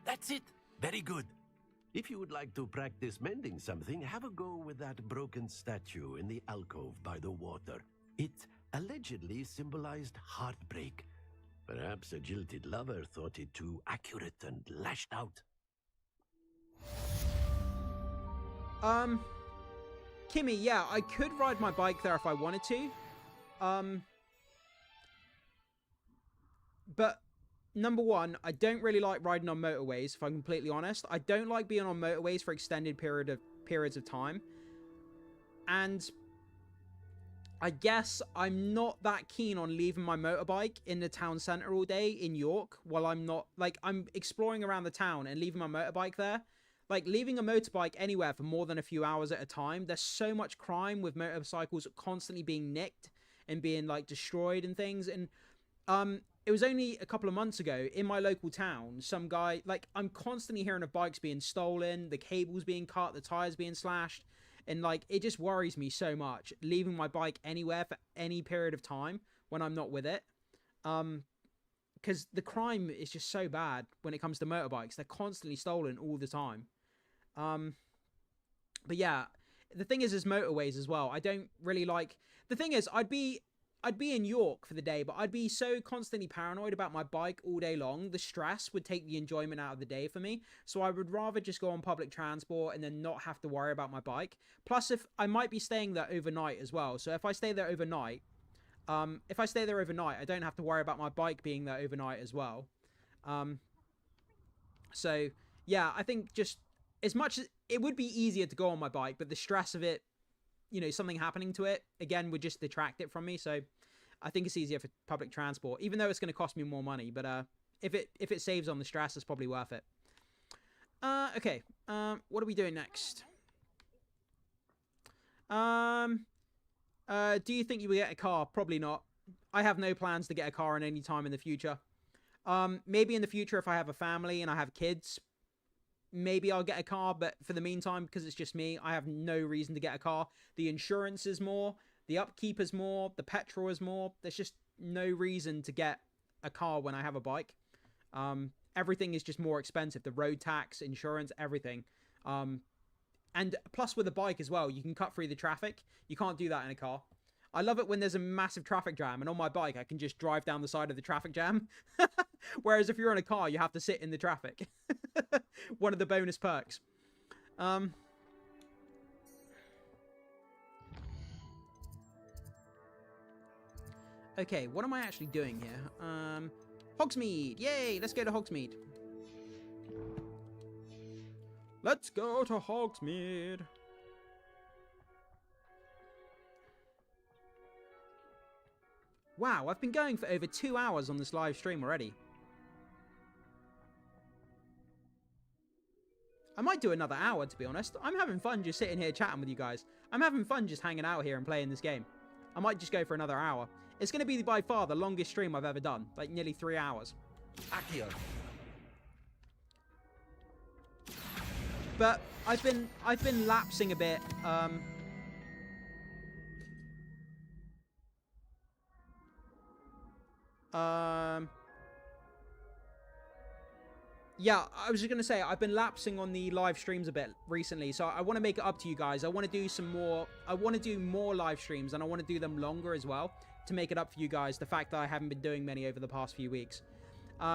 That's it. Very good. If you would like to practice mending something, have a go with that broken statue in the alcove by the water. It allegedly symbolized heartbreak. Perhaps a jilted lover thought it too accurate and lashed out. Kimmy, yeah, I could ride my bike there if I wanted to. But number one, I don't really like riding on motorways, if I'm completely honest. I don't like being on motorways for extended periods of time. And I guess I'm not that keen on leaving my motorbike in the town centre all day in York while I'm not, like, I'm exploring around the town and leaving my motorbike there. Like, leaving a motorbike anywhere for more than a few hours at a time, there's so much crime with motorcycles constantly being nicked and being, like, destroyed and things. And it was only a couple of months ago in my local town, some guy, like, I'm constantly hearing of bikes being stolen, the cables being cut, the tyres being slashed. And, like, it just worries me so much, leaving my bike anywhere for any period of time when I'm not with it. Because the crime is just so bad when it comes to motorbikes. They're constantly stolen all the time. But, yeah, the thing is motorways as well. I don't really like... The thing is, I'd be in York for the day, but I'd be so constantly paranoid about my bike all day long. The stress would take the enjoyment out of the day for me. So I would rather just go on public transport and then not have to worry about my bike. Plus, if I might be staying there overnight as well. So if I stay there overnight, I don't have to worry about my bike being there overnight as well. So yeah, I think just as much as it would be easier to go on my bike, but the stress of it, you know, something happening to it, again, would just detract it from me. So I think it's easier for public transport, even though it's going to cost me more money. But if it saves on the stress, it's probably worth it. Okay. What are we doing next? Do you think you will get a car? Probably not. I have no plans to get a car in any time in the future. Maybe in the future if I have a family and I have kids, maybe I'll get a car, but for the meantime, because it's just me, I have no reason to get a car. The insurance is more, the upkeep is more, the petrol is more. There's just no reason to get a car when I have a bike. Everything is just more expensive. The road tax, insurance, everything. And plus with a bike as well, you can cut through the traffic. You can't do that in a car. I love it when there's a massive traffic jam, and on my bike, I can just drive down the side of the traffic jam. Whereas if you're in a car, you have to sit in the traffic. One of the bonus perks. Okay, what am I actually doing here? Hogsmeade! Yay! Let's go to Hogsmeade. Let's go to Hogsmeade. Wow, I've been going for over 2 hours on this live stream already. I might do another hour, to be honest. I'm having fun just sitting here chatting with you guys. I'm having fun just hanging out here and playing this game. I might just go for another hour. It's going to be by far the longest stream I've ever done. Like, nearly 3 hours. Accio. But I've been lapsing a bit. Yeah, I was just gonna say I've been lapsing on the live streams a bit recently, so I want to make it up to you guys. I want to do some more. I want to do more live streams, and I want to do them longer as well to make it up for you guys. The fact that I haven't been doing many over the past few weeks.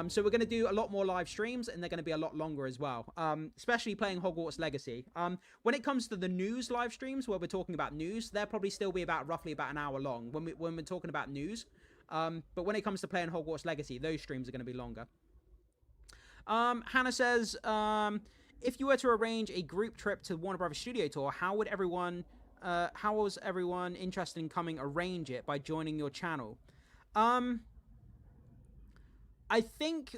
So we're going to do a lot more live streams, and they're going to be a lot longer as well, especially playing Hogwarts Legacy. When it comes to the news live streams, where we're talking about news, they'll probably still be roughly about an hour long when we're talking about news. But when it comes to playing Hogwarts Legacy, those streams are going to be longer. Hannah says, if you were to arrange a group trip to Warner Brothers Studio Tour, how was everyone interested in coming arrange it by joining your channel? I think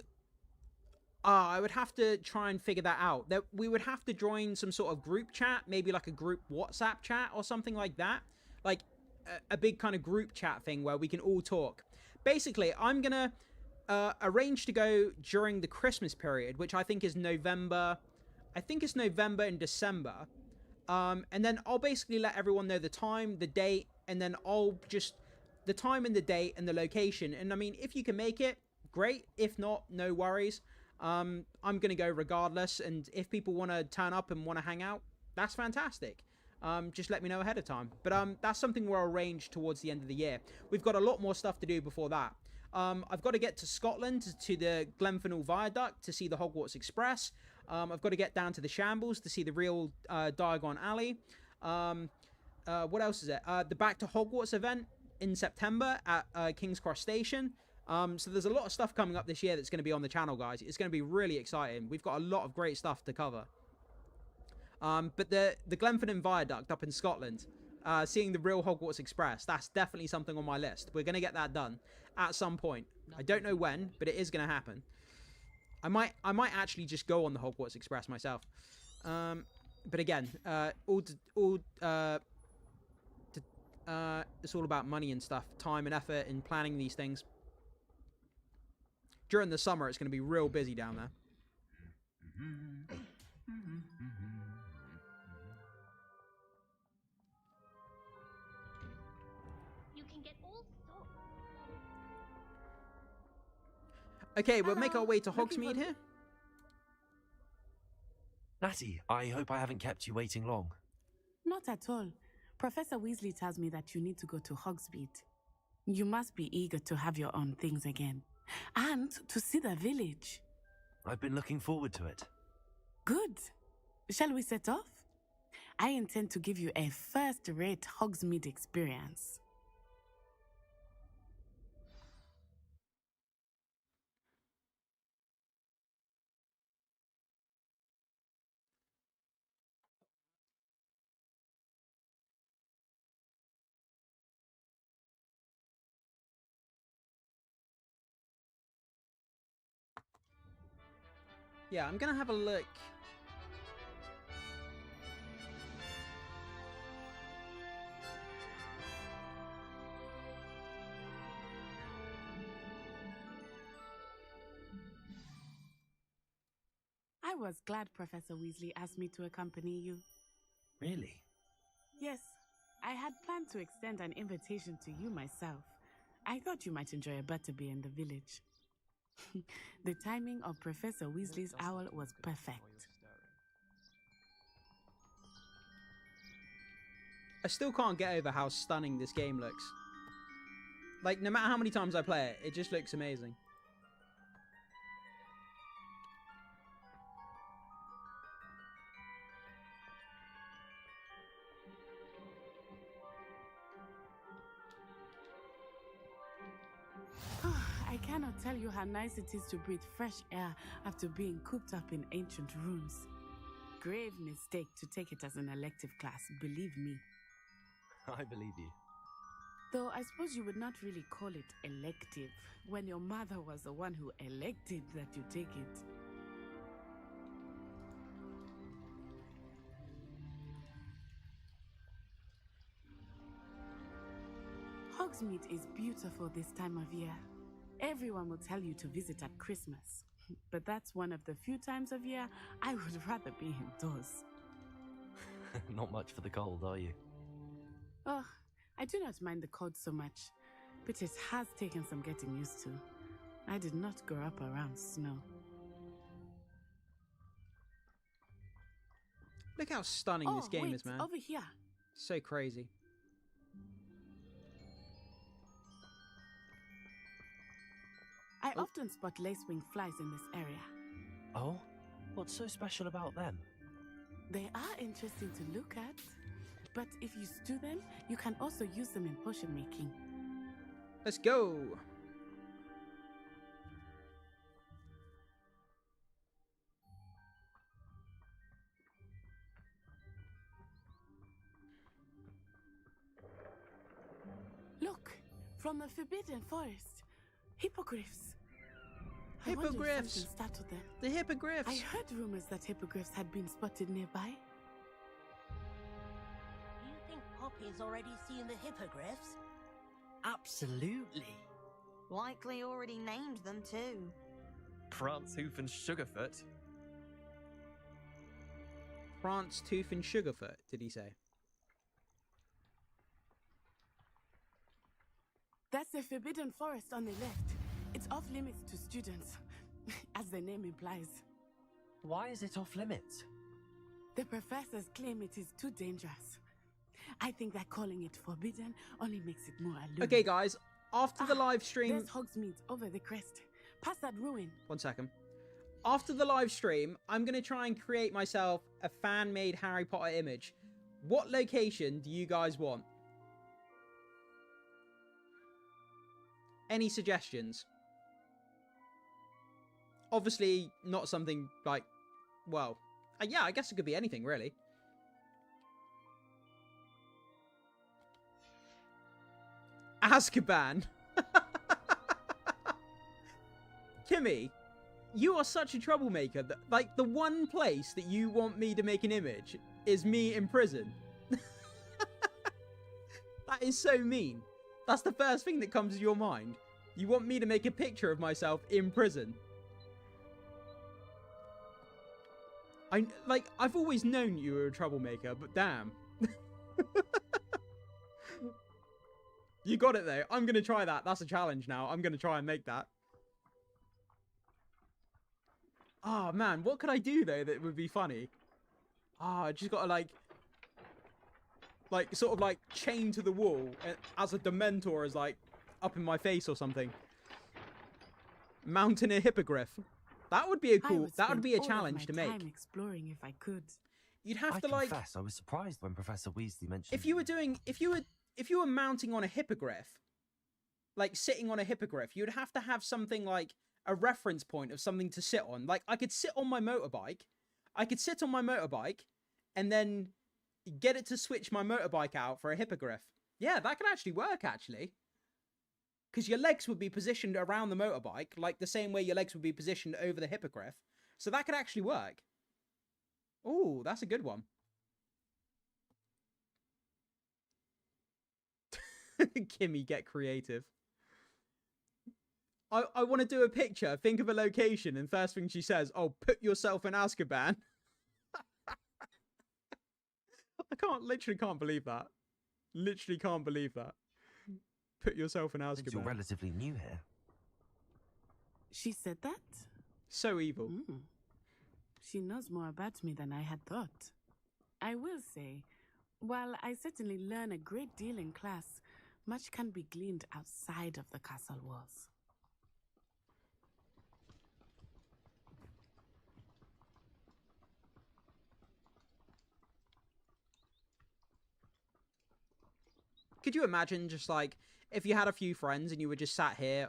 I would have to try and figure that out. That we would have to join some sort of group chat, maybe like a group WhatsApp chat or something like that. Like a big kind of group chat thing where we can all talk. Basically, I'm going to arrange to go during the Christmas period, which I think is November. I think it's November and December. And then I'll basically let everyone know the time, the date, and then I'll just... the time and the date and the location. And I mean, if you can make it, great. If not, no worries. I'm going to go regardless. And if people want to turn up and want to hang out, that's fantastic. Just let me know ahead of time. But that's something we'll arrange towards the end of the year. We've got a lot more stuff to do before that. I've got to get to Scotland, to the Glenfinal Viaduct, to see the Hogwarts Express. I've got to get down to the Shambles to see the real Diagon Alley. What else is it? The Back to Hogwarts event in September at King's Cross Station. So there's a lot of stuff coming up this year that's going to be on the channel, guys. It's going to be really exciting. We've got a lot of great stuff to cover. But the Glenfinnan Viaduct up in Scotland, seeing the real Hogwarts Express, that's definitely something on my list. We're going to get that done at some point. I don't know when, but it is going to happen. I might actually just go on the Hogwarts Express myself. But again, it's all about money and stuff, time and effort in planning these things. During the summer, it's going to be real busy down there. You can get all sorts. Okay, we'll make our way to Hogsmeade here. Natty, I hope I haven't kept you waiting long. Not at all. Professor Weasley tells me that you need to go to Hogsmeade. You must be eager to have your own things again. And to see the village. I've been looking forward to it. Good. Shall we set off? I intend to give you a first-rate Hogsmeade experience. Yeah, I'm going to have a look. I was glad Professor Weasley asked me to accompany you. Really? Yes, I had planned to extend an invitation to you myself. I thought you might enjoy a butterbeer in the village. The timing of Professor Weasley's owl was perfect. I still can't get over how stunning this game looks. Like, no matter how many times I play it, it just looks amazing. I cannot tell you how nice it is to breathe fresh air after being cooped up in ancient rooms. grave mistake to take it as an elective class, believe me. I believe you. Though I suppose you would not really call it elective when your mother was the one who elected that you take it. Hogsmeade is beautiful this time of year. Everyone will tell you to visit at Christmas. But that's one of the few times of year I would rather be indoors. Not much for the cold, are you? Oh, I do not mind the cold so much, but it has taken some getting used to. I did not grow up around snow. Look how stunning this game is, man. Over here. So crazy. I often spot lacewing flies in this area. Oh? What's so special about them? They are interesting to look at, but if you stew them, you can also use them in potion making. Let's go! Look! From the Forbidden Forest. Hippogriffs. Hippogriffs! Something startled them. The hippogriffs! I heard rumors that hippogriffs had been spotted nearby. Do you think Poppy's already seen the hippogriffs? Absolutely. Likely already named them too. Prance, Hoof, and Sugarfoot. Prance, Tooth, and Sugarfoot, did he say? That's the Forbidden Forest on the left. It's off limits to students, as the name implies. Why is it off limits? The professors claim it is too dangerous. I think that calling it forbidden only makes it more alluring. Okay, guys, after the live stream... There's Hogsmeade over the crest. Past that ruin. 1 second. After the live stream, I'm going to try and create myself a fan-made Harry Potter image. What location do you guys want? Any suggestions? Obviously, not something like... Well, yeah, I guess it could be anything, really. Azkaban. Kimmy, you are such a troublemaker that, like, the one place that you want me to make an image is me in prison. That is so mean. That's the first thing that comes to your mind. You want me to make a picture of myself in prison. I've always known you were a troublemaker, but damn. You got it, though. I'm going to try that. That's a challenge now. I'm going to try and make that. Oh, man. What could I do, though, that would be funny? I just got to, sort of, chain to the wall as a Dementor is, up in my face or something. Mountain a hippogriff. That would be a cool... That would be a challenge to make. Time exploring if I could. You'd have to, I confess, I was surprised when Professor Weasley mentioned... If you were mounting on a hippogriff, sitting on a hippogriff, you'd have to have something like a reference point of something to sit on. I could sit on my motorbike. I could sit on my motorbike and then get it to switch my motorbike out for a hippogriff. Yeah, that could actually work, actually. Because your legs would be positioned around the motorbike, like the same way your legs would be positioned over the hippogriff. So that could actually work. Ooh, that's a good one. Kimmy, get creative. I want to do a picture, think of a location, and first thing she says, oh, put yourself in Azkaban. I literally can't believe that. Literally can't believe that. Put yourself in Azkaban. You're relatively new here. She said that? So evil. She knows more about me than I had thought. I will say, while I certainly learn a great deal in class, much can be gleaned outside of the castle walls. Could you imagine just if you had a few friends and you were just sat here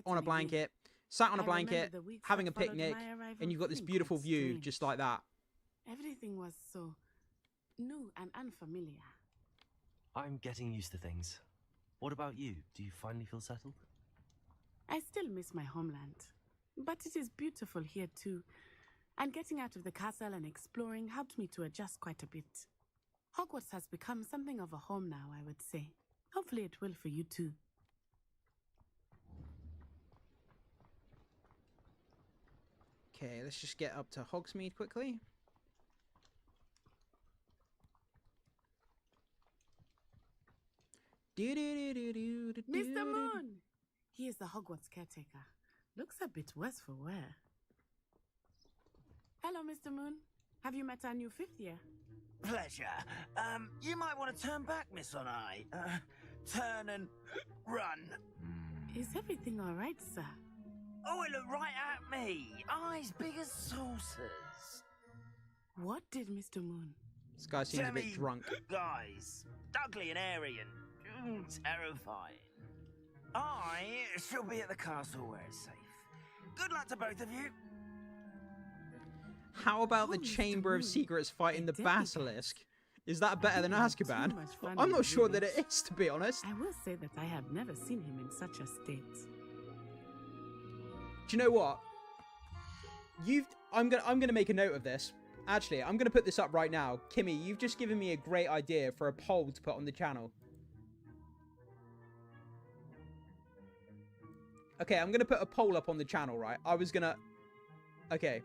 on a blanket, sat on a blanket, having a picnic, and you've got this beautiful view just like that. Everything was so new and unfamiliar. I'm getting used to things. What about you? Do you finally feel settled? I still miss my homeland, but it is beautiful here too. And getting out of the castle and exploring helped me to adjust quite a bit. Hogwarts has become something of a home now, I would say. Hopefully it will for you too. Okay, let's just get up to Hogsmeade quickly. Mr. Moon! He is the Hogwarts caretaker. Looks a bit worse for wear. Hello, Mr. Moon. Have you met our new 5th year? Pleasure. You might want to turn back, Miss On-Eye. Turn and run. Is everything all right, sir? Oh, it looked right at me. Eyes big as saucers. What did Mr. Moon? This guy seems a bit drunk. Guys, ugly and airy and terrifying. I shall be at the castle where it's safe. Good luck to both of you. How about the Chamber of Secrets fighting the Basilisk? Is that better than Azkaban? I'm not sure that it is, to be honest. I will say that I have never seen him in such a state. Do you know what? I'm gonna make a note of this. Actually, I'm gonna put this up right now. Kimmy, you've just given me a great idea for a poll to put on the channel. Okay, I'm gonna put a poll up on the channel, right? Okay.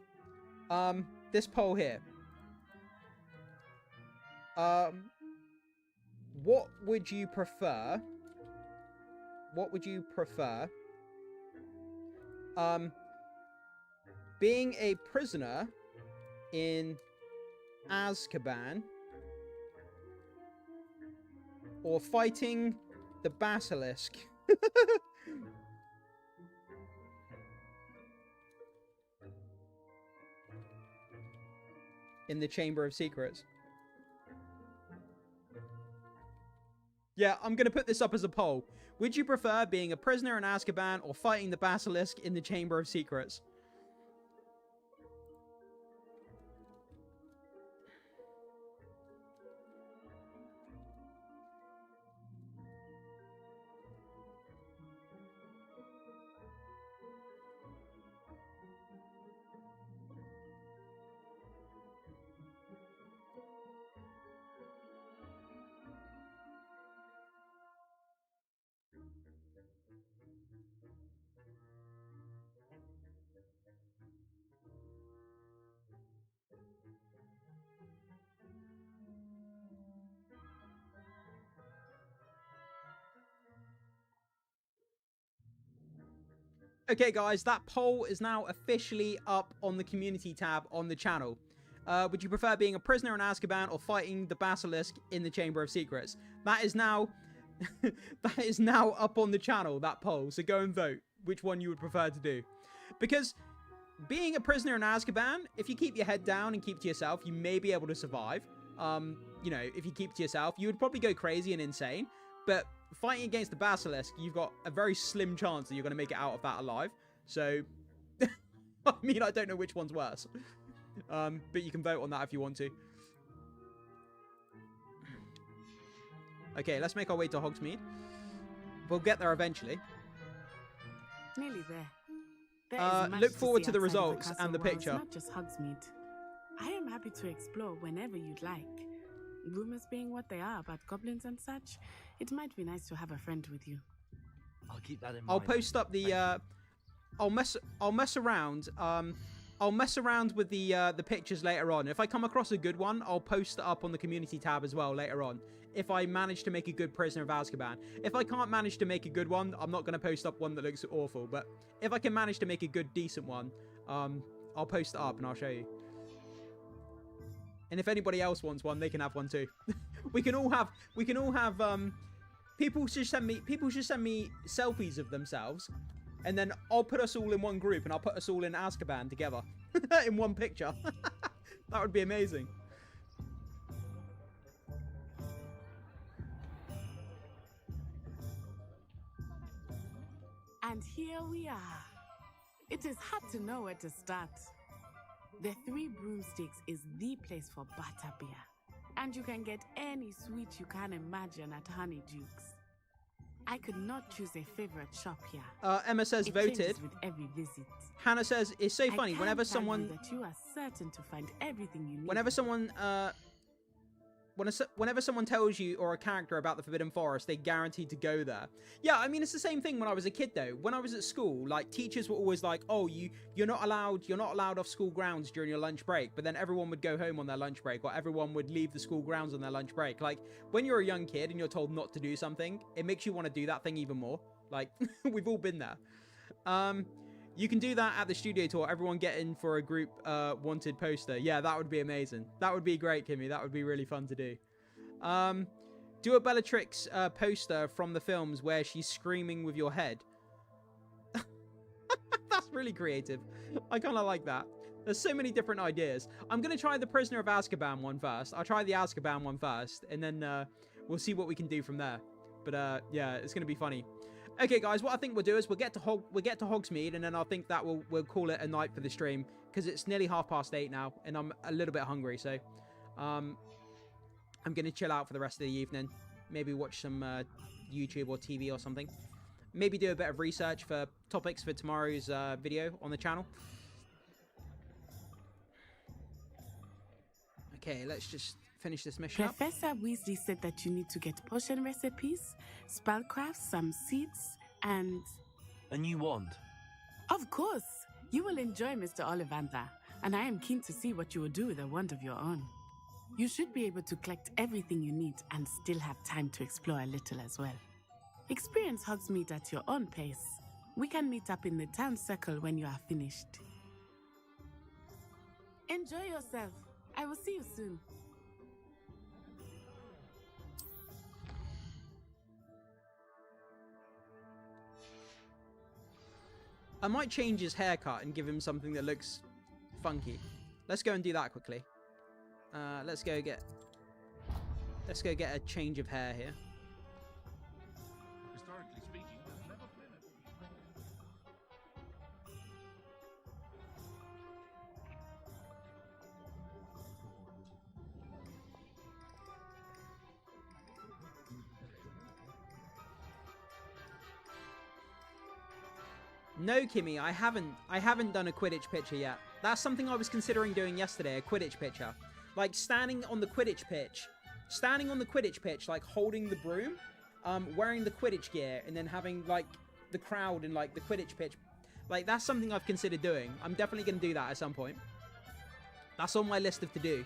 This poll here. What would you prefer? What would you prefer? Being a prisoner in Azkaban or fighting the Basilisk? In the Chamber of Secrets. Yeah, I'm going to put this up as a poll. Would you prefer being a prisoner in Azkaban or fighting the Basilisk in the Chamber of Secrets? Okay, guys, that poll is now officially up on the community tab on the channel. Would you prefer being a prisoner in Azkaban or fighting the Basilisk in the Chamber of Secrets? That is now that is now up on the channel, that poll. So go and vote which one you would prefer to do. Because being a prisoner in Azkaban, if you keep your head down and keep to yourself, you may be able to survive. You know, if you keep to yourself, you would probably go crazy and insane. But fighting against the Basilisk, you've got a very slim chance that you're going to make it out of that alive. So, I mean, I don't know which one's worse. But you can vote on that if you want to. Okay, let's make our way to Hogsmeade. We'll get there eventually. Nearly there. Look forward to the results and the picture. It's not just Hogsmeade. I am happy to explore whenever you'd like. Rumors being what they are about goblins and such, it might be nice to have a friend with you. I'll keep that in mind. I'll post up the I'll mess around. I'll mess around with the pictures later on. If I come across a good one, I'll post it up on the community tab as well later on. If I manage to make a good Prisoner of Azkaban. If I can't manage to make a good one, I'm not going to post up one that looks awful. But if I can manage to make a good, decent one, I'll post it up and I'll show you. And if anybody else wants one, they can have one too. we can all have people should send me selfies of themselves, and then I'll put us all in one group and I'll put us all in Azkaban together in one picture. That would be amazing. And here we are. It is hard to know where to start. The Three Broomsticks is the place for butterbeer. And you can get any sweet you can imagine at Honeydukes. I could not choose a favorite shop here. Emma says It voted. changes with every visit. Hannah says it's so funny. I Whenever can tell you someone, that you are certain to find everything you need. whenever someone tells you or a character about the Forbidden Forest, they guaranteed to go there. Yeah, I mean, it's the same thing when I was a kid though. When I was at school, like teachers were always like, oh, you're not allowed off school grounds during your lunch break. But then everyone would go home on their lunch break, or everyone would leave the school grounds on their lunch break. Like when you're a young kid and you're told not to do something, it makes you want to do that thing even more. Like we've all been there. You can do that at the studio tour. Everyone get in for a group wanted poster. Yeah, that would be amazing. That would be great, Kimmy. That would be really fun to do. Do a Bellatrix poster from the films where she's screaming with your head. That's really creative. I kind of like that. There's so many different ideas. I'm going to try the Prisoner of Azkaban one first. I'll try the Azkaban one first, and then we'll see what we can do from there. But yeah, it's going to be funny. Okay, guys, what I think we'll do is we'll get to Hogsmeade, and then I think that we'll call it a night for the stream, because it's nearly 8:30 now, and I'm a little bit hungry. So, I'm gonna chill out for the rest of the evening. Maybe watch some YouTube or TV or something. Maybe do a bit of research for topics for tomorrow's video on the channel. Okay, let's just finish this mission up. Professor Weasley said that you need to get potion recipes, spellcrafts, some seeds, and... A new wand. Of course! You will enjoy Mr. Ollivander, and I am keen to see what you will do with a wand of your own. You should be able to collect everything you need and still have time to explore a little as well. Experience Hogsmeade at your own pace. We can meet up in the town circle when you are finished. Enjoy yourself. I will see you soon. I might change his haircut and give him something that looks funky. Let's go and do that quickly. Let's go get a change of hair here. Historically speaking, there's never been a... No, Kimmy, I haven't done a Quidditch picture yet. That's something I was considering doing yesterday, a Quidditch picture. Like standing on the Quidditch pitch, like holding the broom, wearing the Quidditch gear, and then having like the crowd and like the Quidditch pitch. Like that's something I've considered doing. I'm definitely going to do that at some point. That's on my list of to do.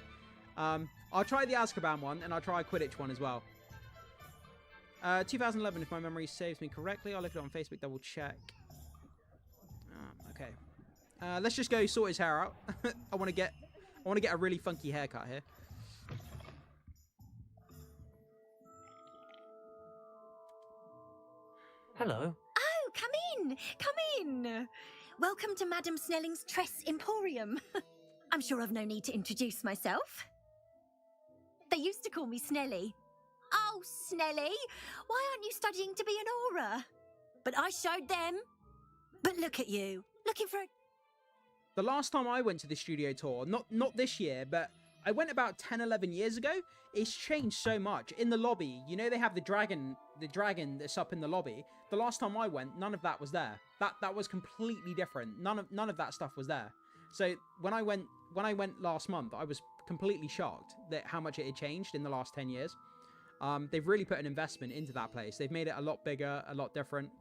I'll try the Azkaban one, and I'll try a Quidditch one as well. 2011, if my memory saves me correctly. I'll look at it on Facebook, double check. Okay. Let's just go sort his hair out. I want to get a really funky haircut here. Hello. Oh, come in. Come in. Welcome to Madame Snelling's Tress Emporium. I'm sure I've no need to introduce myself. They used to call me Snelly. Oh, Snelly, why aren't you studying to be an aura? But I showed them. But look at you, looking for a... The last time I went to the studio tour, not this year, but I went about 10, 11 years ago. It's changed so much. In the lobby, you know they have the dragon that's up in the lobby. The last time I went, none of that was there. That was completely different. None of that stuff was there. So when I went last month, I was completely shocked that how much it had changed in the last 10 years. They've really put an investment into that place. They've made it a lot bigger, a lot different.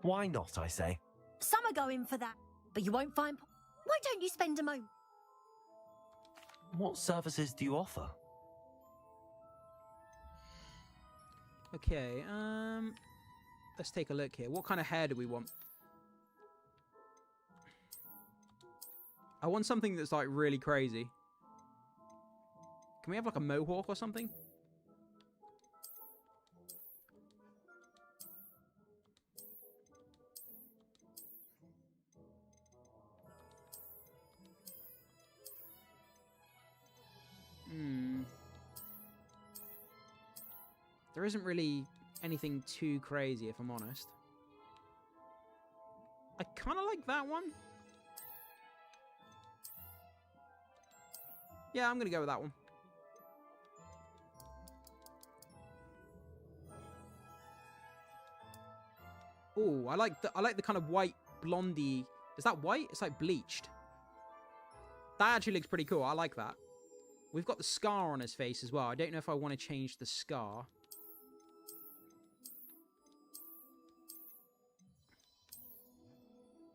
Why not, I say? Some are going for that, but you won't find... Why don't you spend a moment? What services do you offer? Okay, let's take a look here. What kind of hair do we want? I want something that's like really crazy. Can we have like a mohawk or something? There isn't really anything too crazy, if I'm honest. I kind of like that one. Yeah, I'm going to go with that one. Oh, I like the kind of white blondie. Is that white? It's like bleached. That actually looks pretty cool. I like that. We've got the scar on his face as well. I don't know if I want to change the scar.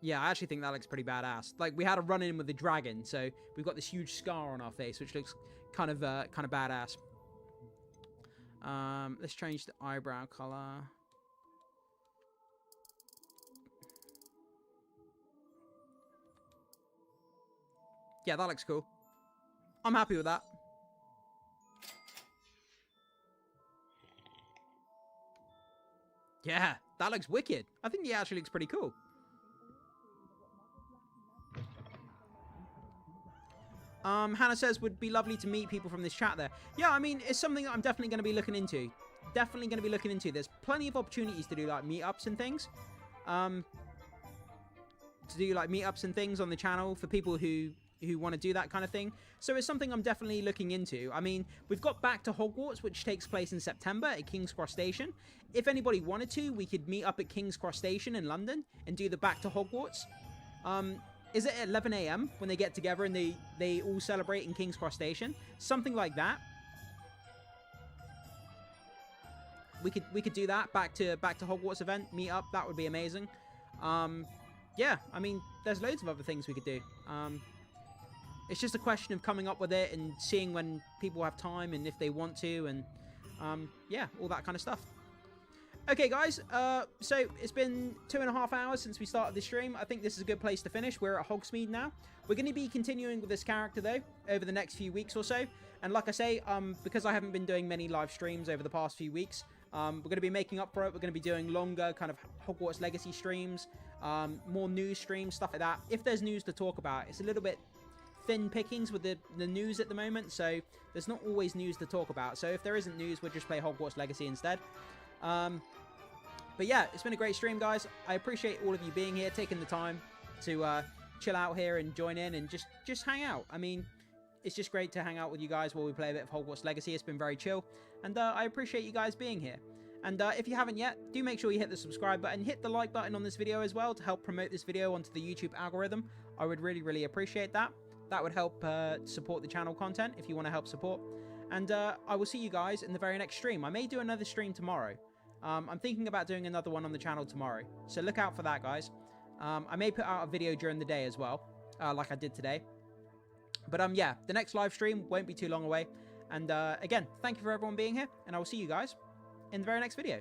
Yeah, I actually think that looks pretty badass. Like, we had a run-in with the dragon, so we've got this huge scar on our face, which looks kind of badass. Let's change the eyebrow color. Yeah, that looks cool. I'm happy with that. Yeah, that looks wicked. I think he actually looks pretty cool. Hannah says, would be lovely to meet people from this chat there. Yeah, I mean, it's something that I'm definitely going to be looking into. Definitely going to be looking into. There's plenty of opportunities to do, like, meetups and things. To do, like, meetups and things on the channel for people who want to do that kind of thing. So it's something I'm definitely looking into. I mean, we've got Back to Hogwarts, which takes place in September at King's Cross Station. If anybody wanted to, we could meet up at King's Cross Station in London and do the Back to Hogwarts. Is it at 11 AM when they get together and they all celebrate in King's Cross Station? Something like that. We could do that, back to Hogwarts event, meet up. That would be amazing. Yeah, I mean, there's loads of other things we could do. It's just a question of coming up with it and seeing when people have time and if they want to, and yeah, all that kind of stuff. Okay, guys, so it's been 2.5 hours since we started the stream. I think this is a good place to finish. We're at Hogsmeade now. We're going to be continuing with this character, though, over the next few weeks or so. And like I say, because I haven't been doing many live streams over the past few weeks, we're going to be making up for it. We're going to be doing longer kind of Hogwarts Legacy streams, more news streams, stuff like that. If there's news to talk about, it's a little bit thin pickings with the news at the moment, so there's not always news to talk about. So if there isn't news, we'll just play Hogwarts Legacy instead. But yeah, it's been a great stream, guys. I appreciate all of you being here, taking the time to chill out here and join in and just hang out. I mean, it's just great to hang out with you guys while we play a bit of Hogwarts Legacy. It's been very chill, and I appreciate you guys being here. And if you haven't yet, do make sure you hit the subscribe button, hit the like button on this video as well to help promote this video onto the YouTube algorithm. I would really, really appreciate that. That would help support the channel content if you want to help support. And I will see you guys in the very next stream. I may do another stream tomorrow. I'm thinking about doing another one on the channel tomorrow. So look out for that, guys. I may put out a video during the day as well, like I did today. But yeah, the next live stream won't be too long away. And again, thank you for everyone being here. And I will see you guys in the very next video.